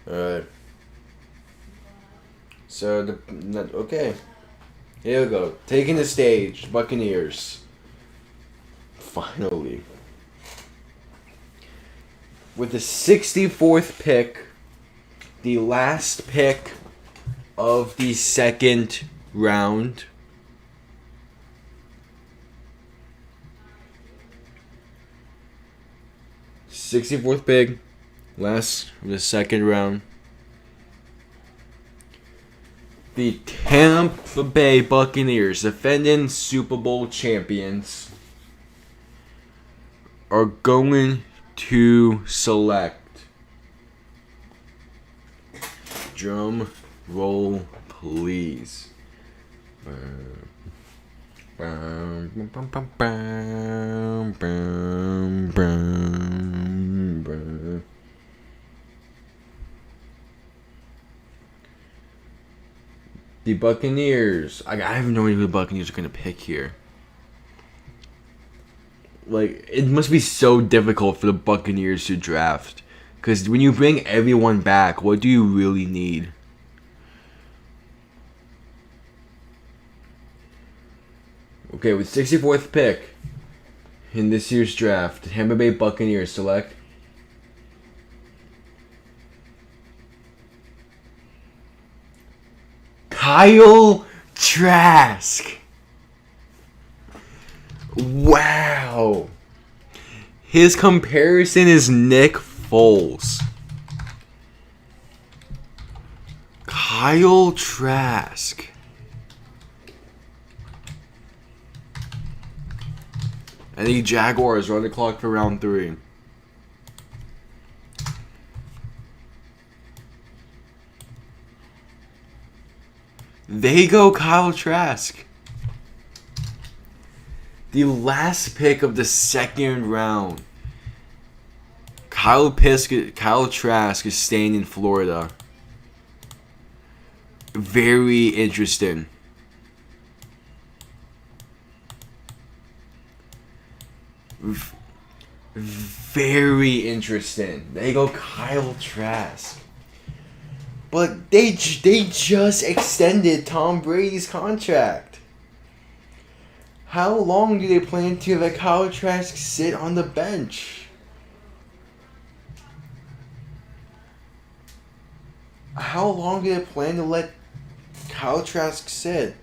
Alright. So, okay. Here we go. Taking the stage. Buccaneers. Finally. With the 64th pick, the last pick of the second round. '64th pick, last of the second round. The Tampa Bay Buccaneers, defending Super Bowl champions, are going to select. Drum roll, please. The Buccaneers. I have no idea who the Buccaneers are going to pick here. Like, it must be so difficult for the Buccaneers to draft. Because when you bring everyone back, what do you really need? Okay, with 64th pick in this year's draft, the Tampa Bay Buccaneers select Kyle Trask. Wow. His comparison is Nick Foles. Kyle Trask. And the Jaguars run the clock for round 3. They go Kyle Trask. The last pick of the second round. Kyle Trask is staying in Florida. Very interesting. Very interesting. They go Kyle Trask. But they just extended Tom Brady's contract. How long do they plan to let Kyle Trask sit on the bench? How long do they plan to let Kyle Trask sit?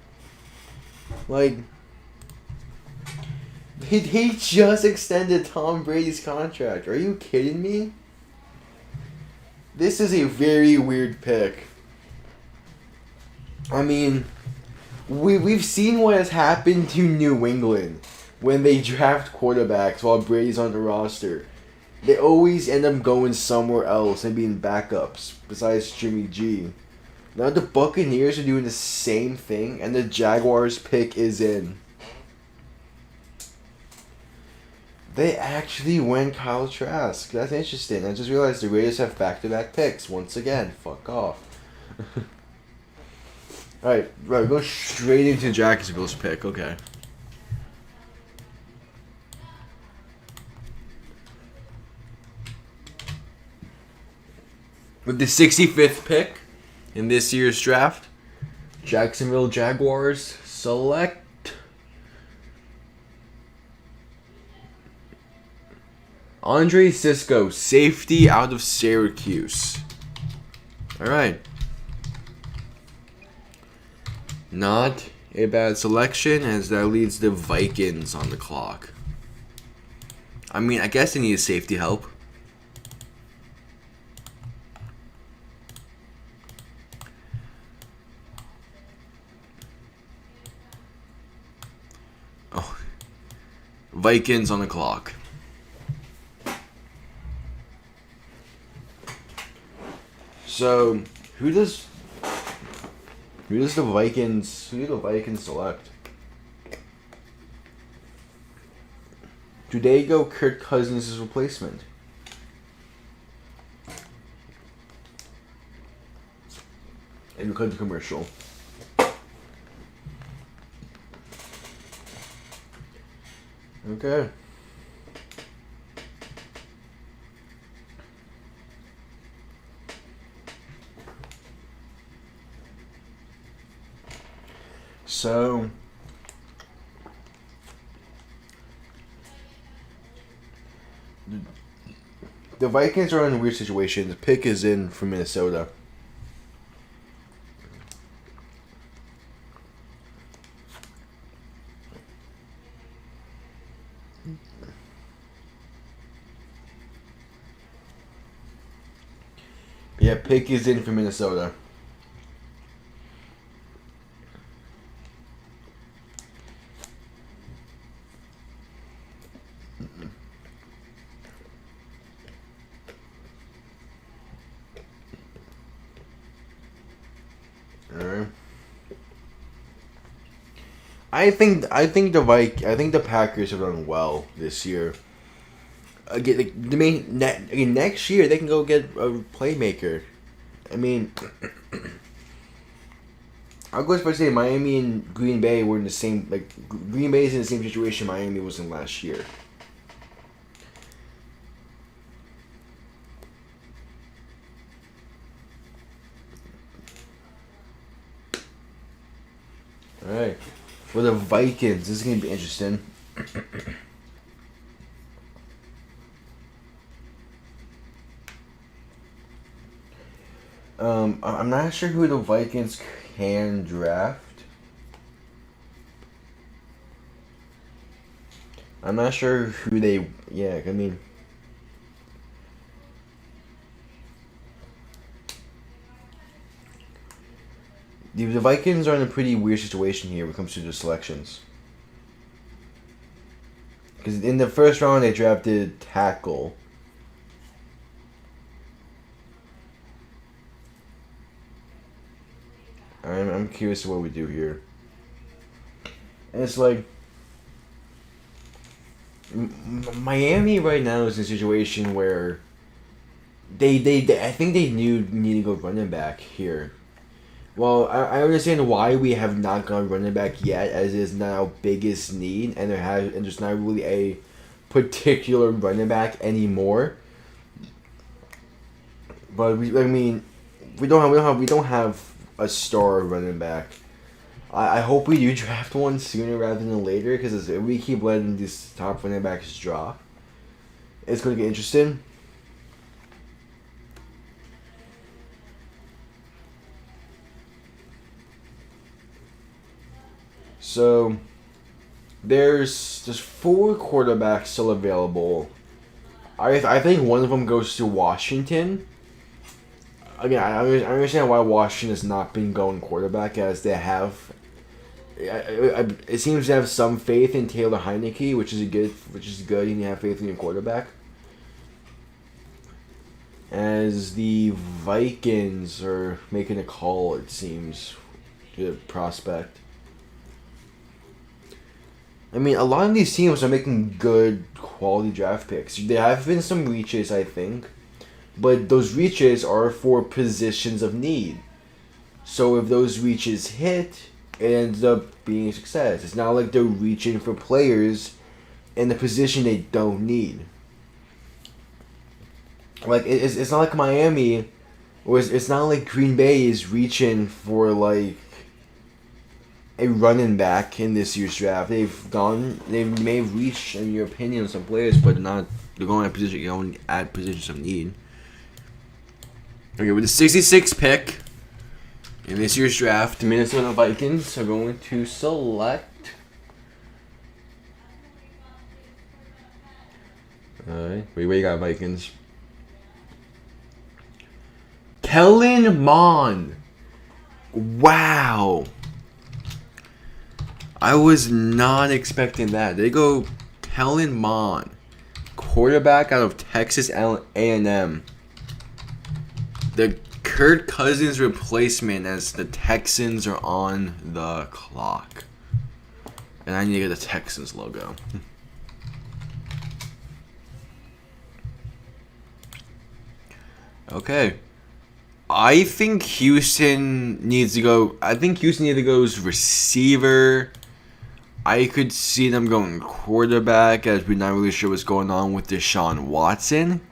Like, they just extended Tom Brady's contract. Are you kidding me? This is a very weird pick. I mean, we've seen what has happened to New England when they draft quarterbacks while Brady's on the roster. They always end up going somewhere else and being backups besides Jimmy G. Now the Buccaneers are doing the same thing and the Jaguars pick is in. They actually went Kyle Trask. That's interesting. I just realized the Raiders have back-to-back picks. Once again, fuck off. Alright, we're going straight into Jacksonville's pick. Okay. With the 65th pick in this year's draft, Jacksonville Jaguars select Andre Cisco, safety out of Syracuse. Alright. Not a bad selection, as that leads the Vikings on the clock. I mean, I guess they need safety help. Vikings on the clock. So, who does the Vikings select? Do they go Kirk Cousins' replacement? And we cut the commercial. Okay. So, the Vikings are in a weird situation. The pick is in from Minnesota. Yeah, pick is in from Minnesota. Alright. I think the Packers have done well this year. Again, next year they can go get a playmaker. I mean, I'll go as far as say Miami and Green Bay were in the same. Like Green Bay is in the same situation Miami was in last year. All right, for the Vikings, this is gonna be interesting. I'm not sure who the Vikings can draft. I'm not sure who they. Yeah, I mean. The Vikings are in a pretty weird situation here when it comes to the selections. Because in the first round, they drafted tackle. I'm curious what we do here. And it's like Miami right now is in a situation where they I think they need to go running back here. Well, I understand why we have not gone running back yet, as it is not our biggest need, and there's not really a particular running back anymore. But we don't have a star running back. I hope we do draft one sooner rather than later, because if we keep letting these top running backs drop, it's going to get interesting. So, there's 4 quarterbacks still available. I think one of them goes to Washington. Again, I understand why Washington has not been going quarterback, as they have. It seems to have some faith in Taylor Heineke, which is good, and you have faith in your quarterback. As the Vikings are making a call, it seems, to the prospect. I mean, a lot of these teams are making good quality draft picks. There have been some reaches, I think, but those reaches are for positions of need. So if those reaches hit, it ends up being a success. It's not like they're reaching for players in the position they don't need. Like, it's not like Miami, or it's not like Green Bay is reaching for, like, a running back in this year's draft. They may have reached, in your opinion, some players, but they're going at positions of need. Okay, with the 66th pick in this year's draft, the Minnesota Vikings are going to select. Alright, where you got, Vikings? Kellen Mond. Wow. I was not expecting that. They go Kellen Mond, quarterback out of Texas A&M. The Kirk Cousins replacement as the Texans are on the clock. And I need to get the Texans logo. Okay. I think Houston needs to go. I think Houston needs to go as receiver. I could see them going quarterback, as we're not really sure what's going on with Deshaun Watson.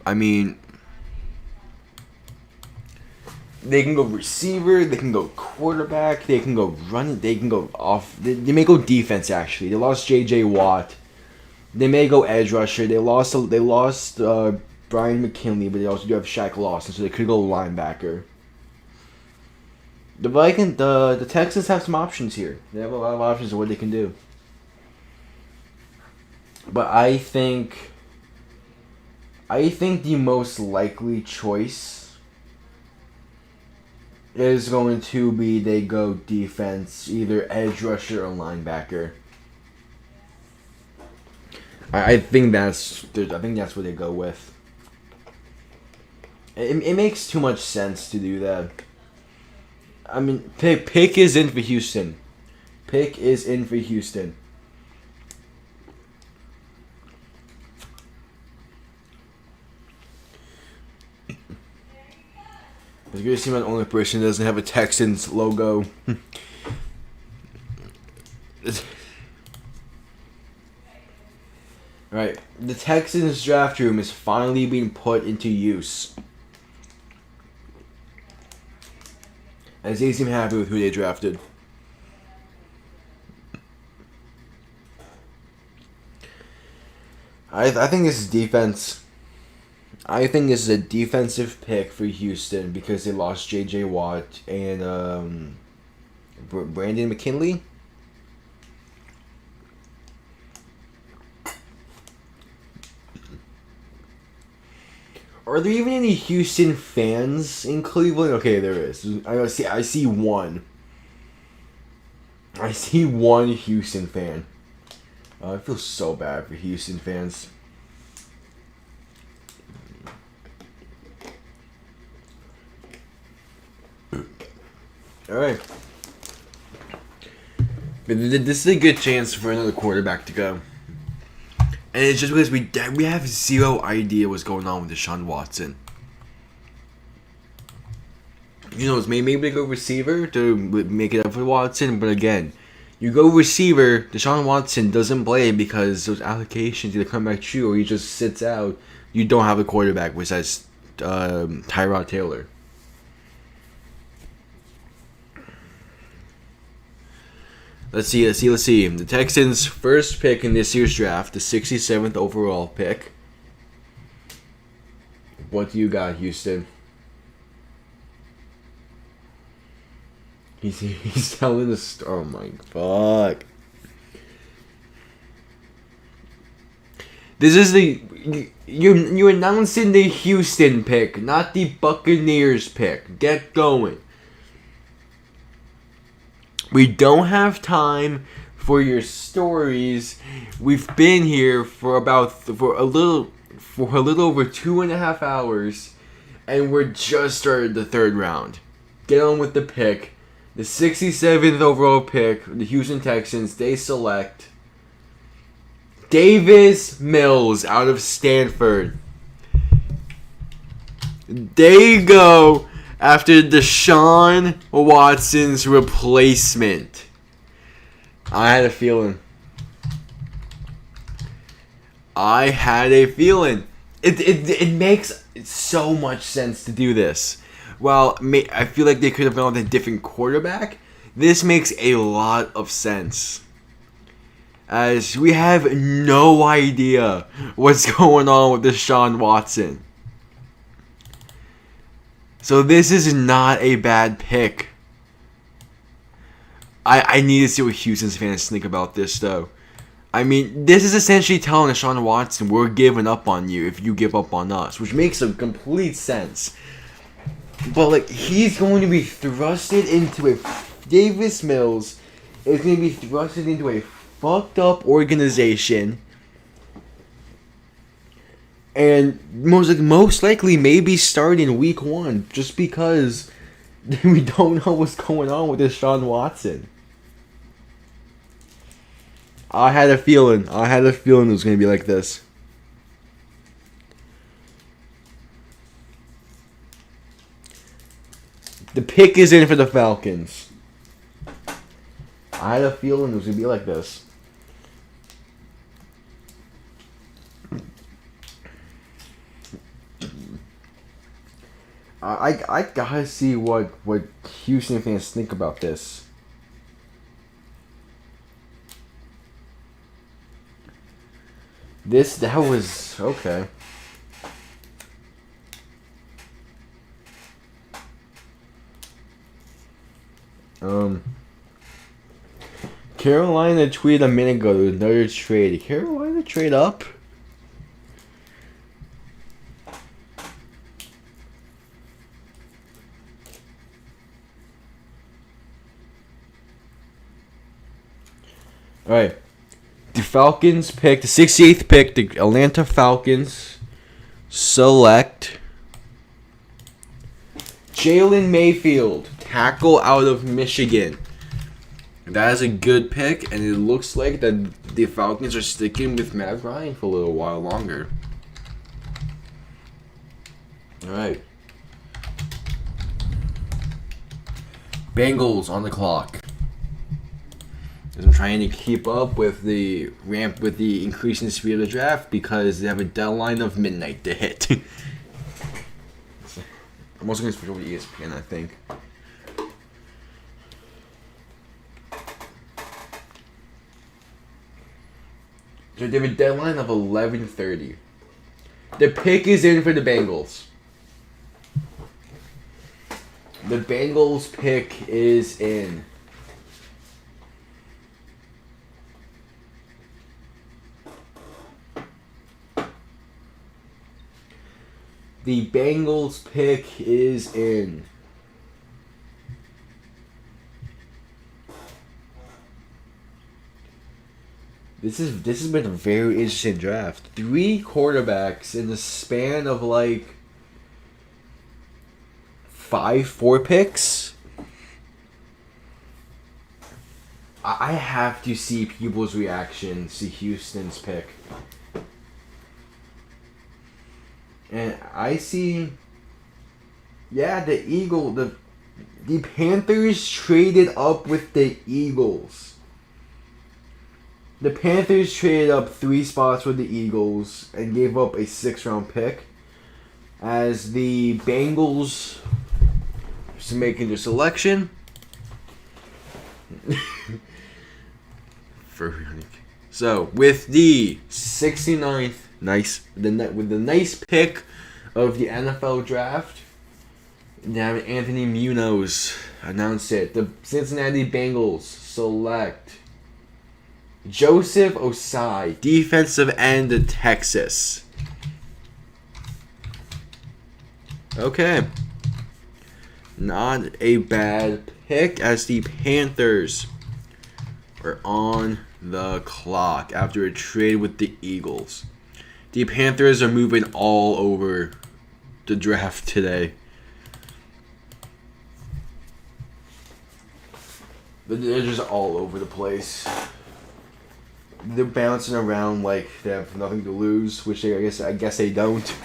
I mean, they can go receiver, they can go quarterback, they can go run, they can go off. They may go defense. Actually, they lost J.J. Watt. They may go edge rusher. They lost Brian McKinley, but they also do have Shaq Lawson, so they could go linebacker. The Texans have some options here. They have a lot of options of what they can do. But I think the most likely choice is going to be they go defense, either edge rusher or linebacker. I think that's what they go with. It makes too much sense to do that. I mean, pick is in for Houston. Pick is in for Houston. It's good to see I'm the only person that doesn't have a Texans logo. Alright, the Texans draft room is finally being put into use. As they seem happy with who they drafted. I think this is defense. I think this is a defensive pick for Houston because they lost J.J. Watt and Brandon McKinley. Are there even any Houston fans in Cleveland? Okay, there is. I see one. I see one Houston fan. I feel so bad for Houston fans. Alright. But this is a good chance for another quarterback to go. And it's just because we have zero idea what's going on with Deshaun Watson. You know, maybe they go receiver to make it up for Watson, but again, you go receiver, Deshaun Watson doesn't play because those allocations either come back true or he just sits out. You don't have a quarterback besides Tyrod Taylor. Let's see. The Texans' first pick in this year's draft, the 67th overall pick. What do you got, Houston? He's telling the story. Oh my fuck! This is you're announcing the Houston pick, not the Buccaneers pick. Get going. We don't have time for your stories. We've been here for a little over 2.5 hours, and we're just started the third round. Get on with the pick. The 67th overall pick, the Houston Texans, they select Davis Mills out of Stanford. They go after Deshaun Watson's replacement. I had a feeling. It makes so much sense to do this. Well, I feel like they could have gone with a different quarterback. This makes a lot of sense. As we have no idea what's going on with Deshaun Watson. So this is not a bad pick. I need to see what Houston's fans think about this, though. I mean, this is essentially telling Deshaun Watson, we're giving up on you if you give up on us, which makes some complete sense. But like he's going to be thrusted into a Davis Mills is going to be thrusted into a fucked up organization, and most likely maybe starting week 1 just because we don't know what's going on with Deshaun Watson. I had a feeling it was going to be like this. The pick is in for the Falcons. I had a feeling it was going to be like this. I gotta see what Houston fans think about this. That was okay. Carolina tweeted a minute ago another trade. Carolina trade up? Alright. The Falcons pick, the 68th pick, the Atlanta Falcons select Jalen Mayfield, tackle out of Michigan. That is a good pick, and it looks like that the Falcons are sticking with Matt Ryan for a little while longer. Alright. Bengals on the clock. I'm trying to keep up with the increasing speed of the draft because they have a deadline of midnight to hit. I'm also going to switch over to ESPN, I think. So they have a deadline of 11:30. The pick is in for the Bengals. The Bengals pick is in. The Bengals pick is in. This has been a very interesting draft. 3 quarterbacks in the span of like 4 picks. I have to see people's reactions to Houston's pick. And I see, the Panthers traded up with the Eagles. The Panthers traded up 3 spots with the Eagles and gave up a 6th-round pick. As the Bengals are making their selection. So, with the 69th, with the nice pick of the NFL draft, now Anthony Munoz announced it. The Cincinnati Bengals select Joseph Osai, defensive end of Texas. Okay. Not a bad pick as the Panthers are on the clock after a trade with the Eagles. The Panthers are moving all over the draft today. They're just all over the place. They're bouncing around like they have nothing to lose, which I guess they don't.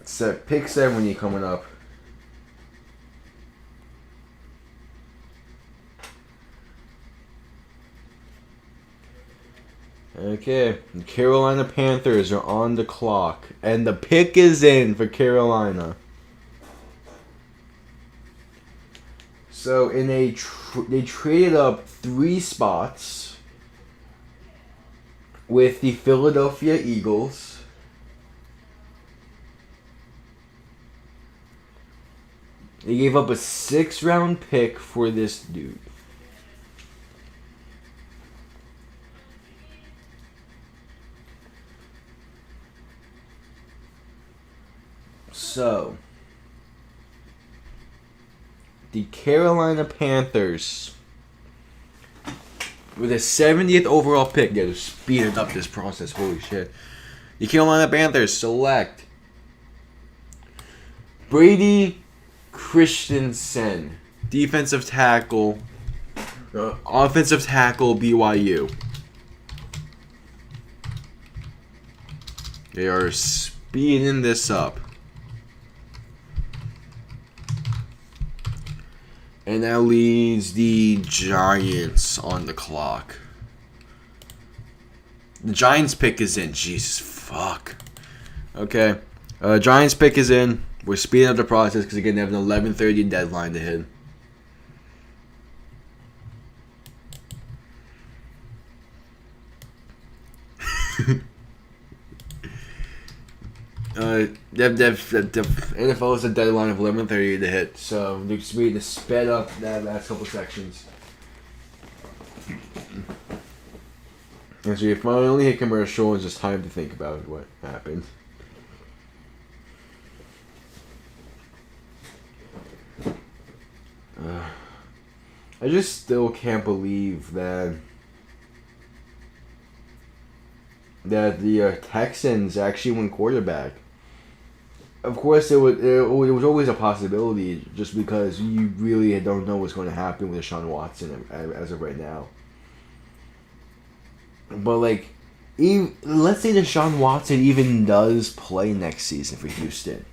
So pick 70 coming up. Okay, the Carolina Panthers are on the clock, and the pick is in for Carolina. So they traded up 3 spots with the Philadelphia Eagles. They gave up a 6th-round pick for this dude. So, the Carolina Panthers, with a 70th overall pick, yeah, they're speeding up this process. Holy shit! The Carolina Panthers select Brady Christensen, defensive tackle, offensive tackle, BYU. They are speeding this up. And that leaves the Giants on the clock. The Giants pick is in. Jesus fuck. Okay. Giants pick is in. We're speeding up the process because, again, they have an 11:30 deadline to hit. The NFL has a deadline of 11:30 to hit, so they just need to sped up that last couple sections. And so if I only hit commercial, it's just time to think about what happened. I just still can't believe that the Texans actually went quarterback. Of course, it was always a possibility, just because you really don't know what's going to happen with Deshaun Watson as of right now. But like, let's say Deshaun Watson even does play next season for Houston.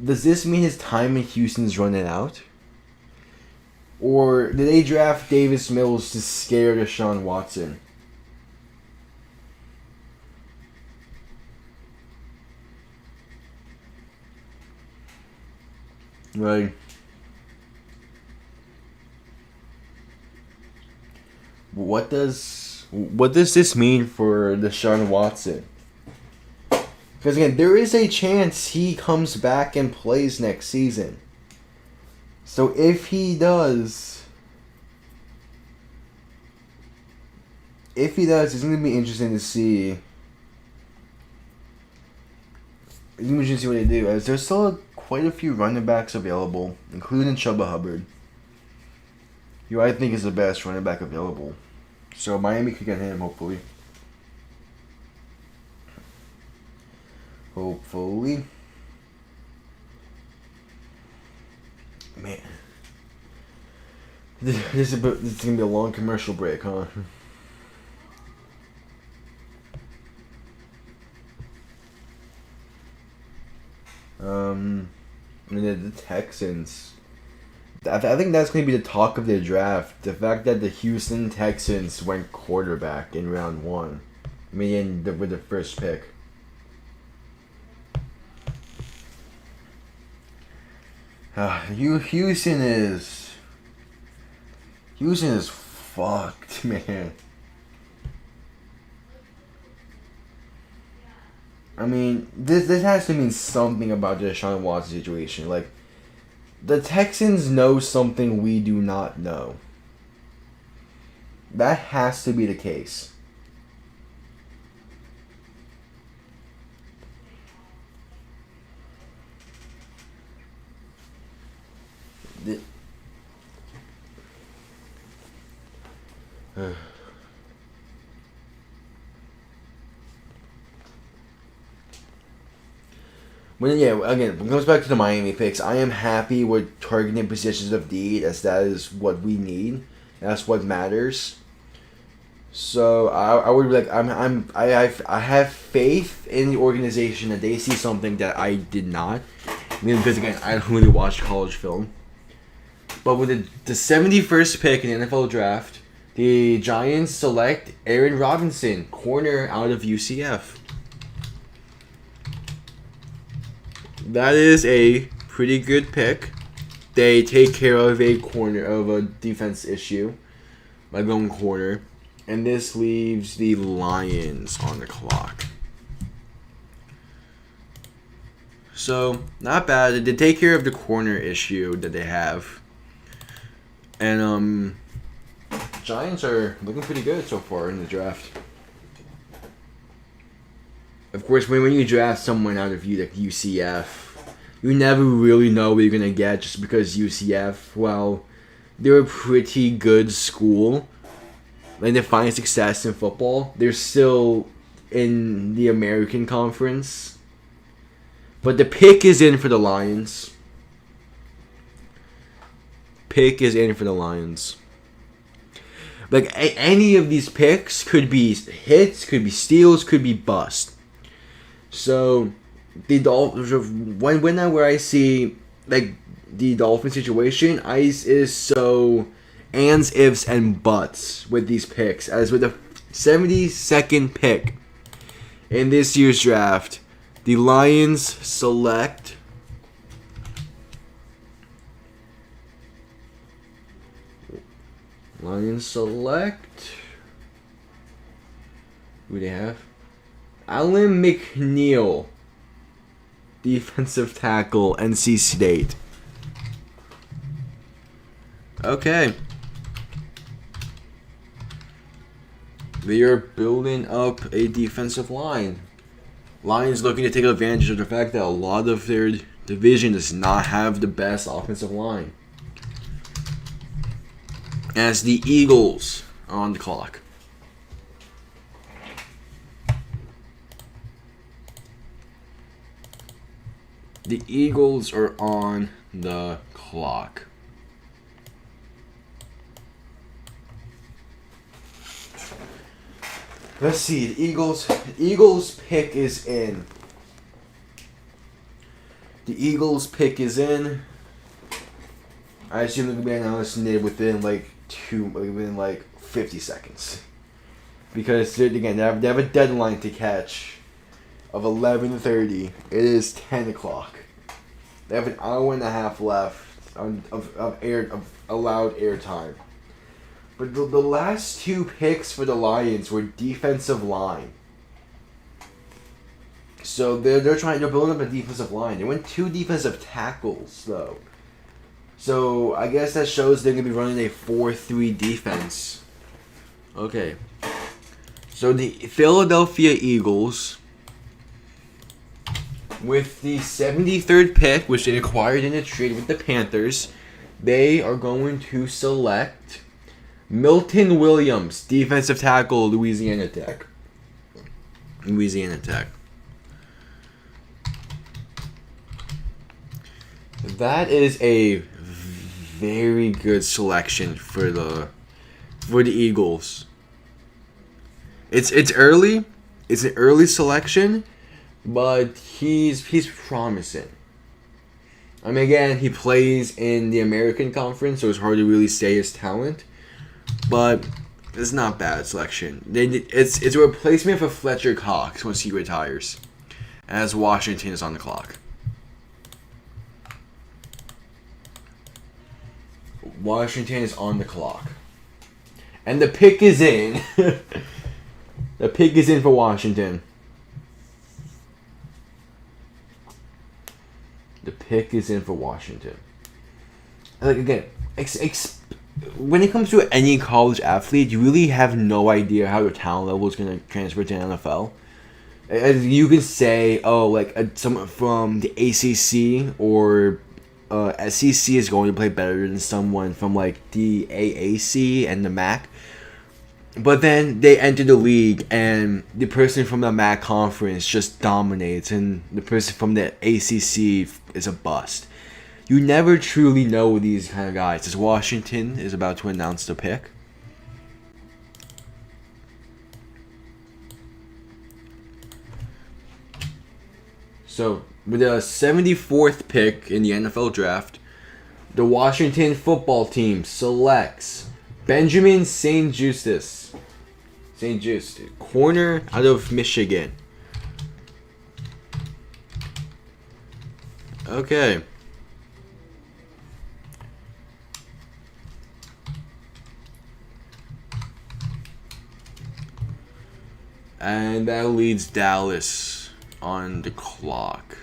Does this mean his time in Houston's running out? Or did they draft Davis Mills to scare Deshaun Watson? Right. What does this mean for Deshaun Watson? Because again, there is a chance he comes back and plays next season. So if he does, it's going to be interesting to see. It's going to be interesting to see what they do. As there's still quite a few running backs available, including Chuba Hubbard, who I think is the best running back available. So Miami could get him, hopefully. Hopefully. Man. This is going to be a long commercial break, huh? The Texans. I think that's going to be the talk of the draft. The fact that the Houston Texans went quarterback in round 1. With the first pick. Houston is fucked, man. I mean, this has to mean something about the Deshaun Watson situation. Like, the Texans know something we do not know. That has to be the case. When again, it goes back to the Miami picks. I am happy with targeting positions of need, as that is what we need. That's what matters. So I would be like, I have faith in the organization that they see something that I did not. Because again, I don't really watch college film. But with the 71st pick in the NFL draft, the Giants select Aaron Robinson, corner out of UCF. That is a pretty good pick. They take care of a defense issue by going corner. And this leaves the Lions on the clock. So, not bad. They take care of the corner issue that they have. And Giants are looking pretty good so far in the draft. Of course, when you draft someone out of UCF, you never really know what you're gonna get just because UCF, well, they're a pretty good school. Like they find success in football. They're still in the American Conference. But the pick is in for the Lions. Pick is in for the Lions. Like any of these picks could be hits, could be steals, could be bust. So the Dolphins, whenever I see like the Dolphin situation, ice is so ands, ifs, and buts with these picks. As with the 72nd pick in this year's draft, the Lions select who they have? Alan McNeil, defensive tackle, NC State. Okay. They are building up a defensive line. Lions looking to take advantage of the fact that a lot of their division does not have the best offensive line. As the Eagles are on the clock. The Eagles are on the clock. Let's see. The Eagles pick is in. The Eagles pick is in. I assume they're gonna be announced within like 50 seconds, because again they have a deadline to catch of 11:30. It is 10 o'clock. They have an hour and a half left of allowed air time. But the last two picks for the Lions were defensive line. So they're building up a defensive line. They went 2 defensive tackles though. So I guess that shows they're gonna be running a 4-3 defense. Okay. So the Philadelphia Eagles, with the 73rd pick, which they acquired in a trade with the Panthers, they are going to select Milton Williams, defensive tackle, Louisiana Tech. That is a very good selection for the Eagles. It's early. It's an early selection, but he's promising. I mean, again, he plays in the American Conference, so it's hard to really say his talent. But it's not bad selection. It's a replacement for Fletcher Cox once he retires, as Washington is on the clock. Washington is on the clock. And the pick is in. The pick is in for Washington. The pick is in for Washington. Like, again, when it comes to any college athlete, you really have no idea how your talent level is going to transfer to the NFL. As you can say, someone from the ACC or SEC is going to play better than someone from like the AAC and the MAC. But then they enter the league and the person from the MAC conference just dominates and the person from the ACC is a bust. You never truly know these kind of guys. As Washington is about to announce the pick. So, with the 74th pick in the NFL draft, the Washington football team selects Benjamin St-Juste, corner out of Michigan. Okay. And that leads Dallas on the clock.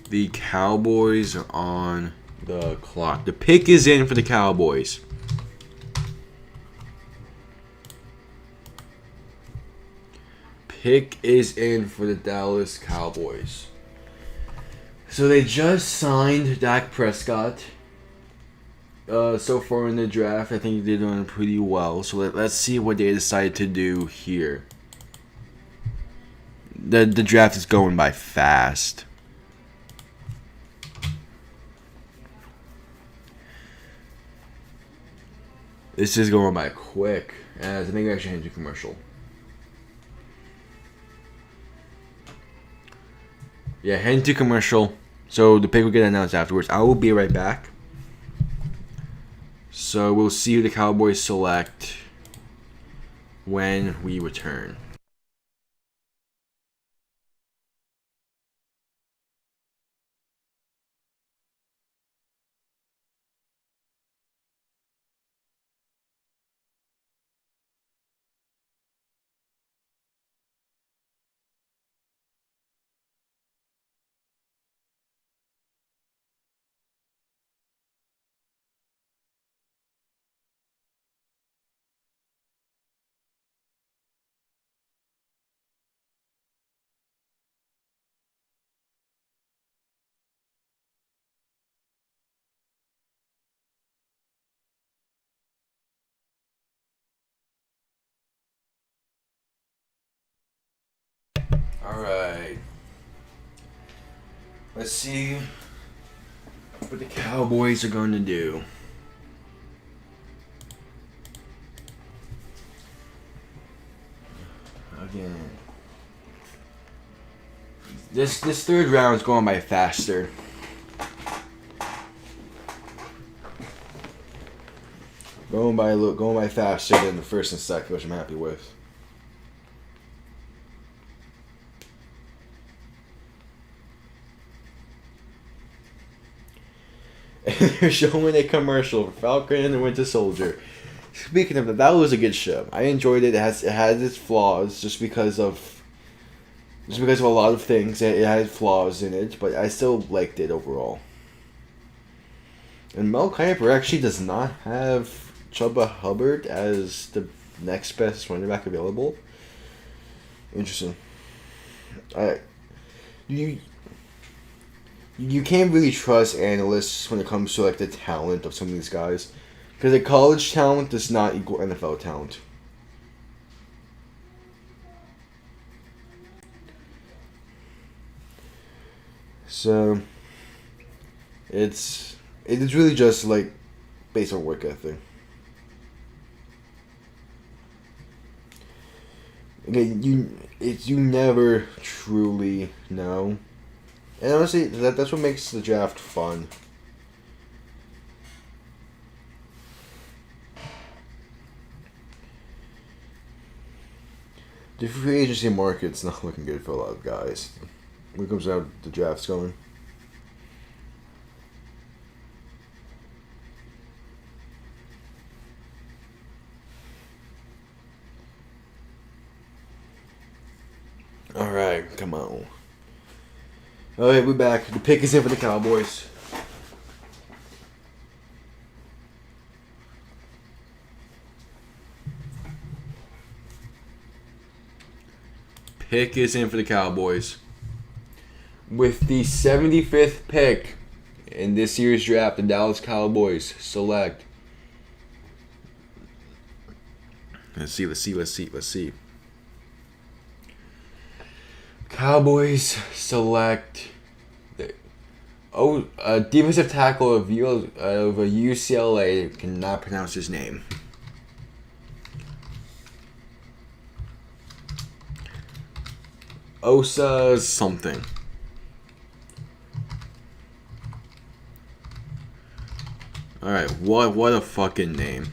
The Cowboys are on the clock. The pick is in for the Cowboys. Pick is in for the Dallas Cowboys. So they just signed Dak Prescott. So far in the draft, I think they're doing pretty well. So let's see what they decide to do here. The draft is going by fast. This is going by quick. As I think we actually had to commercial. Yeah, heading to commercial. So the pick will get announced afterwards. I will be right back. So we'll see who the Cowboys select when we return. Alright. Let's see what the Cowboys are going to do. Again. This third round is going by faster. Going by faster than the first and second, which I'm happy with. And they're showing a commercial for Falcon and the Winter Soldier. Speaking of that was a good show. I enjoyed it. It had its flaws just because of a lot of things. It had flaws in it, but I still liked it overall. And Mel Kiper actually does not have Chuba Hubbard as the next best running back available. Interesting. You can't really trust analysts when it comes to like the talent of some of these guys, because the college talent does not equal NFL talent. So it's really just like based on work ethic. Again, you never truly know. And honestly, that's what makes the draft fun. The free agency market's not looking good for a lot of guys. When it comes out, the draft's going. Alright, come on. Alright, we're back. The pick is in for the Cowboys. Pick is in for the Cowboys. With the 75th pick in this year's draft, the Dallas Cowboys select. Let's see. Cowboys select a defensive tackle of UCLA. Cannot pronounce his name. Osa something. Alright, what a fucking name.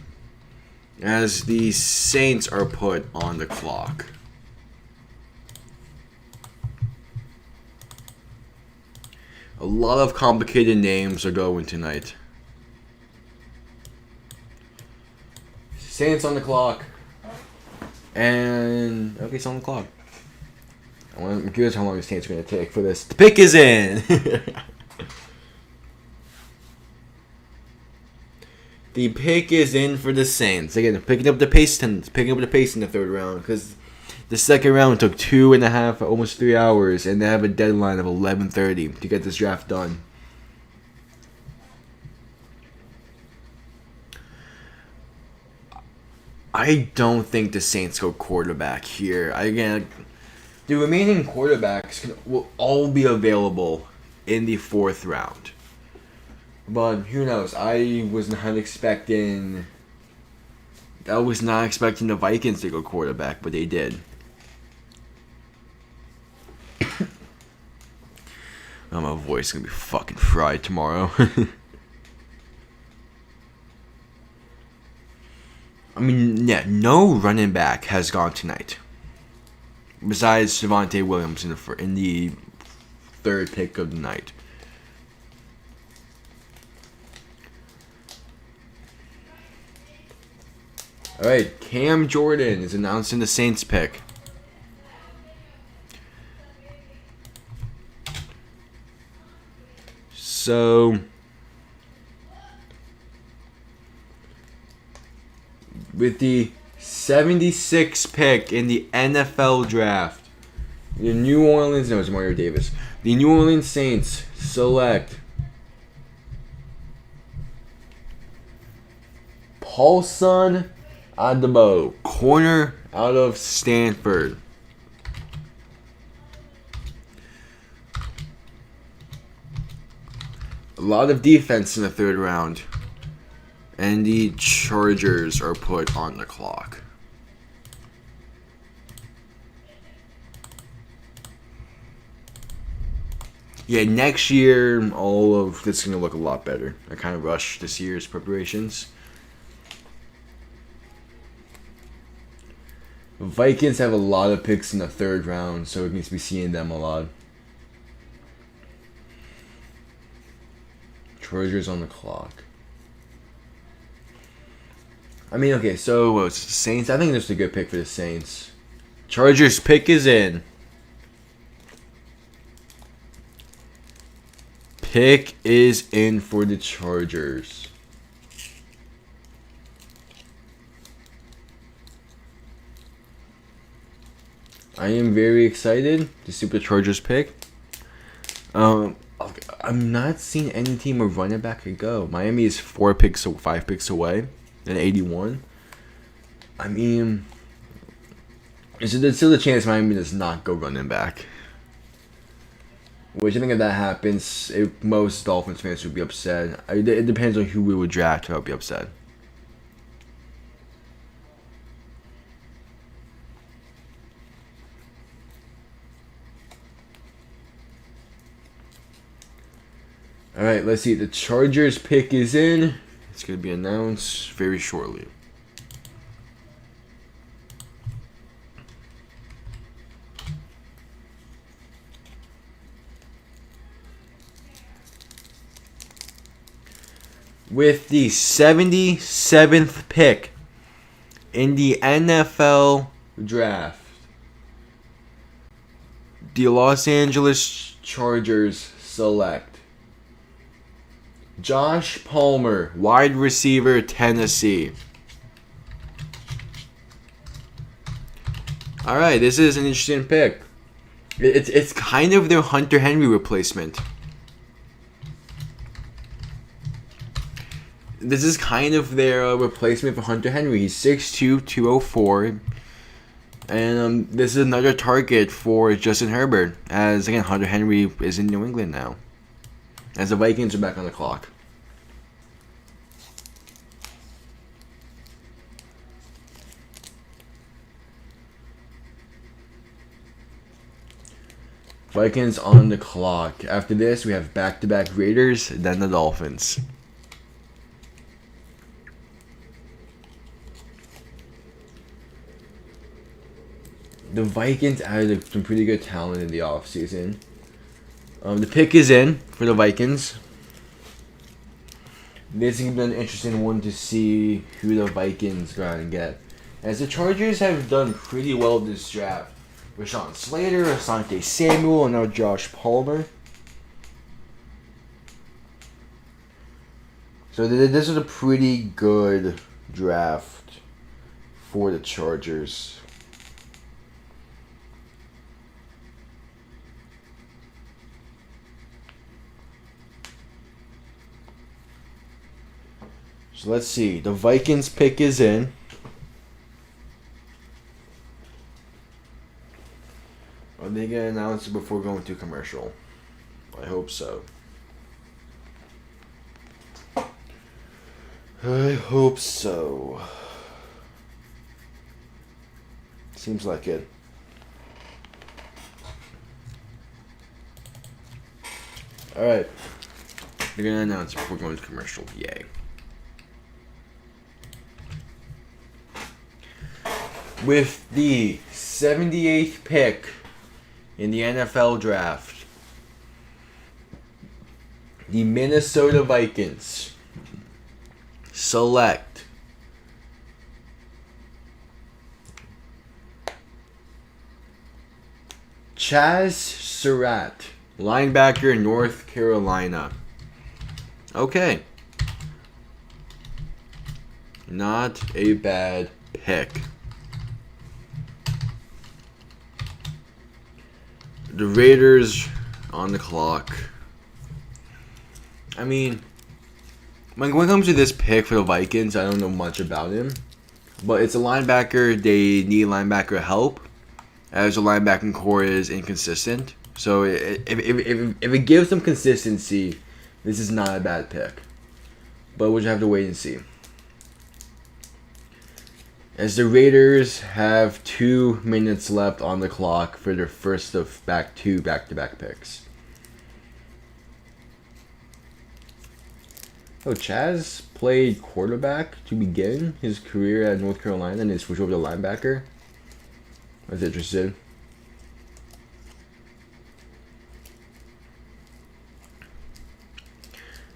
As the Saints are put on the clock. A lot of complicated names are going tonight. Saints on the clock. And okay, it's on the clock. I'm curious how long the Saints are going to take for this. The pick is in. The pick is in for the Saints. Again, picking up the pace in the third round because the second round took 2.5, almost 3 hours, and they have a deadline of 11:30 to get this draft done. I don't think the Saints go quarterback here. Again, the remaining quarterbacks will all be available in the fourth round. But who knows? I was not expecting the Vikings to go quarterback, but they did. Oh, my voice is gonna be fucking fried tomorrow. I mean, yeah, no running back has gone tonight. Besides Javonte Williams in the third pick of the night. Alright, Cam Jordan is announcing the Saints pick. So, with the 76th pick in the NFL draft, the New Orleans Saints select Paulson Adebo, corner out of Stanford. A lot of defense in the third round. And the Chargers are put on the clock. Yeah, next year, all of this is going to look a lot better. I kind of rushed this year's preparations. Vikings have a lot of picks in the third round, so we're going to be seeing them a lot. Chargers on the clock. I mean, okay, so it's the Saints. I think this is a good pick for the Saints. Chargers pick is in. Pick is in for the Chargers. I am very excited to see what the Chargers pick. I'm not seeing any team of running back could go. Miami is 5 picks away at 81. I mean, there's still a chance Miami does not go running back. Which I think if that happens, most Dolphins fans would be upset. It depends on who we would draft to be upset. Alright, let's see. The Chargers pick is in. It's going to be announced very shortly. With the 77th pick in the NFL draft, the Los Angeles Chargers select Josh Palmer, wide receiver, Tennessee. Alright, this is an interesting pick. It's kind of their Hunter Henry replacement. This is kind of their replacement for Hunter Henry. He's 6'2", 204. And this is another target for Justin Herbert. As, again, Hunter Henry is in New England now. As the Vikings are back on the clock. Vikings on the clock. After this, we have back-to-back Raiders, then the Dolphins. The Vikings added some pretty good talent in the offseason. The pick is in for the Vikings. This is an interesting one to see who the Vikings go out and get. As the Chargers have done pretty well this draft. Rashawn Slater, Asante Samuel, and now Josh Palmer. So this is a pretty good draft for the Chargers. So let's see. The Vikings pick is in. Are they going to announce it before going to commercial? I hope so. I hope so. Seems like it. Alright. They're going to announce it before going to commercial. Yay. With the 78th pick in the NFL draft, the Minnesota Vikings select Chaz Surratt, linebacker, North Carolina. Okay. Not a bad pick. The Raiders on the clock. I mean, when it comes to this pick for the Vikings, I don't know much about him. But it's a linebacker. They need linebacker help, as the linebacking core is inconsistent. So if it gives them consistency, this is not a bad pick. But we'll just have to wait and see. As the Raiders have 2 minutes left on the clock for their first of back-to-back picks. Oh, Chaz played quarterback to begin his career at North Carolina and then switched over to linebacker. I was interested.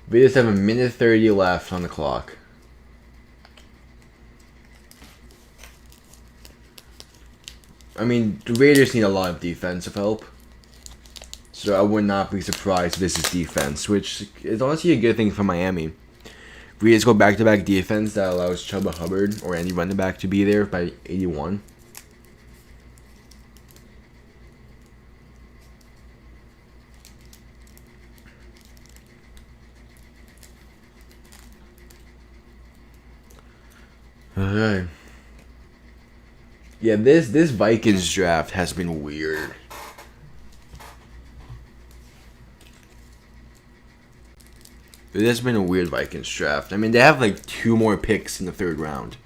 Raiders have 1:30 left on the clock. I mean, the Raiders need a lot of defensive help. So I would not be surprised if this is defense, which is honestly a good thing for Miami. Raiders go back-to-back defense that allows Chuba Hubbard or any running back to be there by 81. Okay. Yeah, this Vikings draft has been weird. It has been a weird Vikings draft. I mean, they have like 2 more picks in the 3rd round.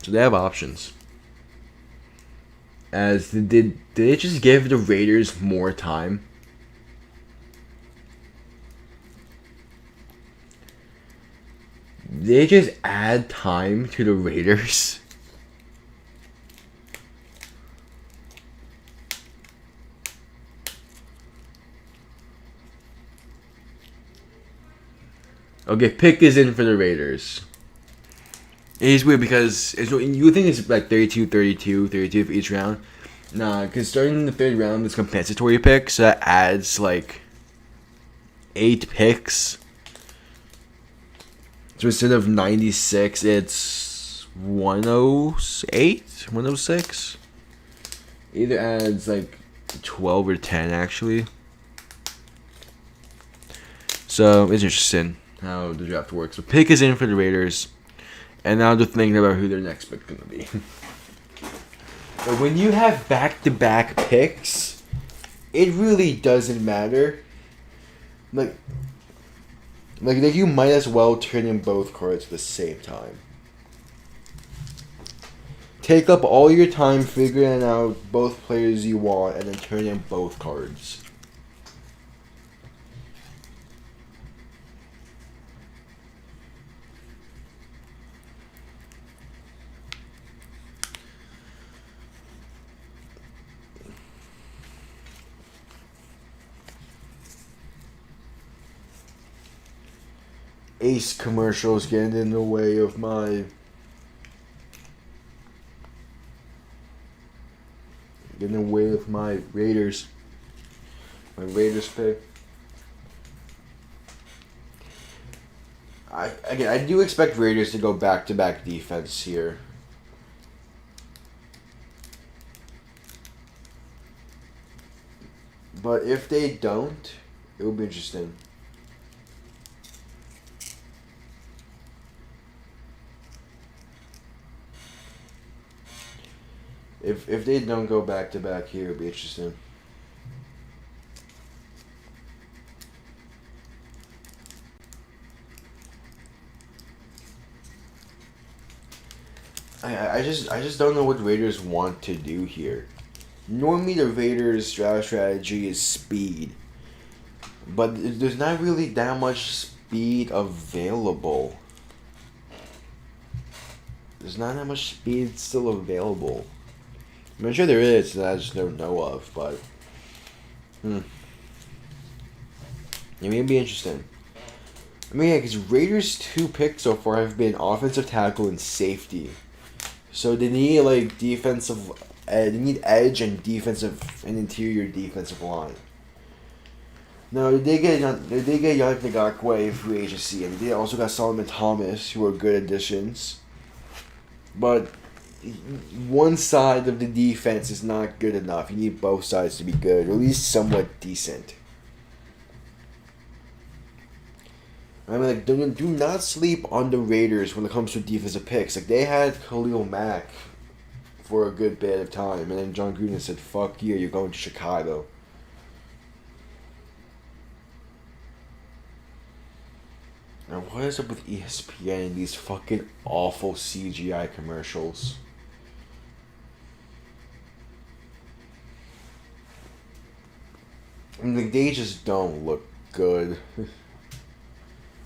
So they have options. As did they just give the Raiders more time? They just add time to the Raiders? Okay, pick is in for the Raiders. It is weird because you would think it's like 32 for each round. Nah, because starting in the 3rd round is compensatory picks, so that adds like 8 picks. So instead of 96, it's 108, 106. Either adds like 12 or 10 actually. So it's interesting how the draft works. So pick is in for the Raiders. And now they're thinking about who their next pick is going to be. But when you have back-to-back picks, it really doesn't matter. Like you might as well turn in both cards at the same time. Take up all your time figuring out both players you want and then turn in both cards. Ace commercials getting in the way of my getting away with my Raiders. My Raiders pick. I do expect Raiders to go back-to-back defense here. But if they don't, it will be interesting. If they don't go back-to-back here, it'll be interesting. I just don't know what Raiders want to do here. Normally the Raiders' strategy is speed, but there's not really that much speed available. There's not that much speed still available. I'm sure there is that I just don't know of, but it may be interesting. I mean, yeah, because Raiders' 2 picks so far have been offensive tackle and safety. So they need like defensive, they need edge and defensive and interior defensive line. No, they did get Yannick Ngakoue free agency, and they also got Solomon Thomas, who are good additions. But one side of the defense is not good enough. You need both sides to be good, or at least somewhat decent. I mean, like, do not sleep on the Raiders when it comes to defensive picks. Like, they had Khalil Mack for a good bit of time, and then John Gruden said, "Fuck you, you're going to Chicago." Now, what is up with ESPN and these fucking awful CGI commercials? I mean, like, they just don't look good.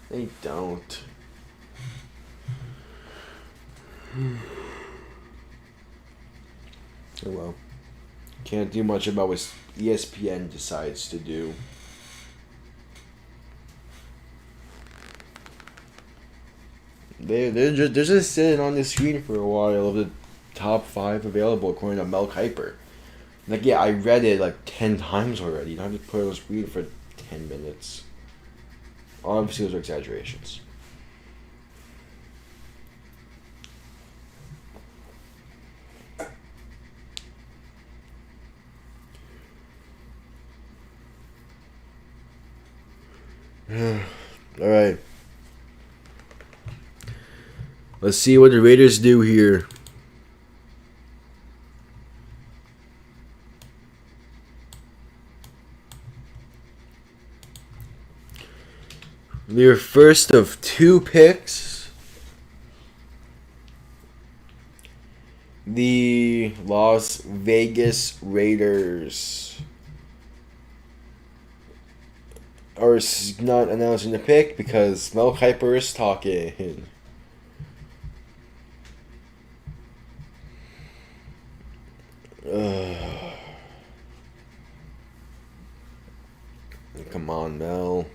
They don't. Oh well. Can't do much about what ESPN decides to do. They're just sitting on the screen for a while of the top 5 available according to Mel Kiper. Like, yeah, I read it like 10 times already. You don't have to put it on the screen for 10 minutes. Obviously, those are exaggerations. Alright. Let's see what the Raiders do here. Their first of 2 picks. The Las Vegas Raiders are not announcing the pick because Mel Kiper is talking. Come on, Mel.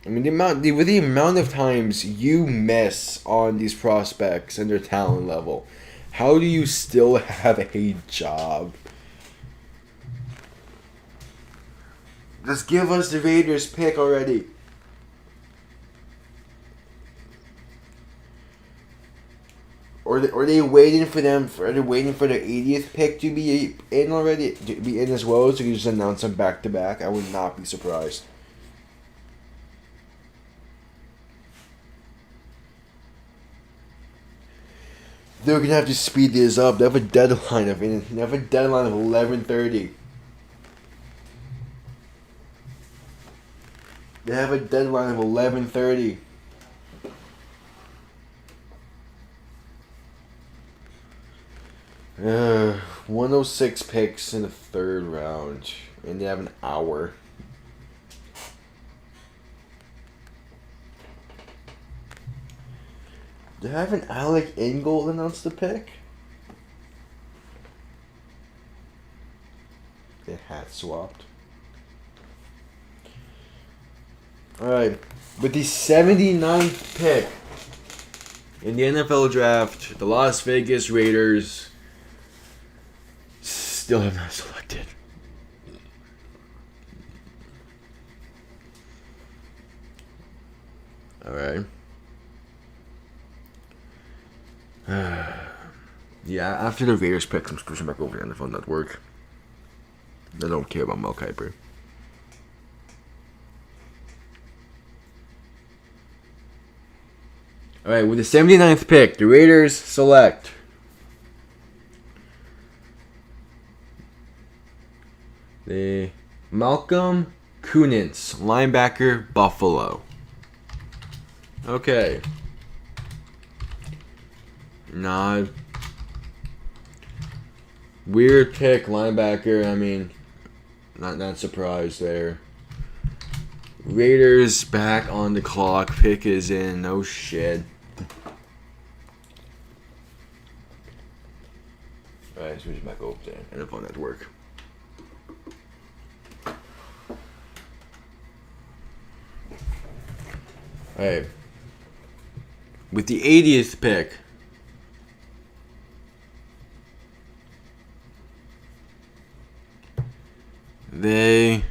I mean, with the amount of times you miss on these prospects and their talent level, how do you still have a job? Just give us the Raiders pick already. Or are they waiting for them? Are they waiting for their 80th pick to be in already? To be in as well, so you just announce them back to back? I would not be surprised. They're gonna have to speed this up. They have a deadline of 11:30. They have a deadline of 11:30. Uh, 106 picks in the 3rd round, and they have an hour. Did I have an Alec Ingold announce the pick? They had swapped. Alright, with the 79th pick in the NFL draft, the Las Vegas Raiders still have not selected. Alright. Yeah, after the Raiders pick, I'm switching back over to the NFL Network. I don't care about Mel Kiper. Alright, with the 79th pick, the Raiders select the Malcolm Kunitz, linebacker, Buffalo. Okay. Nah. Weird pick, linebacker. I mean, not surprised there. Raiders back on the clock. Pick is in. No shit. Alright, switch back over to NFL Network. Alright. With the 80th pick, there's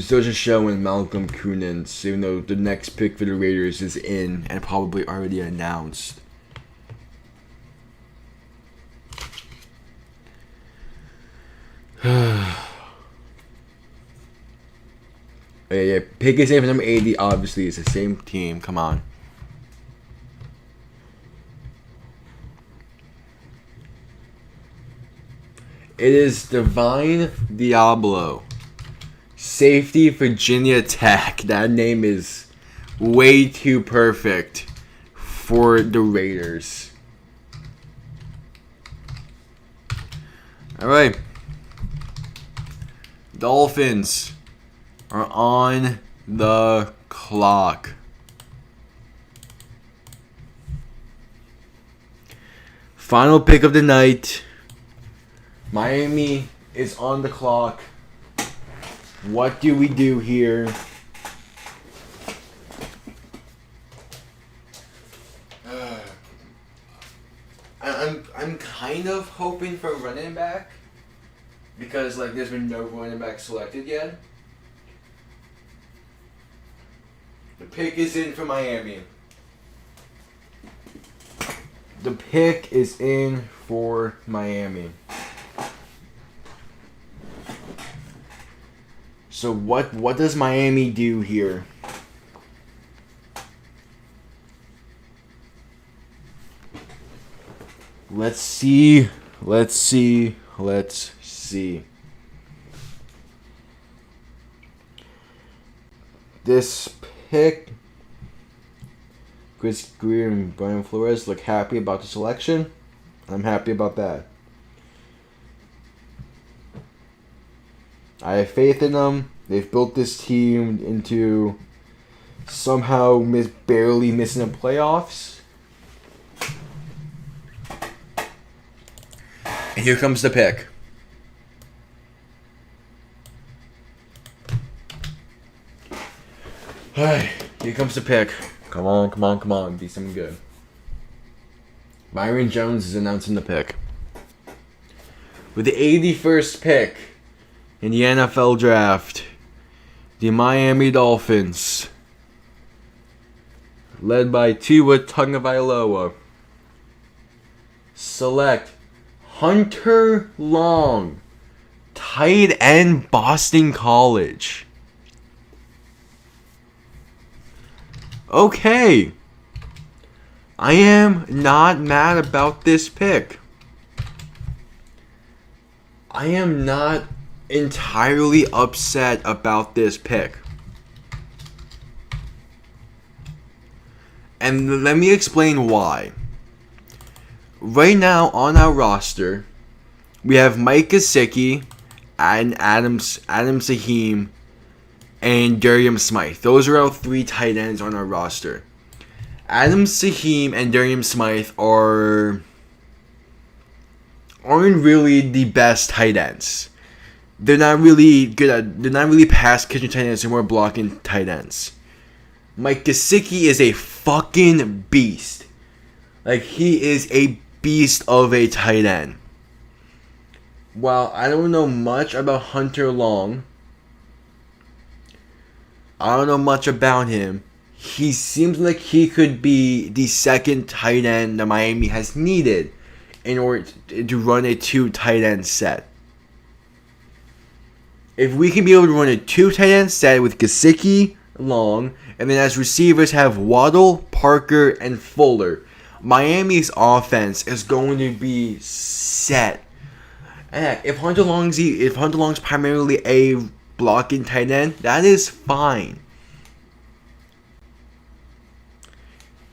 still just showing Malcolm Kunitz, even though the next pick for the Raiders is in and probably already announced. Yeah, pick is in for number 80. Obviously, it's the same team. Come on. It is Divine Diablo. Safety, Virginia Tech. That name is way too perfect for the Raiders. Alright. Dolphins are on the clock. Final pick of the night. Miami is on the clock. What do we do here? I'm kind of hoping for a running back because there's been no running back selected yet. The pick is in for Miami. The pick is in for Miami. So what does Miami do here? Let's see. This pick, Chris Greer and Brian Flores look happy about the selection. I'm happy about that. I have faith in them. They've built this team into somehow barely missing the playoffs. And here comes the pick. Alright, here comes the pick. Come on. Be something good. Byron Jones is announcing the pick. With the 81st pick in the NFL draft, the Miami Dolphins, led by Tua Tagovailoa, select Hunter Long, tight end, Boston College. Okay. I am not mad about this pick. I am not entirely upset about this pick. And let me explain why. Right now on our roster, we have Mike Gesicki and Adam Sahim and Darius Smythe. Those are our three tight ends on our roster. Adam Sahim and Darius Smythe aren't really the best tight ends. They're not really pass catching tight ends, they're more blocking tight ends. Mike Gesicki is a fucking beast. He is a beast of a tight end. While I don't know much about Hunter Long, I don't know much about him. He seems like he could be the second tight end that Miami has needed in order to run a 2 tight end set. If we can be able to run a 2 tight end set with Gesicki, Long, and then as receivers have Waddle, Parker, and Fuller, Miami's offense is going to be set. And if Hunter Long's primarily a blocking tight end, that is fine.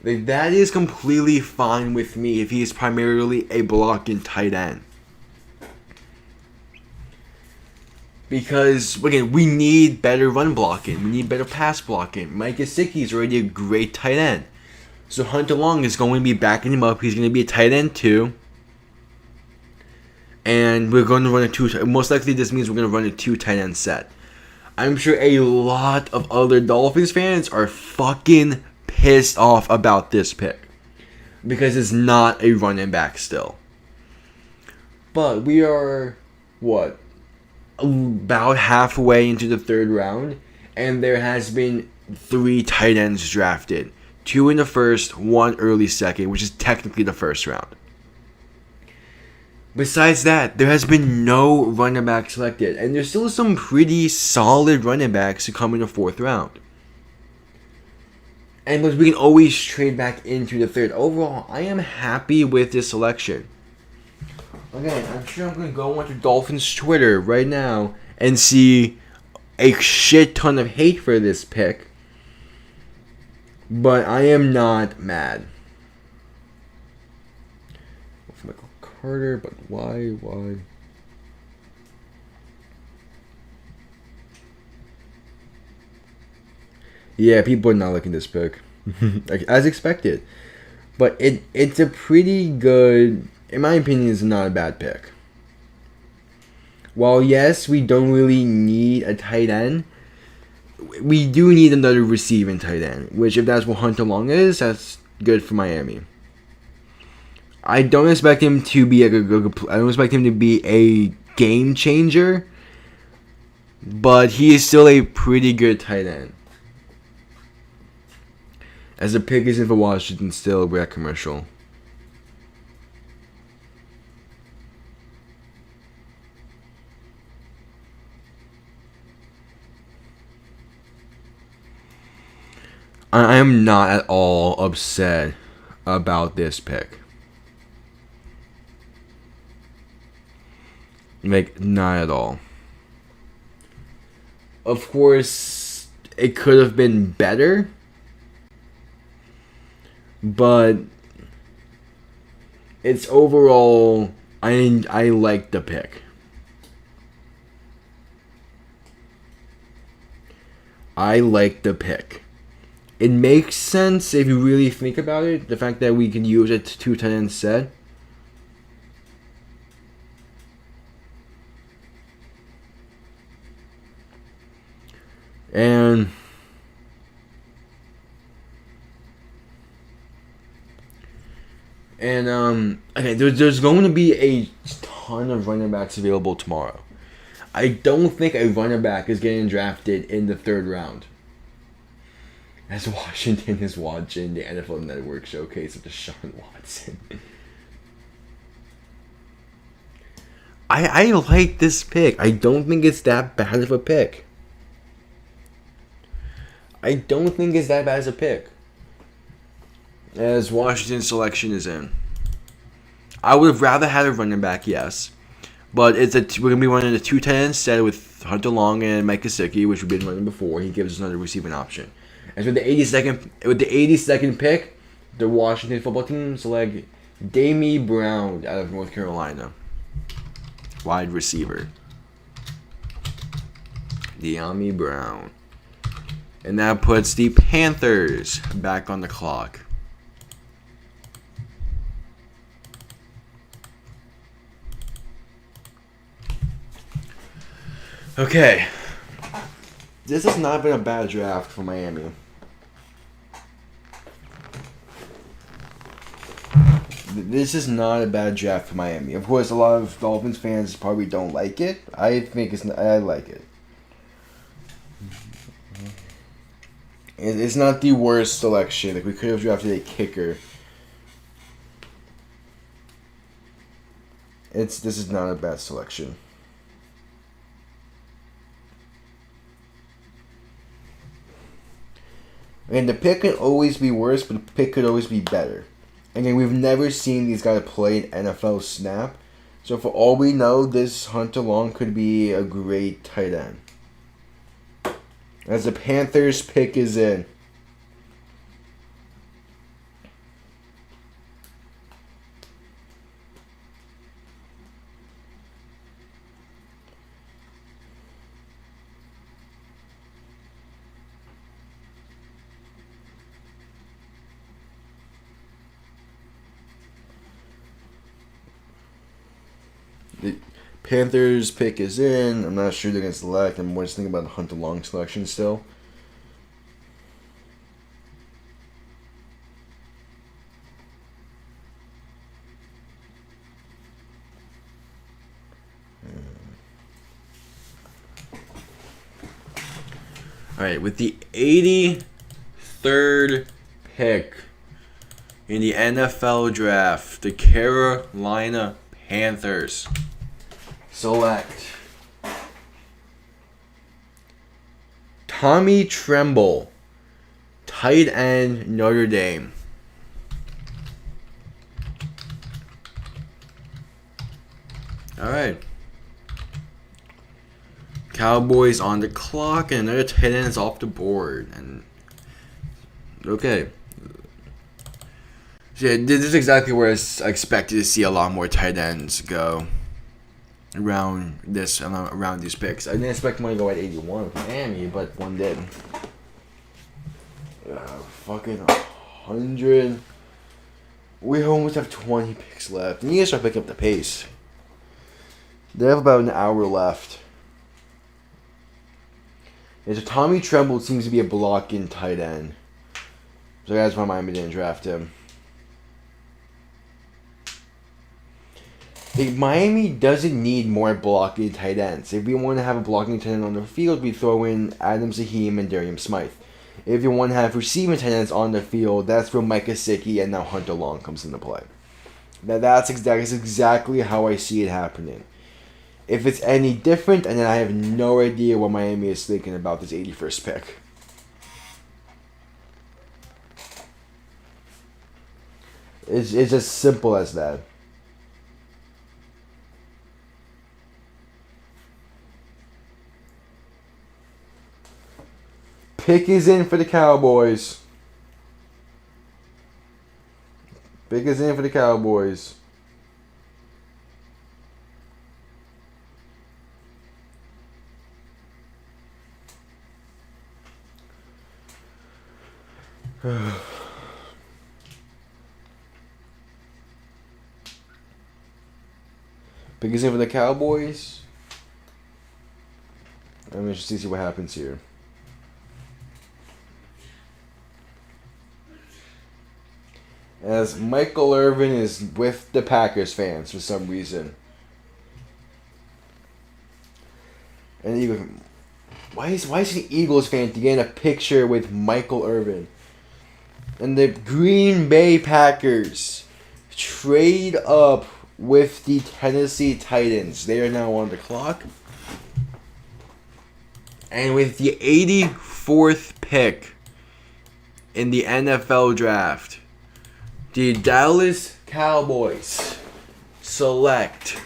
Like, that is completely fine with me if he is primarily a blocking tight end. Because, again, we need better run blocking. We need better pass blocking. Mike Gesicki is already a great tight end. So Hunter Long is going to be backing him up. He's going to be a tight end too. And we're going to run a 2. Most likely this means we're going to run a 2 tight end set. I'm sure a lot of other Dolphins fans are fucking pissed off about this pick. Because it's not a running back still. But we are, what? About halfway into the 3rd round. And there has been 3 tight ends drafted. 2 in the 1st, 1 early 2nd, which is technically the 1st round. Besides that, there has been no running back selected, and there's still some pretty solid running backs who come in the 4th round. And we can always trade back into the 3rd. Overall, I am happy with this selection. Again, I'm sure I'm going to go onto Dolphins Twitter right now and see a shit ton of hate for this pick. But I am not mad. Michael Carter, but why? Yeah, people are not liking this pick. As expected. But it's a pretty good, in my opinion, it's not a bad pick. While yes, we don't really need a tight end, we do need another receiving tight end, which if that's what Hunter Long is, that's good for Miami. I don't expect him to be a game changer, but he is still a pretty good tight end. As the pick isn't for Washington, still we're at commercial. I am not at all upset about this pick. Like, not at all. Of course, it could have been better, but it's overall, I like the pick. I like the pick. It makes sense if you really think about it. The fact that we can use it to 2 tight end set. And okay, there's going to be a ton of running backs available tomorrow. I don't think a running back is getting drafted in the 3rd round. As Washington is watching the NFL Network showcase of Deshaun Watson. I like this pick. I don't think it's that bad of a pick. As Washington's selection is in. I would have rather had a running back, yes. But we're going to be running a 2 tight end set with Hunter Long and Mike Gesicki, which we've been running before. He gives us another receiving option. And so with the 82nd pick, the Washington football team select Dyami Brown out of North Carolina. Wide receiver. Dyami Brown. And that puts the Panthers back on the clock. Okay. This has not been a bad draft for Miami. This is not a bad draft for Miami. Of course, a lot of Dolphins fans probably don't like it. I think I like it. It's not the worst selection. Like, we could have drafted a kicker. This is not a bad selection. And the pick can always be worse, but the pick could always be better. Again, we've never seen these guys play an NFL snap. So for all we know, this Hunter Long could be a great tight end. As the Panthers pick is in. The Panthers pick is in. I'm not sure they're going to select. I'm more just thinking about the Hunter Long selection still. Alright, with the 83rd pick in the NFL draft, the Carolina Panthers select Tommy Tremble, tight end, Notre Dame. Alright. Cowboys on the clock, and another tight end is off the board. And okay. So yeah, this is exactly where I expected to see a lot more tight ends go around these picks. I didn't expect one to go at 81 for Miami, but one did. Fucking 100. We almost have 20 picks left. And you gotta start picking up the pace. They have about an hour left. And so Tommy Tremble seems to be a blocking tight end. So that's why Miami didn't draft him. Miami doesn't need more blocking tight ends. If we want to have a blocking tight end on the field, we throw in Adam Zaheem and Darius Smythe. If you want to have receiving tight ends on the field, that's where Mike Gesicki and now Hunter Long comes into play. Now that's exactly how I see it happening. If it's any different, and then I have no idea what Miami is thinking about this 81st pick. It's as simple as that. Pick is in for the Cowboys. Pick is in for the Cowboys. Pick is in for the Cowboys. I'm interested to see what happens here. As Michael Irvin is with the Packers fans for some reason. And even why is he an Eagles fan to get in a picture with Michael Irvin? And the Green Bay Packers trade up with the Tennessee Titans. They are now on the clock. And with the 84th pick in the NFL draft, the Dallas Cowboys select.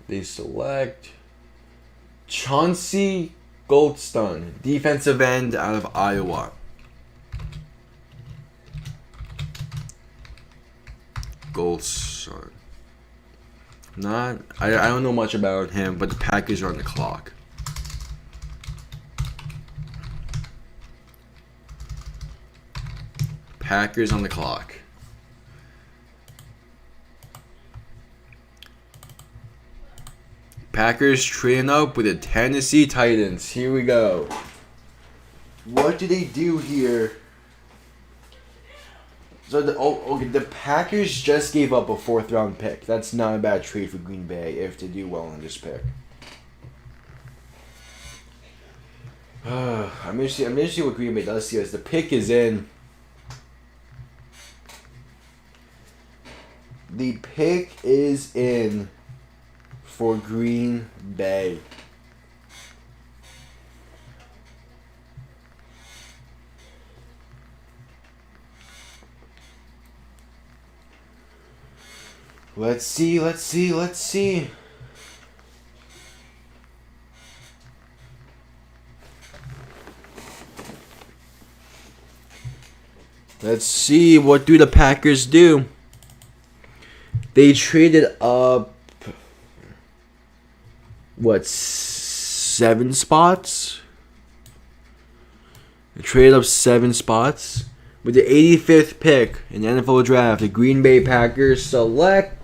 They select Chauncey Goldstone, defensive end out of Iowa. Goldstone. I don't know much about him, but the Packers are on the clock. Packers on the clock. Packers trading up with the Tennessee Titans. Here we go. What do they do here? So the Packers just gave up a 4th round pick. That's not a bad trade for Green Bay if they do well in this pick. I'm interested to see what Green Bay does here as the pick is in. The pick is in for Green Bay. Let's see. Let's see, what do the Packers do? They traded up, 7 spots? They traded up 7 spots. With the 85th pick in the NFL Draft, the Green Bay Packers select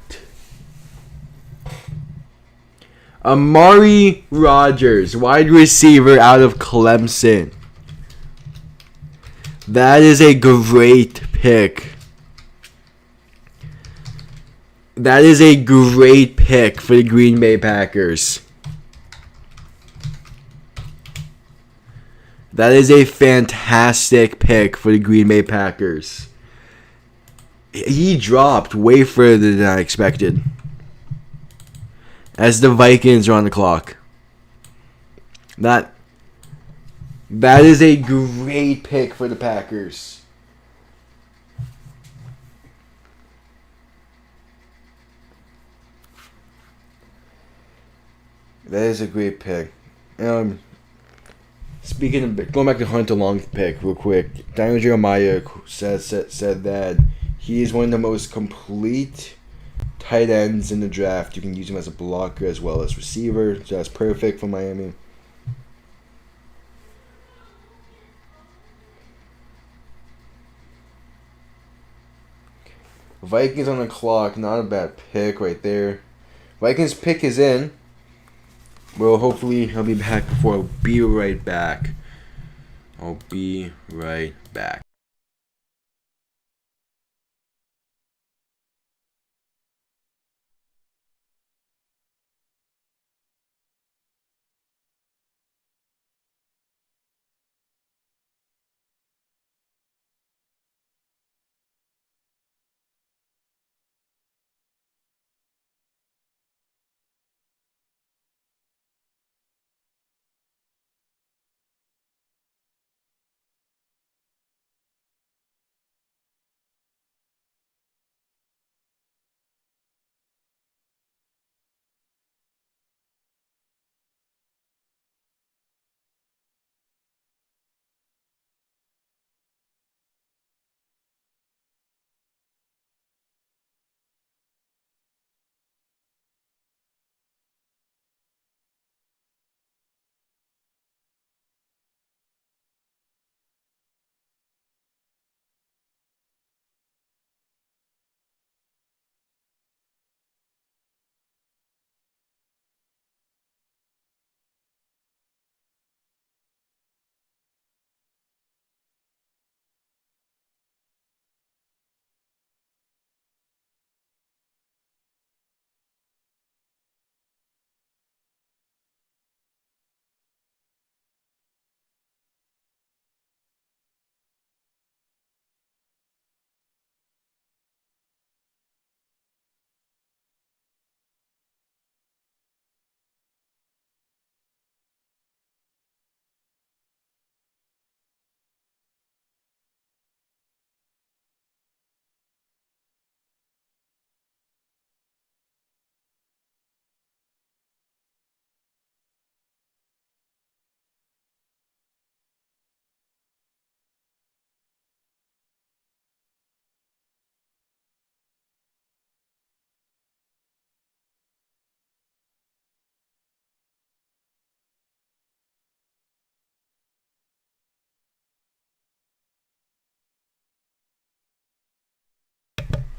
Amari Rodgers, wide receiver out of Clemson. That is a great pick. That is a great pick for the Green Bay Packers. That is a fantastic pick for the Green Bay Packers. He dropped way further than I expected. As the Vikings are on the clock. That is a great pick for the Packers. That is a great pick. Speaking of going back to Hunter Long's pick real quick, Daniel Jeremiah said that he is one of the most complete tight ends in the draft. You can use him as a blocker as well as receiver. So that's perfect for Miami. Vikings on the clock, not a bad pick right there. Vikings pick is in. Well, hopefully I'll be back before. I'll be right back.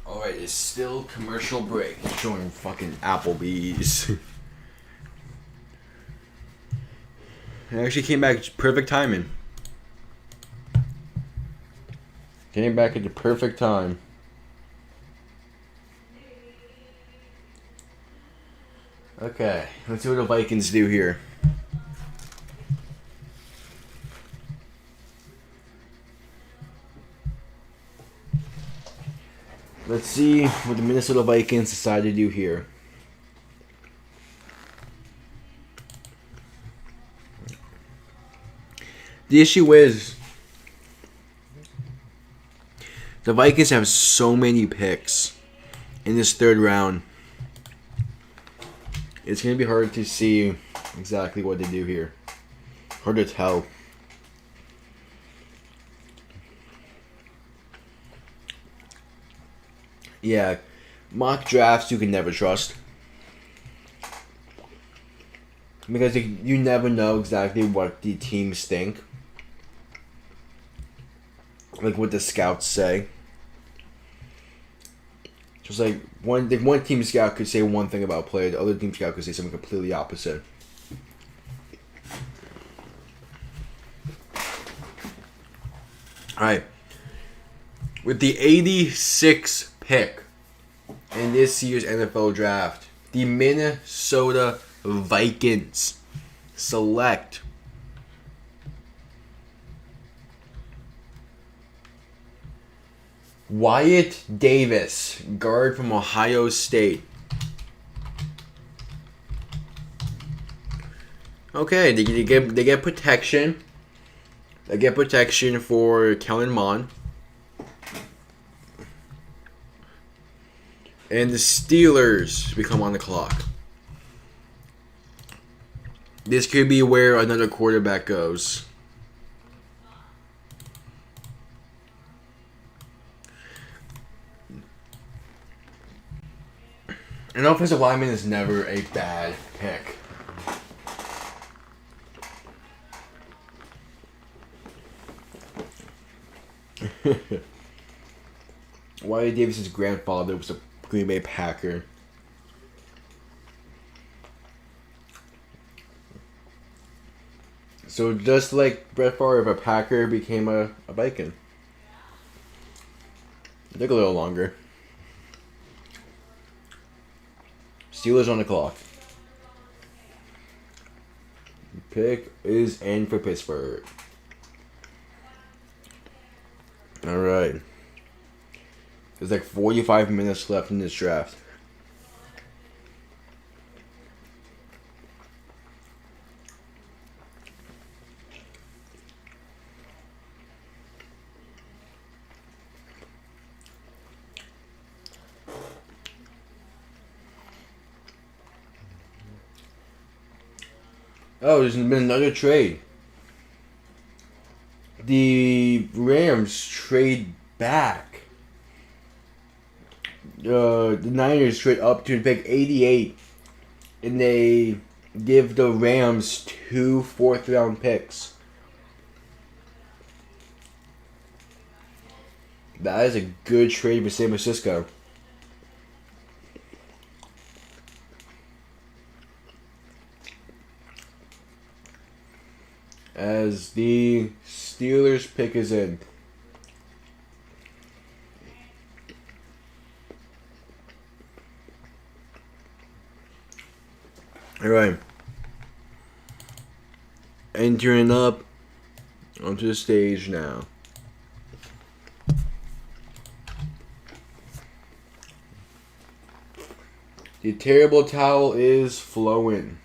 Alright, it's still commercial break. Showing fucking Applebee's. It actually came back perfect timing. Came back at the perfect time. Okay, let's see what the Vikings do here. Let's see what the Minnesota Vikings decide to do here. The issue is, the Vikings have so many picks in this third round. It's going to be hard to see exactly what they do here. Hard to tell. Yeah, mock drafts you can never trust. Because you never know exactly what the teams think. Like what the scouts say. Just like one team scout could say one thing about a player, the other team scout could say something completely opposite. Alright. With the 86th pick in this year's NFL draft, the Minnesota Vikings select Wyatt Davis, guard from Ohio State. Okay, they get protection. They get protection for Kellen Mond. And the Steelers become on the clock. This could be where another quarterback goes. An offensive lineman is never a bad pick. Wyatt Davis' grandfather was a Green Bay Packer. So just like Brett Favre, if a Packer became a Viking. It took a little longer. Steelers on the clock. Pick is in for Pittsburgh. Alright. There's like 45 minutes left in this draft. Oh, there's been another trade. The Rams trade back. The Niners trade up to pick 88. And they give the Rams 2 fourth-round picks. That is a good trade for San Francisco. As the Steelers pick is in. Alright. Entering up onto the stage now. The terrible towel is flowing.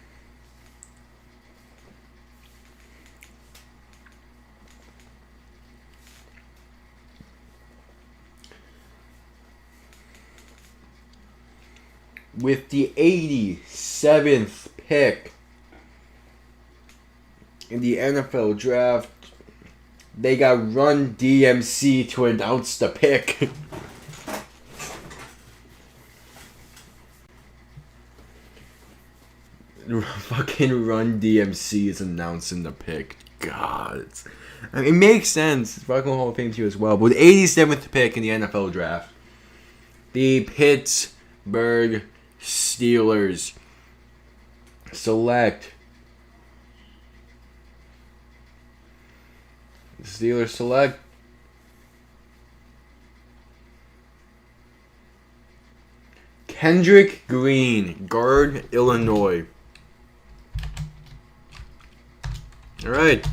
With the 87th pick in the NFL draft, they got Run DMC to announce the pick. Fucking Run DMC is announcing the pick. God. I mean, it makes sense. It's fucking Hall of Fame too as well. But with the 87th pick in the NFL draft, the Pittsburgh Steelers select Kendrick Green, guard, Illinois. All right,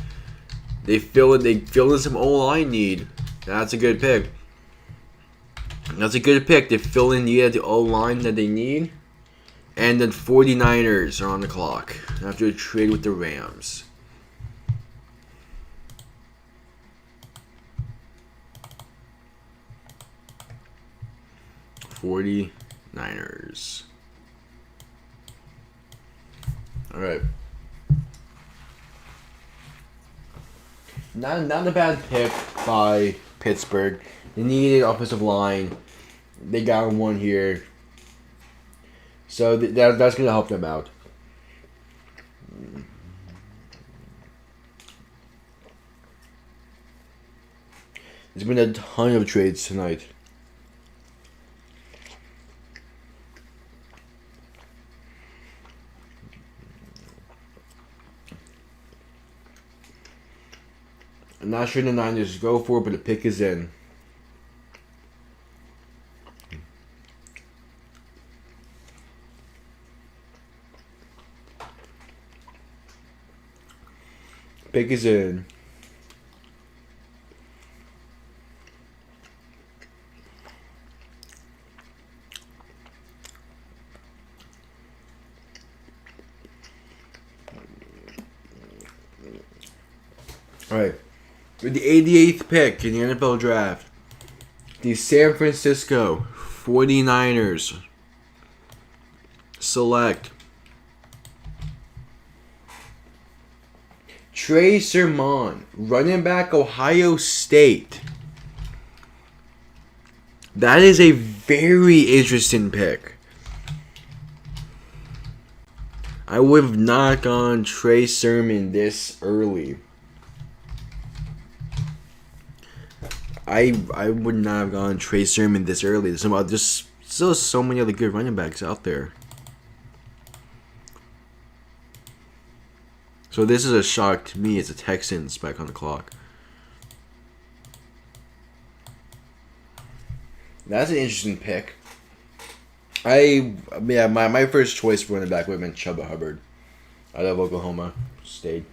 they fill in some O-line need. That's a good pick. That's a good pick. They fill in the O-line that they need. And then 49ers are on the clock after a trade with the Rams. '49ers. All right. Not a bad pick by Pittsburgh. They needed offensive line. They got one here. So that's going to help them out. There's been a ton of trades tonight. I'm not sure the Niners go for it, but the pick is in. Pick is in. Alright. With the 88th pick in the NFL draft, the San Francisco 49ers select Trey Sermon, running back, Ohio State. That is a very interesting pick. I would have not gone Trey Sermon this early. I would not have gone Trey Sermon this early. There's still so many other good running backs out there. So this is a shock to me as a Texans back on the clock. That's an interesting pick. My first choice for running back would have been Chuba Hubbard out of Oklahoma State.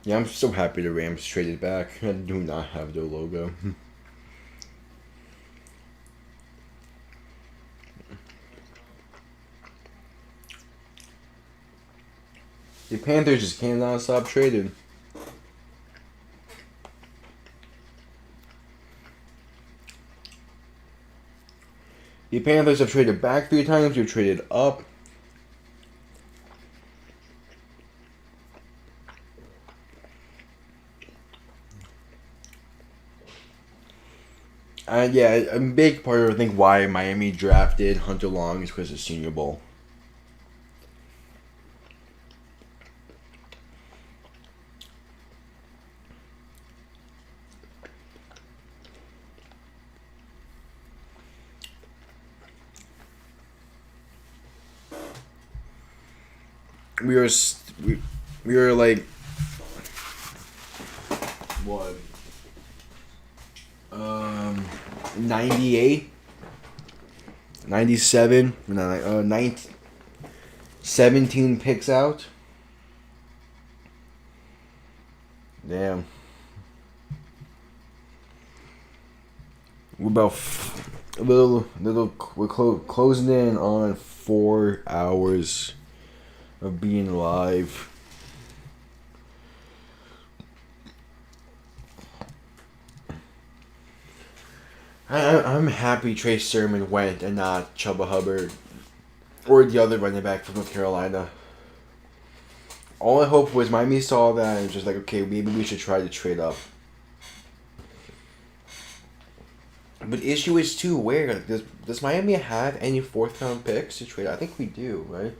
Yeah, I'm so happy the Rams traded back. I do not have their logo. The Panthers just cannot stop trading. The Panthers have traded back 3 times. They've traded up. And yeah, a big part of I think why Miami drafted Hunter Long is because of Senior Bowl. We were like what 98 97 no, 17 picks out. Damn. We're about we're closing in on 4 hours of being live. I'm happy Trey Sermon went and not Chuba Hubbard or the other running back from North Carolina. All I hope was Miami saw that and was just like, okay, maybe we should try to trade up. But the issue is too, where does Miami have any 4th round picks to trade? I think we do, right?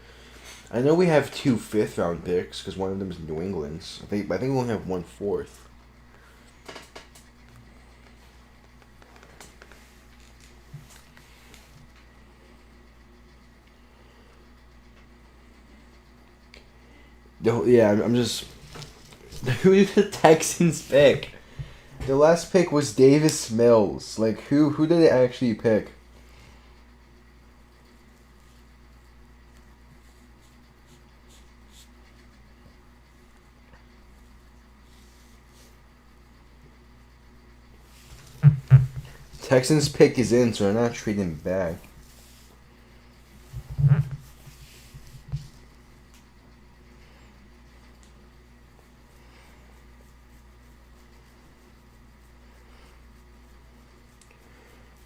I know we have 2 5th round picks because one of them is New England's. I think we only have 1 4th. Yeah, I'm just. Who did the Texans pick? The last pick was Davis Mills. Like, who did they actually pick? Texans pick is in, so they're not trading back.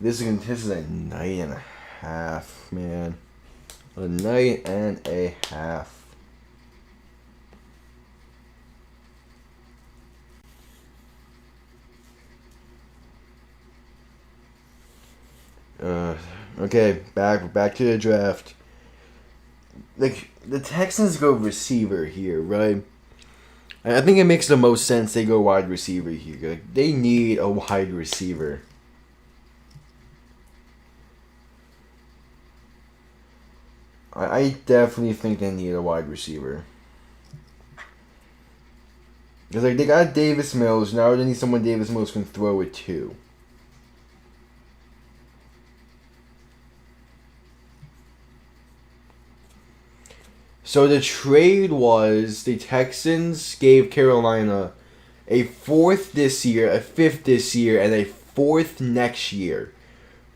This is a night and a half, man. A night and a half. Okay, back to the draft. Like, the Texans go receiver here, right? I think it makes the most sense they go wide receiver here. Like, they need a wide receiver. I definitely think they need a wide receiver. Because, like, they got Davis Mills. Now they need someone Davis Mills can throw it to. So the trade was the Texans gave Carolina a fourth this year, a fifth this year, and a fourth next year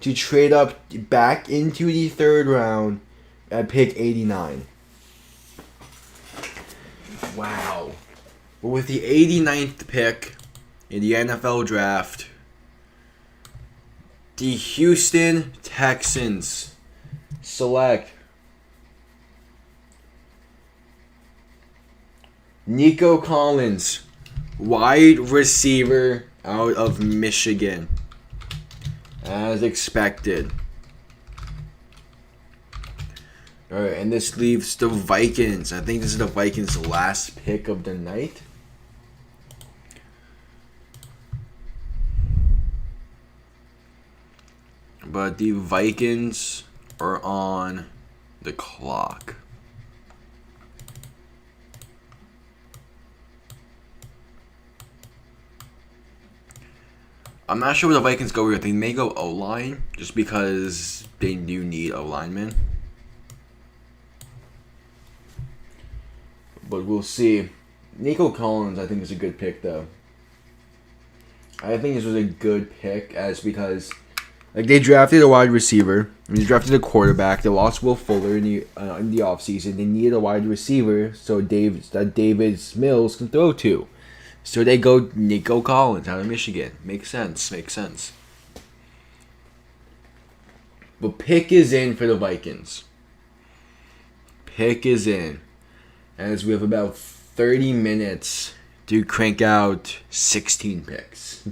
to trade up back into the third round at pick 89. Wow. But with the 89th pick in the NFL draft, the Houston Texans select Nico Collins, wide receiver out of Michigan, as expected. Alright, and this leaves the Vikings. I think this is the Vikings' last pick of the night. But the Vikings are on the clock. I'm not sure where the Vikings go here. They may go O-line, just because they do need a lineman. But we'll see. Nico Collins, I think, is a good pick, though. I think this was a good pick, as because, like, they drafted a wide receiver. They drafted a quarterback. They lost Will Fuller in the offseason. They needed a wide receiver so Davis Mills can throw to. So they go Nico Collins out of Michigan. Makes sense. But pick is in for the Vikings. Pick is in. As we have about 30 minutes to crank out 16 picks.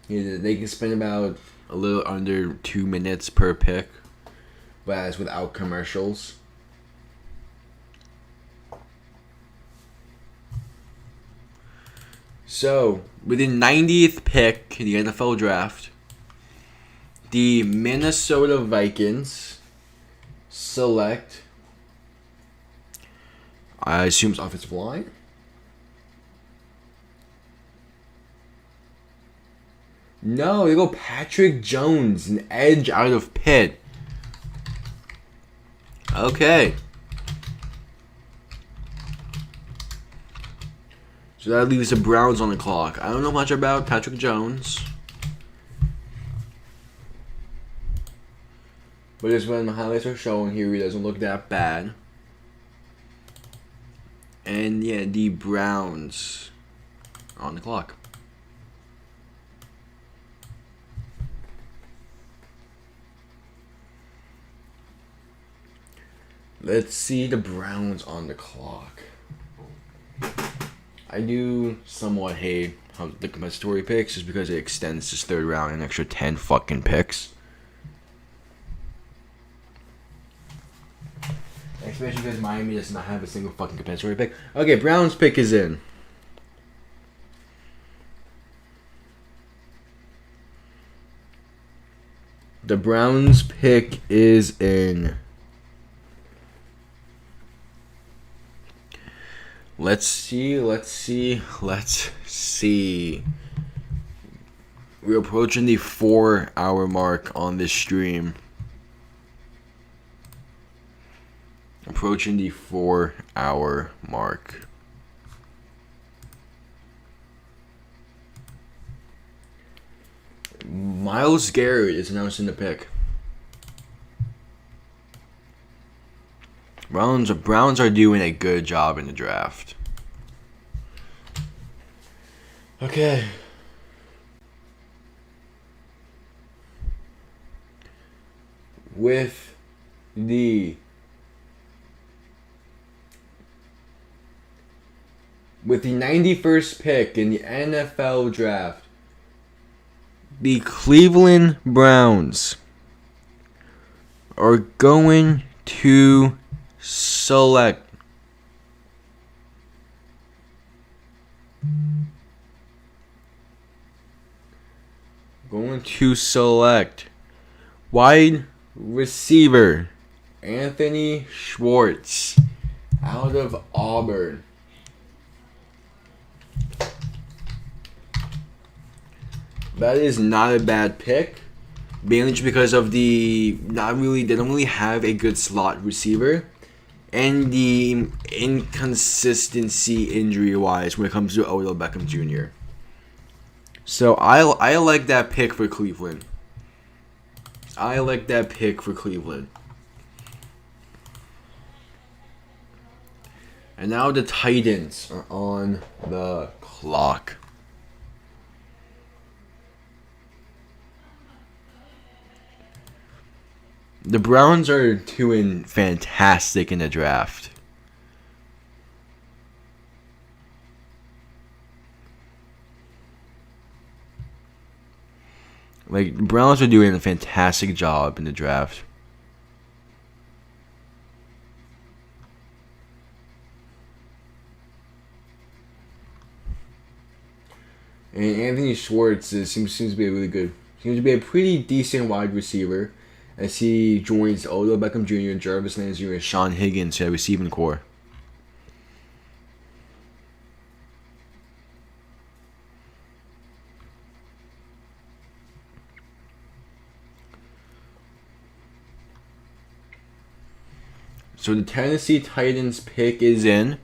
Yeah, they can spend about a little under 2 minutes per pick, whereas without commercials. So, with the 90th pick in the NFL draft, the Minnesota Vikings select, I assume it's offensive line. No, they go Patrick Jones, an edge out of Pitt. Okay. So that leaves the Browns on the clock. I don't know much about Patrick Jones. But just when the highlights are showing here, he doesn't look that bad. And yeah, the Browns are on the clock. Let's see the Browns on the clock. I do somewhat hate how the compensatory picks just because it extends this third round an extra 10 fucking picks. Especially because Miami does not have a single fucking compensatory pick. Okay, Browns pick is in. The Browns pick is in. Let's see. We're approaching the 4-hour mark on this stream. Approaching the 4-hour mark. Myles Garrett is announcing the pick. Browns are doing a good job in the draft. Okay. With the 91st pick in the NFL draft, the Cleveland Browns are going to select wide receiver Anthony Schwartz out of Auburn. That is not a bad pick, mainly just because of they don't really have a good slot receiver, and the inconsistency injury-wise when it comes to Odell Beckham Jr. So I like that pick for Cleveland. And now the Titans are on the clock. The Browns are doing fantastic in the draft. Like, the Browns are doing a fantastic job in the draft. And Anthony Schwartz seems to be seems to be a pretty decent wide receiver, as he joins Odell Beckham Jr., Jarvis Landry, and Sean Higgins to the receiving core. So the Tennessee Titans pick is in.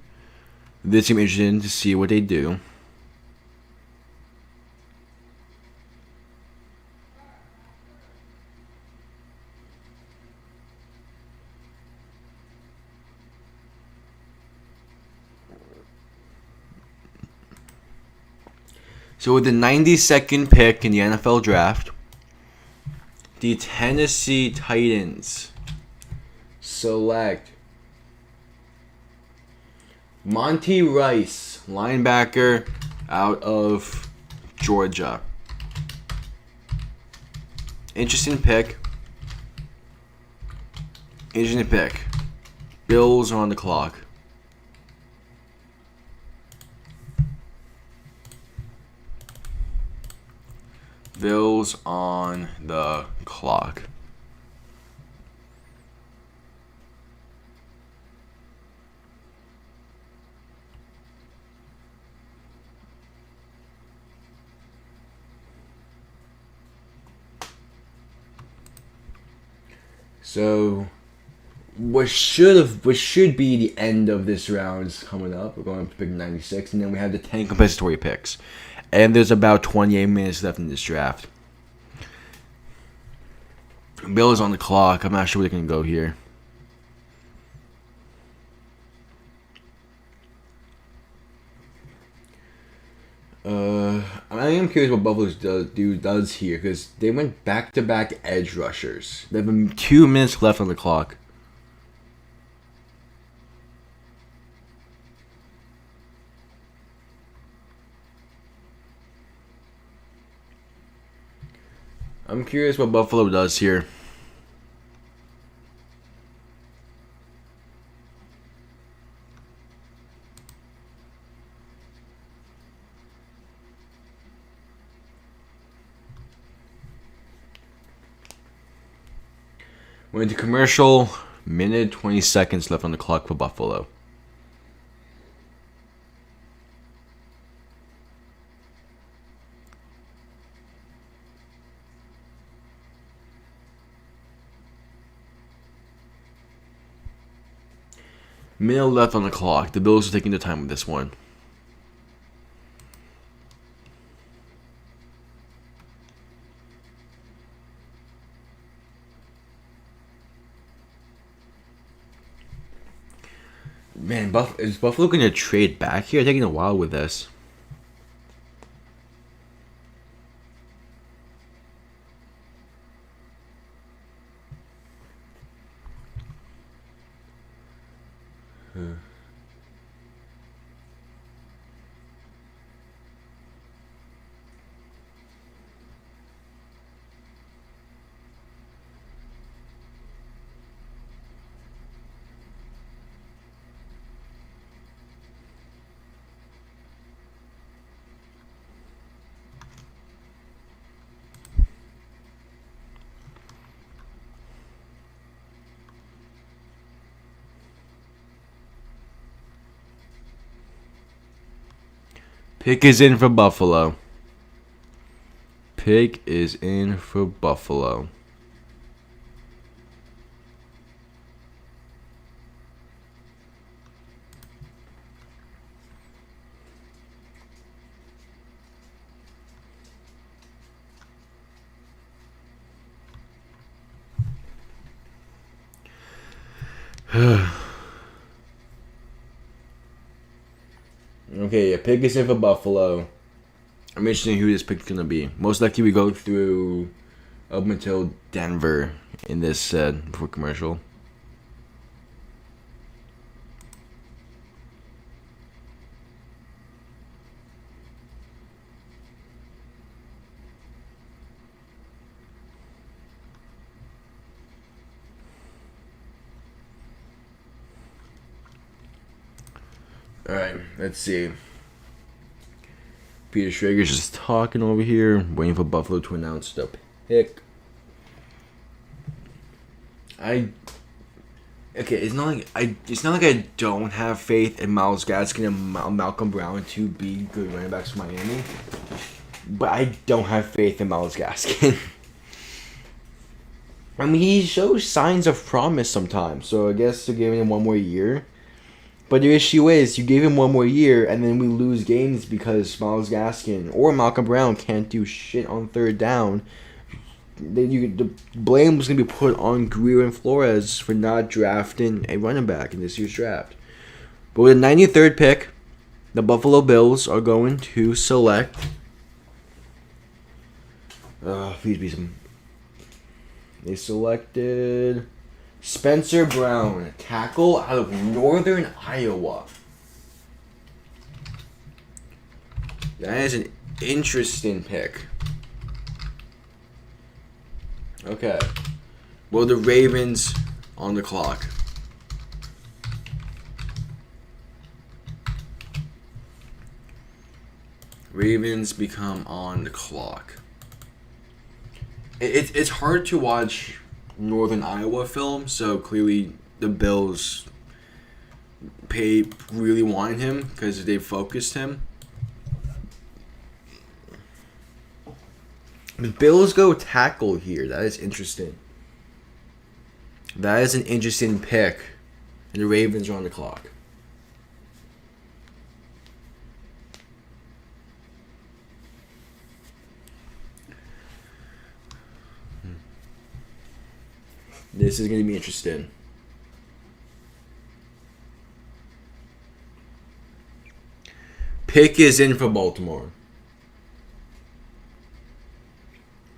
This seems interesting to see what they do. So with the 92nd pick in the NFL draft, the Tennessee Titans select Monty Rice, linebacker out of Georgia. Interesting pick. Bills are on the clock. Bills on the clock. So, what should be the end of this round is coming up. We're going up to pick 96, and then we have the 10 compensatory picks. And there's about 28 minutes left in this draft. Bill is on the clock. I'm not sure where they can go here. I am curious what Buffalo does here, because they went back-to-back edge rushers. They have 2 minutes left on the clock. I'm curious what Buffalo does here. We're into commercial. Minute 20 seconds left on the clock for Buffalo. Minute left on the clock. The Bills are taking their time with this one. Man, is Buffalo going to trade back here? Taking a while with this. Pick is in for Buffalo. Pick is in for Buffalo. Okay, yeah, pick is in for Buffalo. I'm interested in who this pick is gonna be. Most likely we go through up until Denver in this set for commercial. Alright, let's see. Peter Schrager's just talking over here, waiting for Buffalo to announce the pick. It's not like I don't have faith in Myles Gaskin and Malcolm Brown to be good running backs for Miami, but I don't have faith in Myles Gaskin. I mean, he shows signs of promise sometimes, so I guess they're giving him one more year. But the issue is, you gave him one more year, and then we lose games because Myles Gaskin or Malcolm Brown can't do shit on third down. The blame was going to be put on Greer and Flores for not drafting a running back in this year's draft. But with the 93rd pick, the Buffalo Bills are going to select... please be some... They selected... Spencer Brown, tackle out of Northern Iowa. That is an interesting pick. Okay. Well, the Ravens on the clock. Ravens become on the clock. It's hard to watch Northern Iowa film, so clearly the Bills really wanted him because they focused him. The Bills go tackle here. That is interesting. That is an interesting pick. And the Ravens are on the clock. This is going to be interesting. Pick is in for Baltimore.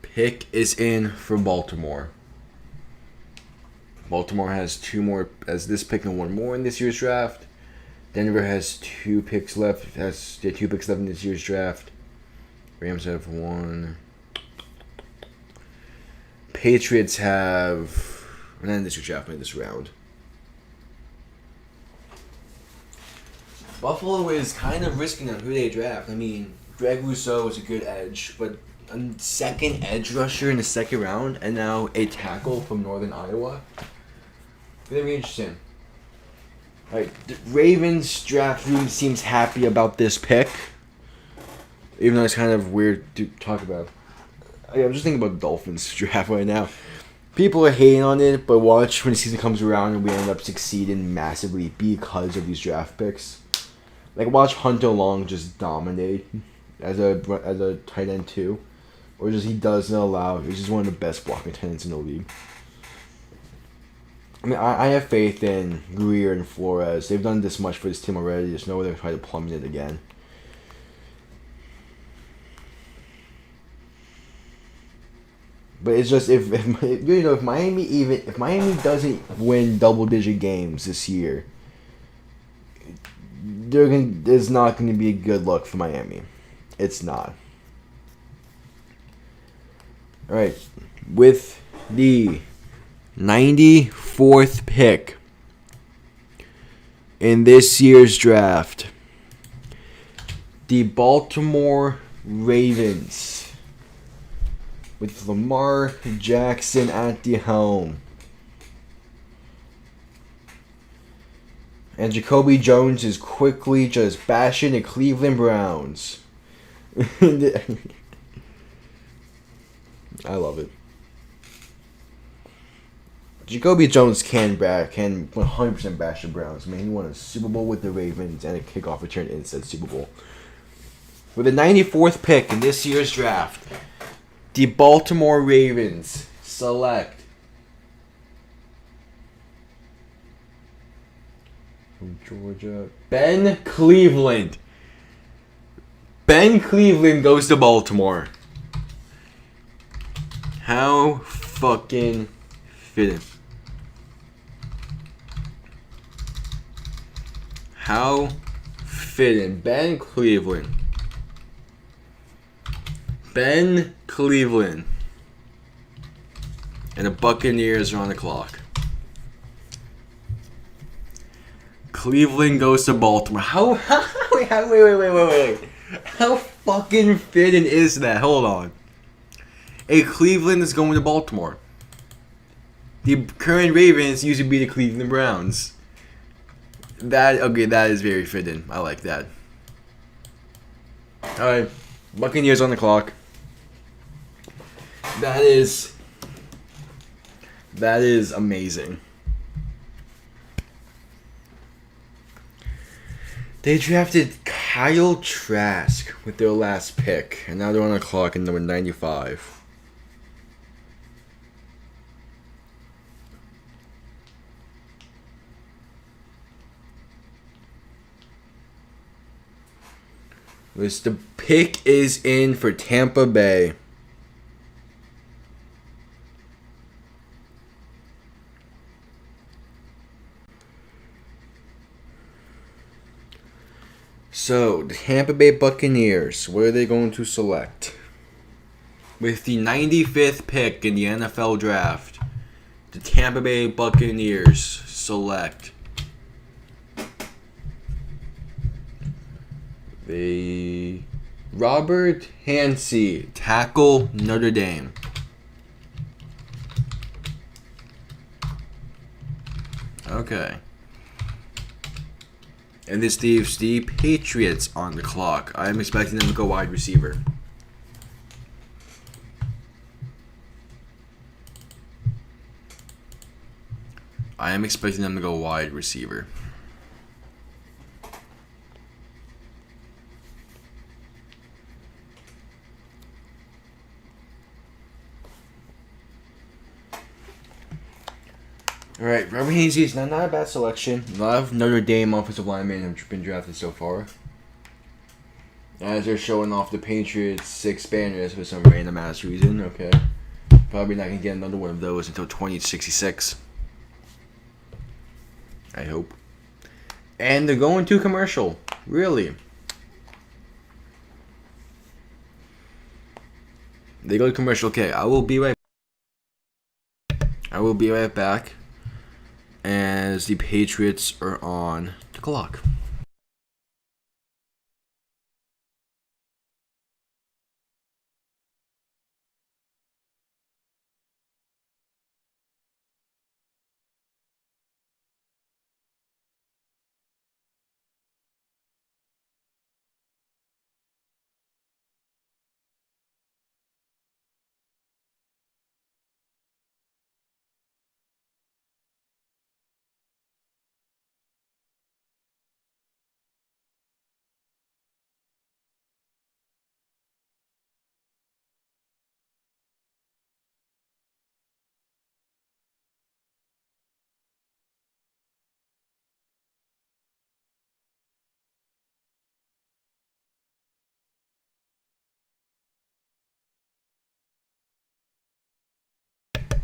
Pick is in for Baltimore. Baltimore has two more as this pick and one more in this year's draft. Denver has 2 picks left. Has 2 picks left in this year's draft. Rams have 1. Patriots have... And then this year's draft in this round. Buffalo is kind of risking on who they draft. I mean, Greg Rousseau is a good edge, but a second edge rusher in the second round, and now a tackle from Northern Iowa. Very interesting. Alright, the Ravens draft room seems happy about this pick. Even though it's kind of weird to talk about. I'm just thinking about Dolphins draft right now. People are hating on it, but watch when the season comes around and we end up succeeding massively because of these draft picks. Like, watch Hunter Long just dominate as a tight end too. Or just he doesn't allow. He's just one of the best blocking tight ends in the league. I mean, I have faith in Greer and Flores. They've done this much for this team already. There's no way they're trying to plummet it again. But it's just if Miami doesn't win double-digit games this year, there's not going to be a good look for Miami. It's not. All right, with the 94th pick in this year's draft, the Baltimore Ravens, with Lamar Jackson at the helm, and Jacoby Jones is quickly just bashing the Cleveland Browns. I love it. Jacoby Jones can 100% bash the Browns. Man, he won a Super Bowl with the Ravens and a kickoff return in said Super Bowl. With the 94th pick in this year's draft, the Baltimore Ravens select from Georgia, Ben Cleveland. Ben Cleveland goes to Baltimore. How fucking fitting. How fitting. Ben Cleveland. Ben Cleveland. And the Buccaneers are on the clock. Cleveland goes to Baltimore. Wait. How fucking fitting is that? Hold on. Cleveland is going to Baltimore. The current Ravens used to be the Cleveland Browns. That is very fitting. I like that. Alright, Buccaneers on the clock. That is amazing. They drafted Kyle Trask with their last pick, and now they're on the clock in number 95. The pick is in for Tampa Bay. So, the Tampa Bay Buccaneers, what are they going to select? With the 95th pick in the NFL Draft, the Tampa Bay Buccaneers select the Robert Hansey, tackle, Notre Dame. Okay. And this leaves the Patriots on the clock. I'm expecting them to go wide receiver. Alright, Robert Hansey is not a bad selection. A lot of Notre Dame offensive linemen have been drafted so far. As they're showing off the Patriots 6 banners for some random ass reason, okay. Probably not going to get another one of those until 2066. I hope. And they're going to commercial. Really. They go to commercial. Okay, I will be right back as the Patriots are on the clock.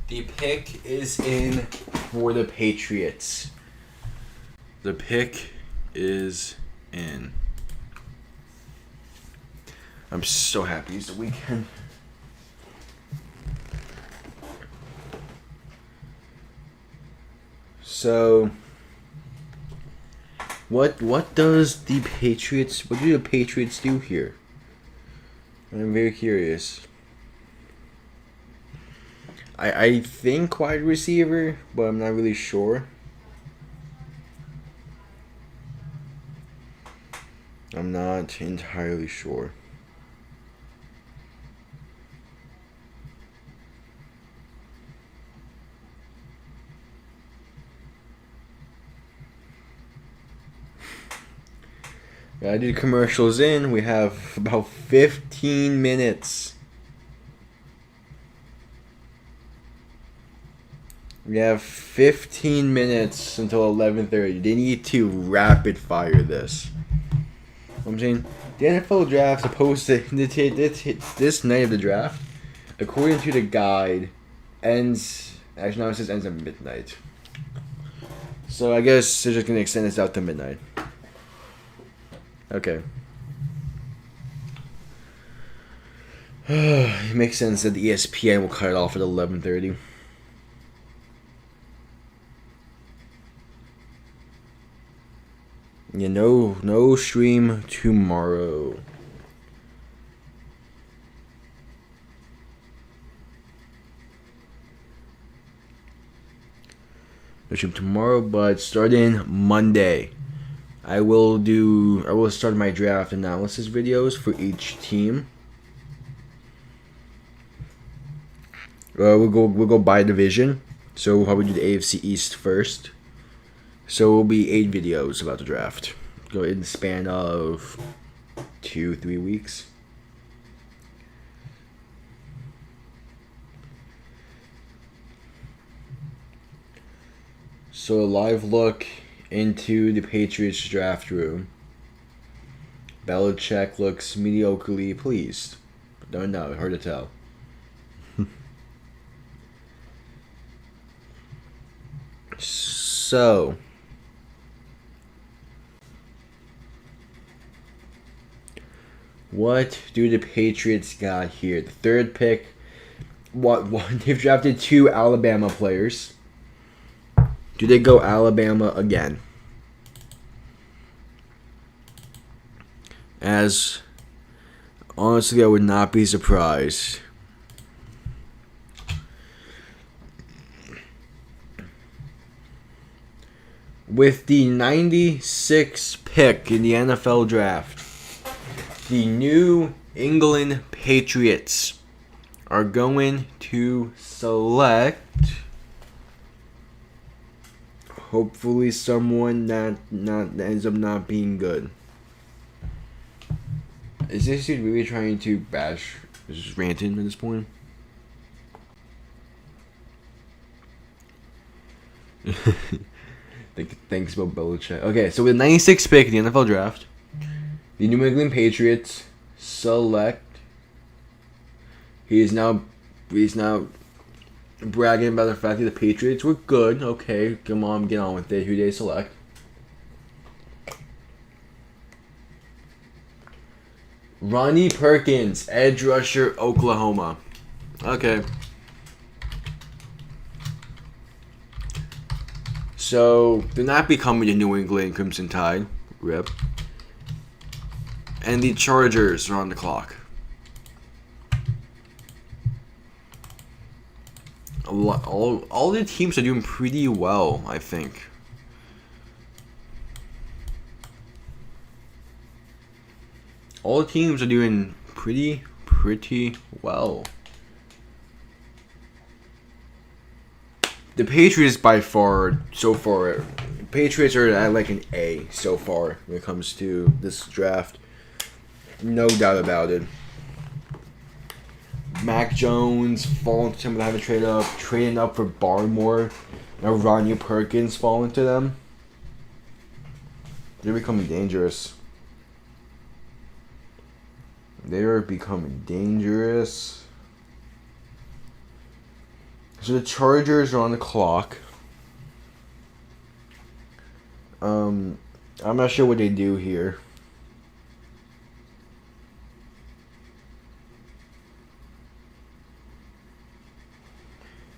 The pick is in for the Patriots. The pick is in. I'm so happy it's the weekend. So, what does the Patriots? What do the Patriots do here? I'm very curious. I think wide receiver, but I'm not really sure. I'm not entirely sure. Gotta do commercials in. We have about 15 minutes. We have 15 minutes until 11:30. They need to rapid fire this. I'm saying the NFL draft supposed to this night of the draft, according to the guide, ends. Actually, no, it says ends at midnight. So I guess they're just gonna extend this out to midnight. Okay. It makes sense that the ESPN will cut it off at 11:30. Yeah, no stream tomorrow. No stream tomorrow, but starting Monday, I will start my draft analysis videos for each team. We'll go by division. So we'll probably do the AFC East first. So it will be 8 videos about the draft. Go in the span of 2-3 weeks. So a live look into the Patriots draft room. Belichick looks mediocrely pleased. Don't know, hard to tell. So, what do the Patriots got here? The third pick. What they've drafted 2 Alabama players. Do they go Alabama again? As honestly, I would not be surprised. With the 96th pick in the NFL draft, the New England Patriots are going to select, hopefully, someone that ends up not being good. Is this dude really trying to bash? Is this ranting at this point? Thanks about Belichick. Okay, so with the 96th pick in the NFL draft, the New England Patriots select. He's now bragging about the fact that the Patriots were good. Okay, come on, get on with it. Who they select? Ronnie Perkins, edge rusher, Oklahoma. Okay. So, they're not becoming the New England Crimson Tide. Rip. And the Chargers are on the clock. All the teams are doing pretty well, I think. All the teams are doing pretty well. The Patriots by far, so far, Patriots are at like an A so far when it comes to this draft. No doubt about it. Mac Jones falling to them to have a trade up, trading up for Barmore. Now Ronnie Perkins falling to them. They're becoming dangerous. They are becoming dangerous. So the Chargers are on the clock. I'm not sure what they do here.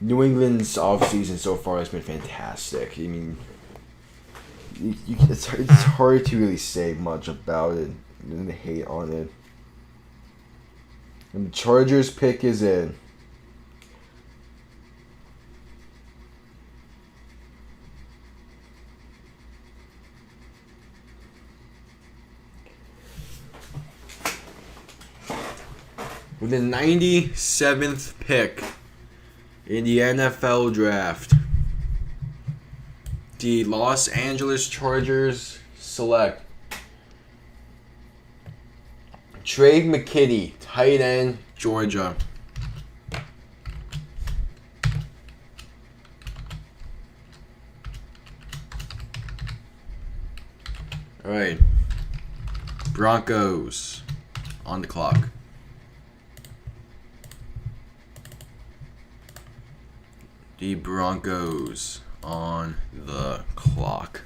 New England's offseason so far has been fantastic. I mean, it's hard to really say much about it and hate on it. And the Chargers pick is in. With the 97th pick in the NFL draft, the Los Angeles Chargers select Trey McKitty, tight end, Georgia. All right. Broncos on the clock. The Broncos on the clock.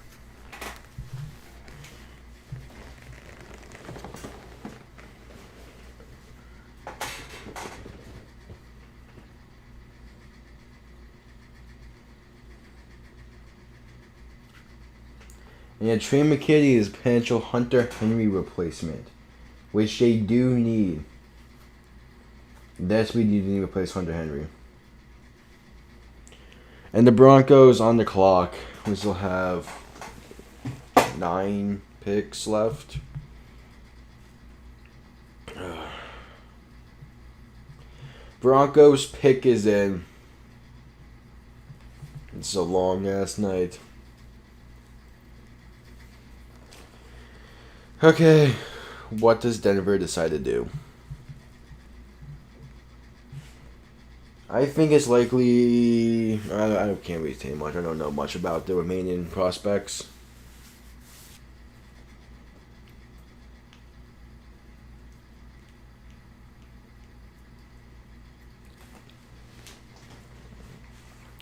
And Trey McKitty is potential Hunter Henry replacement, which they do need. That's what you need to replace Hunter Henry. And the Broncos on the clock. We still have 9 picks left. Broncos pick is in. It's a long ass night. Okay, what does Denver decide to do? I think it's likely. I can't really say much. I don't know much about the remaining prospects.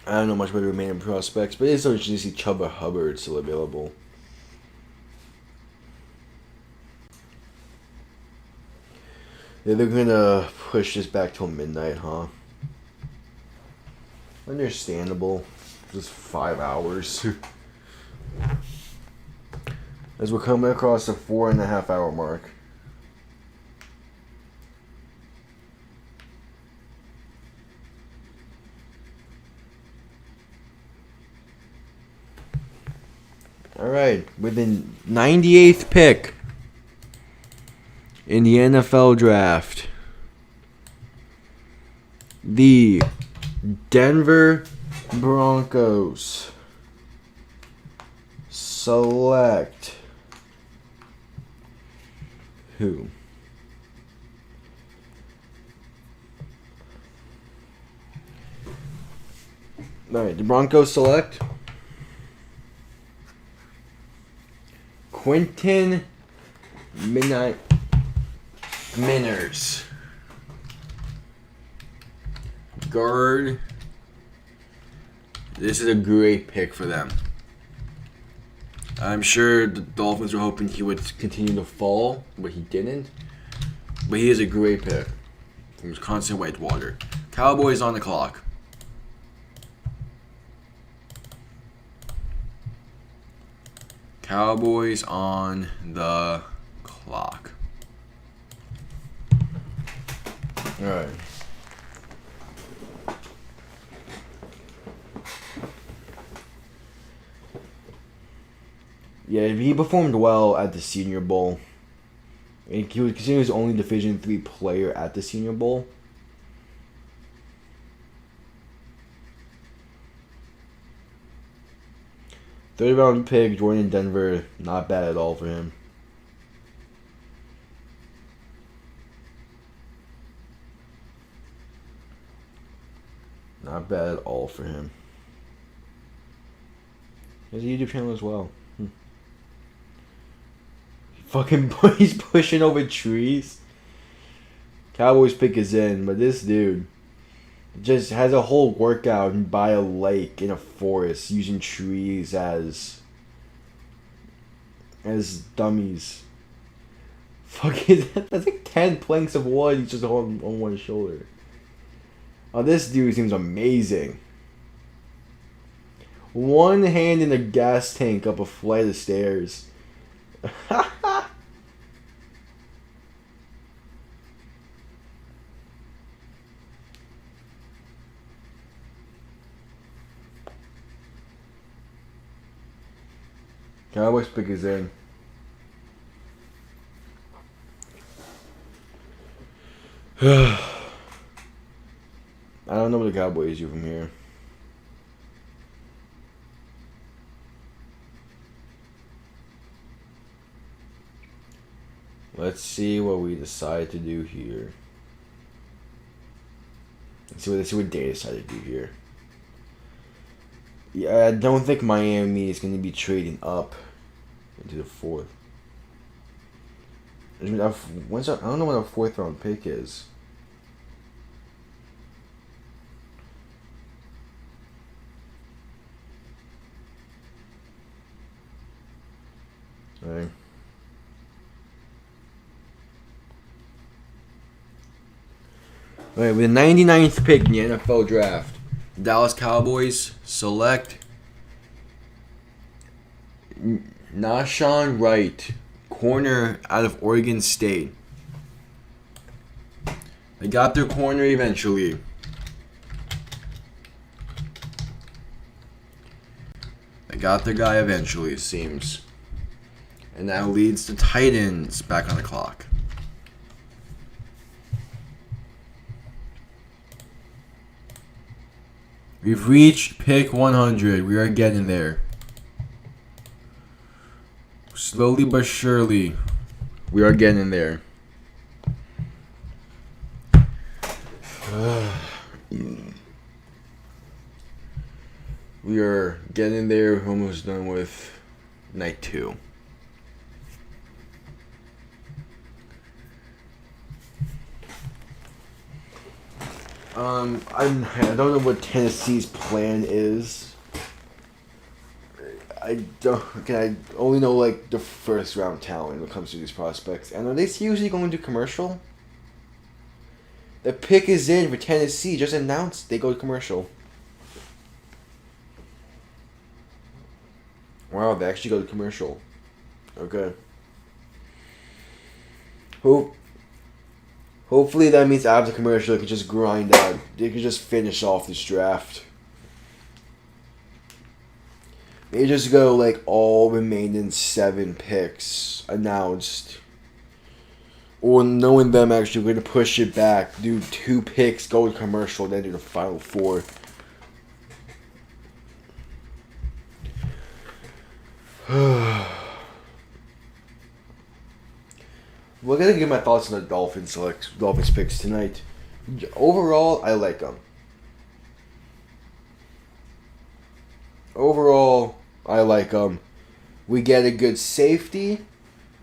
I don't know much about the remaining prospects, but it's interesting to see Chuba Hubbard still available. Yeah, they're gonna push this back till midnight, huh? Understandable. Just 5 hours. As we're coming across the 4.5 hour mark. Alright, with the 98th pick in the NFL draft, the Denver Broncos select who? Alright, the Broncos select Quentin Manners, guard. This is a great pick for them. I'm sure the Dolphins were hoping he would continue to fall, but he didn't. But he is a great pick from Wisconsin Whitewater. Cowboys on the clock. Cowboys on the clock. All right. Yeah, he performed well at the Senior Bowl. And he was considered his only Division III player at the Senior Bowl. Third round pick, Jordan Denver, not bad at all for him. Not bad at all for him. He has a YouTube channel as well. Fucking he's pushing over trees. Cowboys pick is in, but this dude, Just has a whole workout by a lake in a forest using trees as dummies. Fucking, that's like 10 planks of wood he's just on one shoulder. Oh, this dude seems amazing. One hand in a gas tank up a flight of stairs. Cowboys pick is in. I don't know what the Cowboys do from here. Let's see what we decide to do here. Let's see what they decide to do here. Yeah, I don't think Miami is going to be trading up into the fourth. I don't know what our fourth round pick is. Right. Alright, with the 99th pick in the NFL draft, Dallas Cowboys select Nahshon Wright, corner out of Oregon State. They got their corner eventually. They got their guy eventually, it seems. And that leads the Titans back on the clock. We've reached pick 100. We are getting there. Slowly but surely, we are getting there. We are getting there. We're almost done with night 2. I don't know what Tennessee's plan is. I only know like the first round talent when it comes to these prospects. And are they usually going to commercial? The pick is in for Tennessee. Just announced they go to commercial. Wow, they actually go to commercial. Okay. Hopefully that means after commercial, they can just grind out. They can just finish off this draft. They just go like all remaining 7 picks announced. Or knowing them actually, we're going to push it back. Do 2 picks, go to commercial, then do the final 4. We're gonna give my thoughts on the Dolphins picks tonight. Overall, I like them. We get a good safety,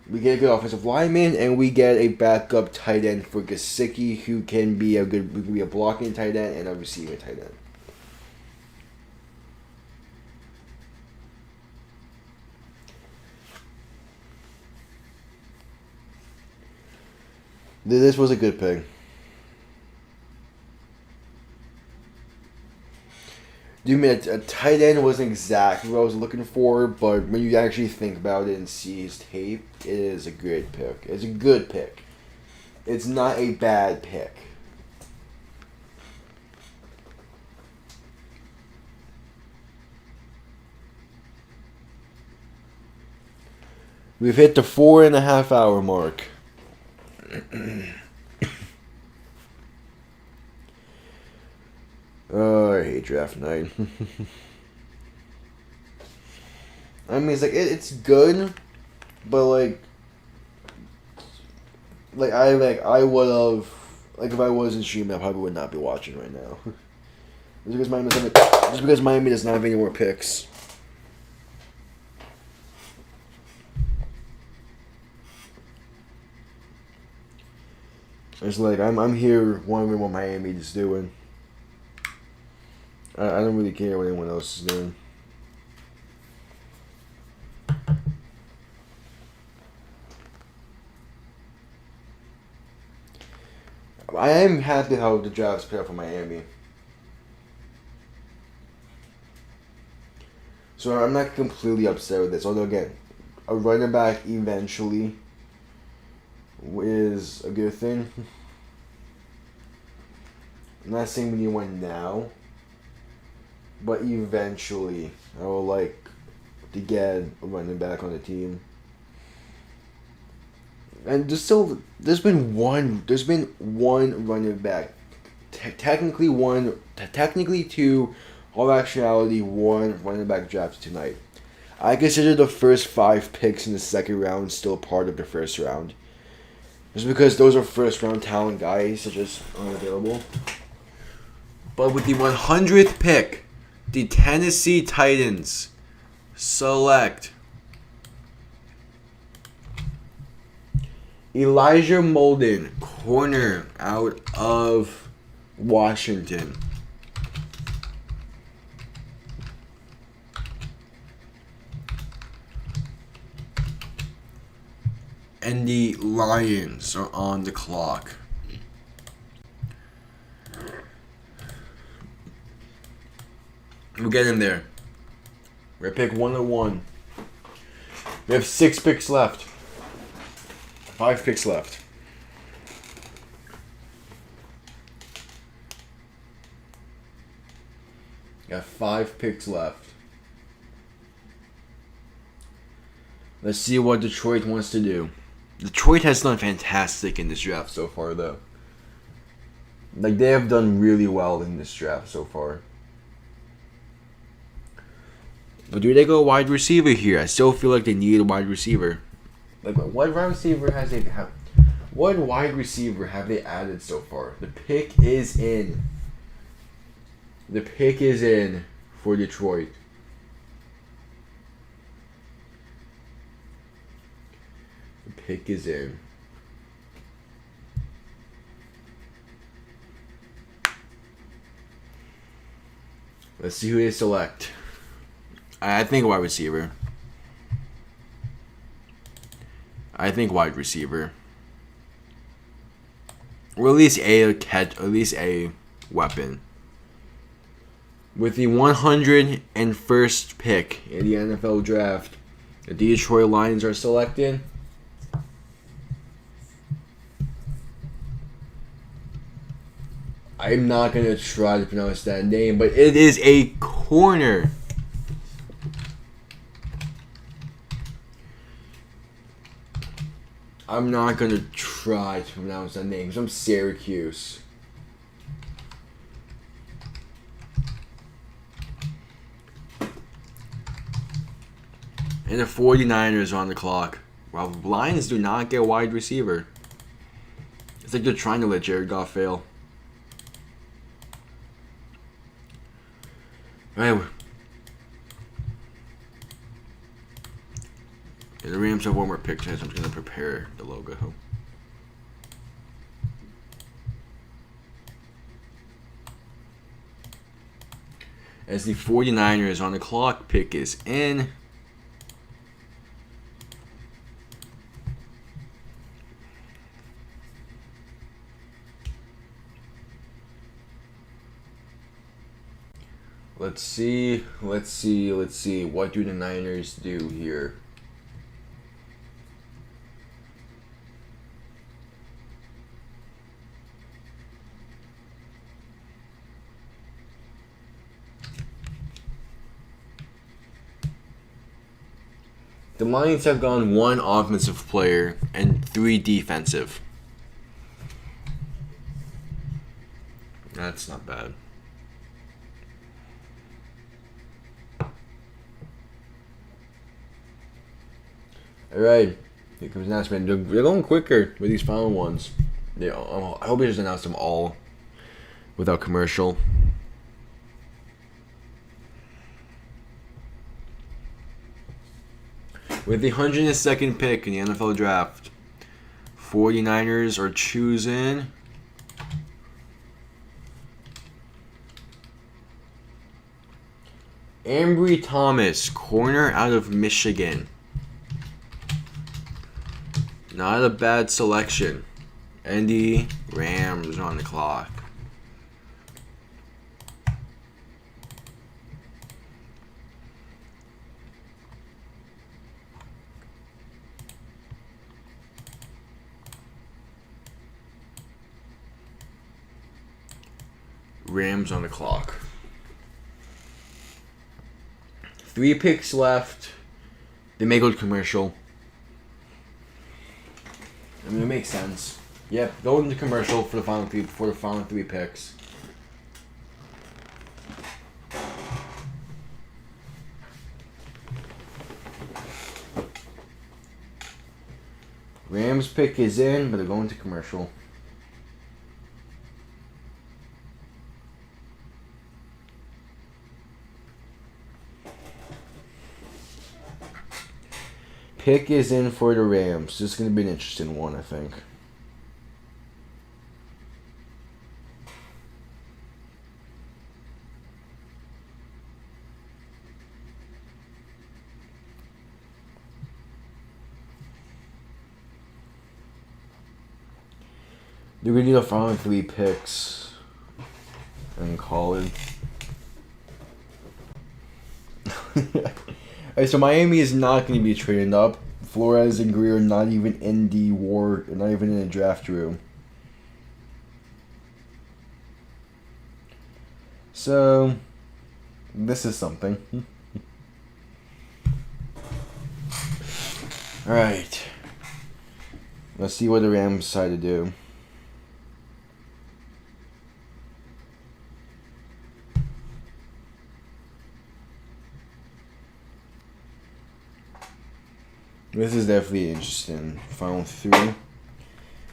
we get a good offensive lineman, and we get a backup tight end for Gesicki, who can be a blocking tight end and a receiving tight end. This was a good pick. Dude, man, a tight end wasn't exactly what I was looking for, but when you actually think about it and see his tape, it is a good pick. It's a good pick. It's not a bad pick. We've hit the 4.5 hour mark. Oh, I hate draft night. I mean, it's good, but I would have if I wasn't streaming, I probably would not be watching right now. Just because Miami doesn't have any more picks. It's I'm here wondering what Miami is doing. I don't really care what anyone else is doing. I am happy how the draft's played out for Miami. So I'm not completely upset with this. Although again, a running back eventually is a good thing. I'm not saying we need one now, but eventually I would like to get a running back on the team. And there's been one running back, technically two, all actuality one running back drafted tonight. I consider the first 5 picks in the second round still part of the first round, just because those are first round talent guys that just unavailable. But with the 100th pick, the Tennessee Titans select Elijah Molden, corner out of Washington. And the Lions are on the clock. We'll get in there. We're pick 101. We have 6 picks left. 5 picks left. Got 5 picks left. Let's see what Detroit wants to do. Detroit has done fantastic in this draft so far, though. Like, they have done really well in this draft so far. But do they go wide receiver here? I still feel like they need a wide receiver. Like, what wide receiver has they have? What wide receiver have they added so far? The pick is in. The pick is in for Detroit. The pick is in. Let's see who they select. I think wide receiver. I think wide receiver. Or at least a weapon. With the 101st pick in the NFL draft, the Detroit Lions are selected. I'm not going to try to pronounce that name, but it is a corner. I'm not going to try to pronounce that name because I'm Syracuse. And the 49ers are on the clock. While the Lions do not get wide receiver. It's like they're trying to let Jared Goff fail. Alright. The Rams have one more pick, so I'm just going to prepare the logo. As the 49ers on the clock, pick is in. Let's see. What do the Niners do here? The Lions have gone 1 offensive player and 3 defensive. That's not bad. Alright, here comes the announcement. They're going quicker with these final ones. I hope they just announce them all without commercial. With the 102nd pick in the NFL draft, 49ers are choosing Ambry Thomas, corner out of Michigan. Not a bad selection. Andy Rams are on the clock. Rams on the clock. 3 picks left. They may go to commercial. I mean, it makes sense. Yep, go into commercial for the final three picks. Rams pick is in, but they're going to commercial. Pick is in for the Rams. This is going to be an interesting one, I think. They're going to do the following 3 picks and call it. Alright, so Miami is not going to be trading up. Flores and Greer are not even in the war, not even in the draft room. So, this is something. Alright. Let's see what the Rams decide to do. This is definitely interesting. Final 3.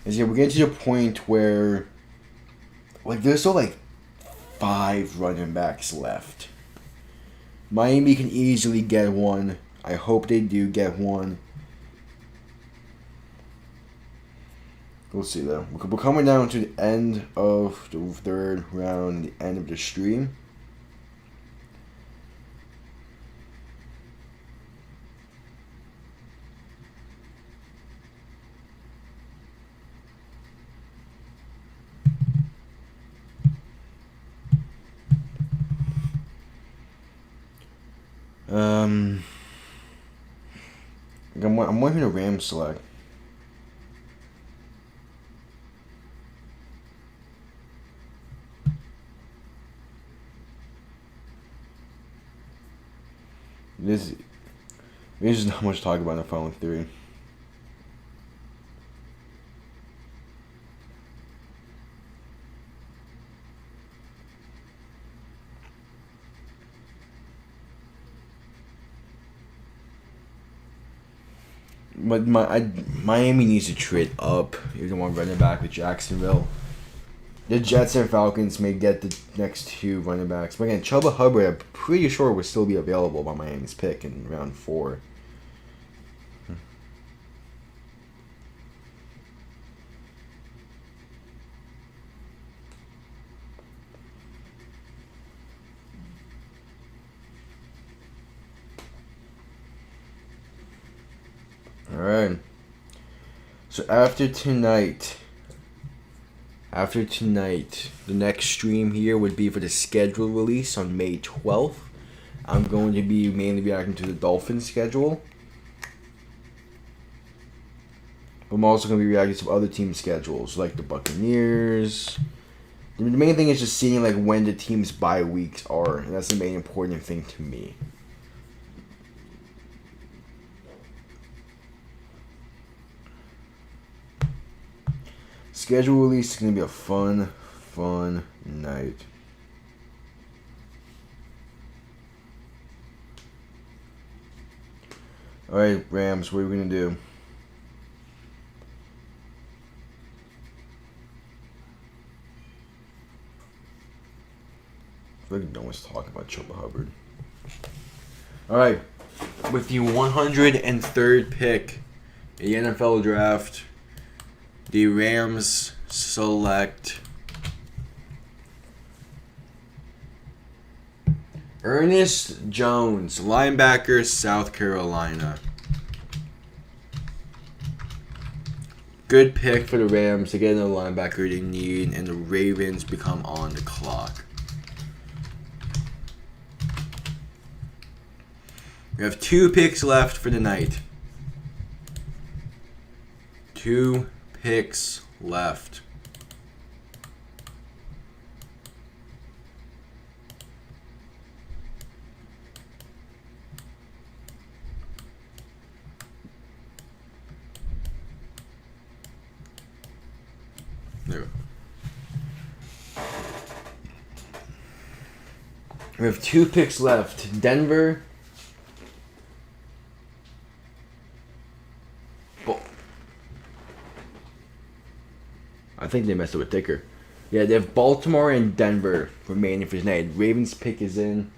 Is we're getting to the point where, like, there's still like 5 running backs left. Miami can easily get one. I hope they do get one. We'll see though. We're coming down to the end of the 3rd round, the end of the stream. I'm waiting to Rams select. There's just not much to talk about in the final 3. But Miami needs to trade up if they want running back with Jacksonville. The Jets and Falcons may get the next 2 running backs. But again, Chuba Hubbard, I'm pretty sure will still be available by Miami's pick in round 4. Alright. So after tonight, the next stream here would be for the schedule release on May 12th. I'm going to be mainly reacting to the Dolphins schedule. I'm also going to be reacting to other team schedules, like the Buccaneers. The main thing is just seeing like when the team's bye weeks are, and that's the main important thing to me. Schedule release is going to be a fun night. Alright, Rams, what are we going to do? I feel like no one's talking about Chuba Hubbard. Alright, with the 103rd pick in the NFL draft, the Rams select Ernest Jones, linebacker, South Carolina. Good pick for the Rams to get another linebacker they need, and the Ravens become on the clock. We have 2 picks left for the night. 2 picks left. There we go. We have 2 picks left. Denver. I think they messed up with ticker. Yeah, they have Baltimore and Denver remaining for tonight. Ravens pick is in.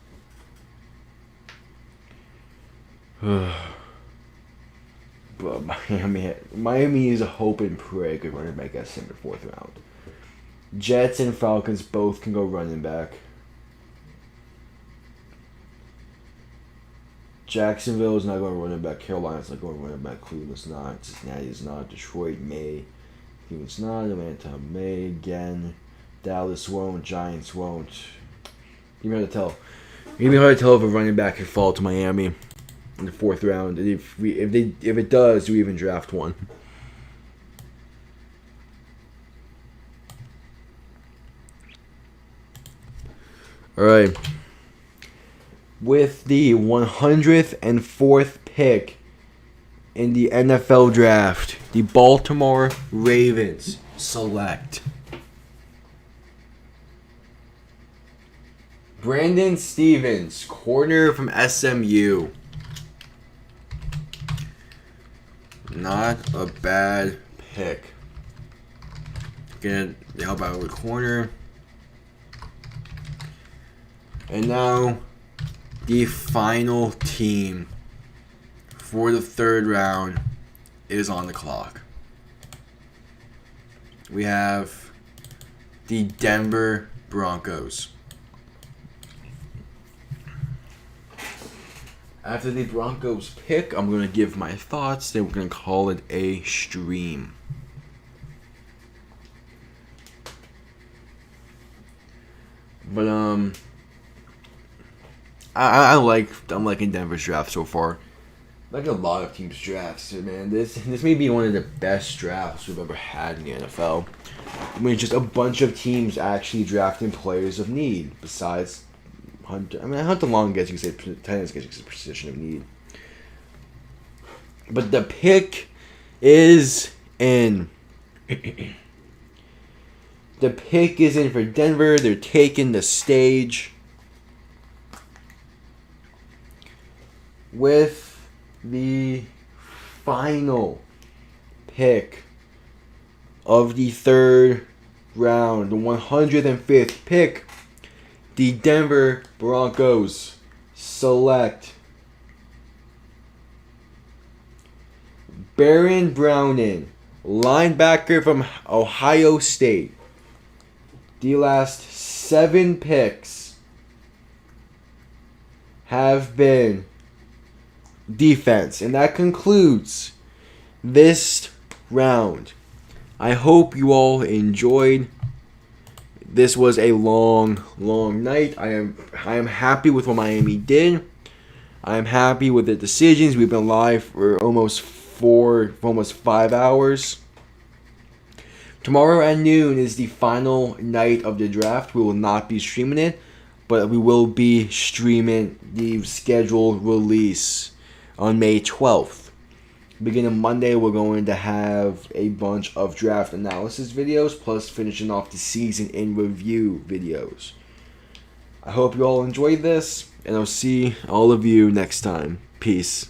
But Miami is a hope and pray good running back at in the 4th round. Jets and Falcons both can go running back. Jacksonville is not going running back. Carolina's not going running back. Cleveland's not. Cincinnati is not. Detroit may. Cleveland's not. Atlanta may again. Dallas won't. Giants won't. Give me hard to tell. Give me hard to tell if a running back could fall to Miami in the 4th round. If it does, do we even draft one? All right. With the 104th pick in the NFL draft, the Baltimore Ravens select Brandon Stevens, corner from SMU. Not a bad pick. Gonna help out with corner. And now the final team for the 3rd round is on the clock. We have the Denver Broncos. After the Broncos pick, I'm going to give my thoughts. Then we're going to call it a stream. But I'm liking Denver's draft so far. Like a lot of teams' drafts, man. This may be one of the best drafts we've ever had in the NFL. I mean, just a bunch of teams actually drafting players of need. Besides Hunter, Hunter Long gets, you can say, Titans gets his position of need. But the pick is in. The pick is in for Denver. They're taking the stage with the final pick of the 3rd round, the 105th pick. The Denver Broncos select Baron Browning, linebacker from Ohio State. The last 7 picks have been defense. And that concludes this round. I hope you all enjoyed. This was a long night. I am happy with what Miami did. I am happy with the decisions. We've been live for almost 5 hours. Tomorrow at noon is the final night of the draft. We will not be streaming it, but we will be streaming the scheduled release on May 12th. Beginning Monday, we're going to have a bunch of draft analysis videos, plus finishing off the season in review videos. I hope you all enjoyed this, and I'll see all of you next time. Peace.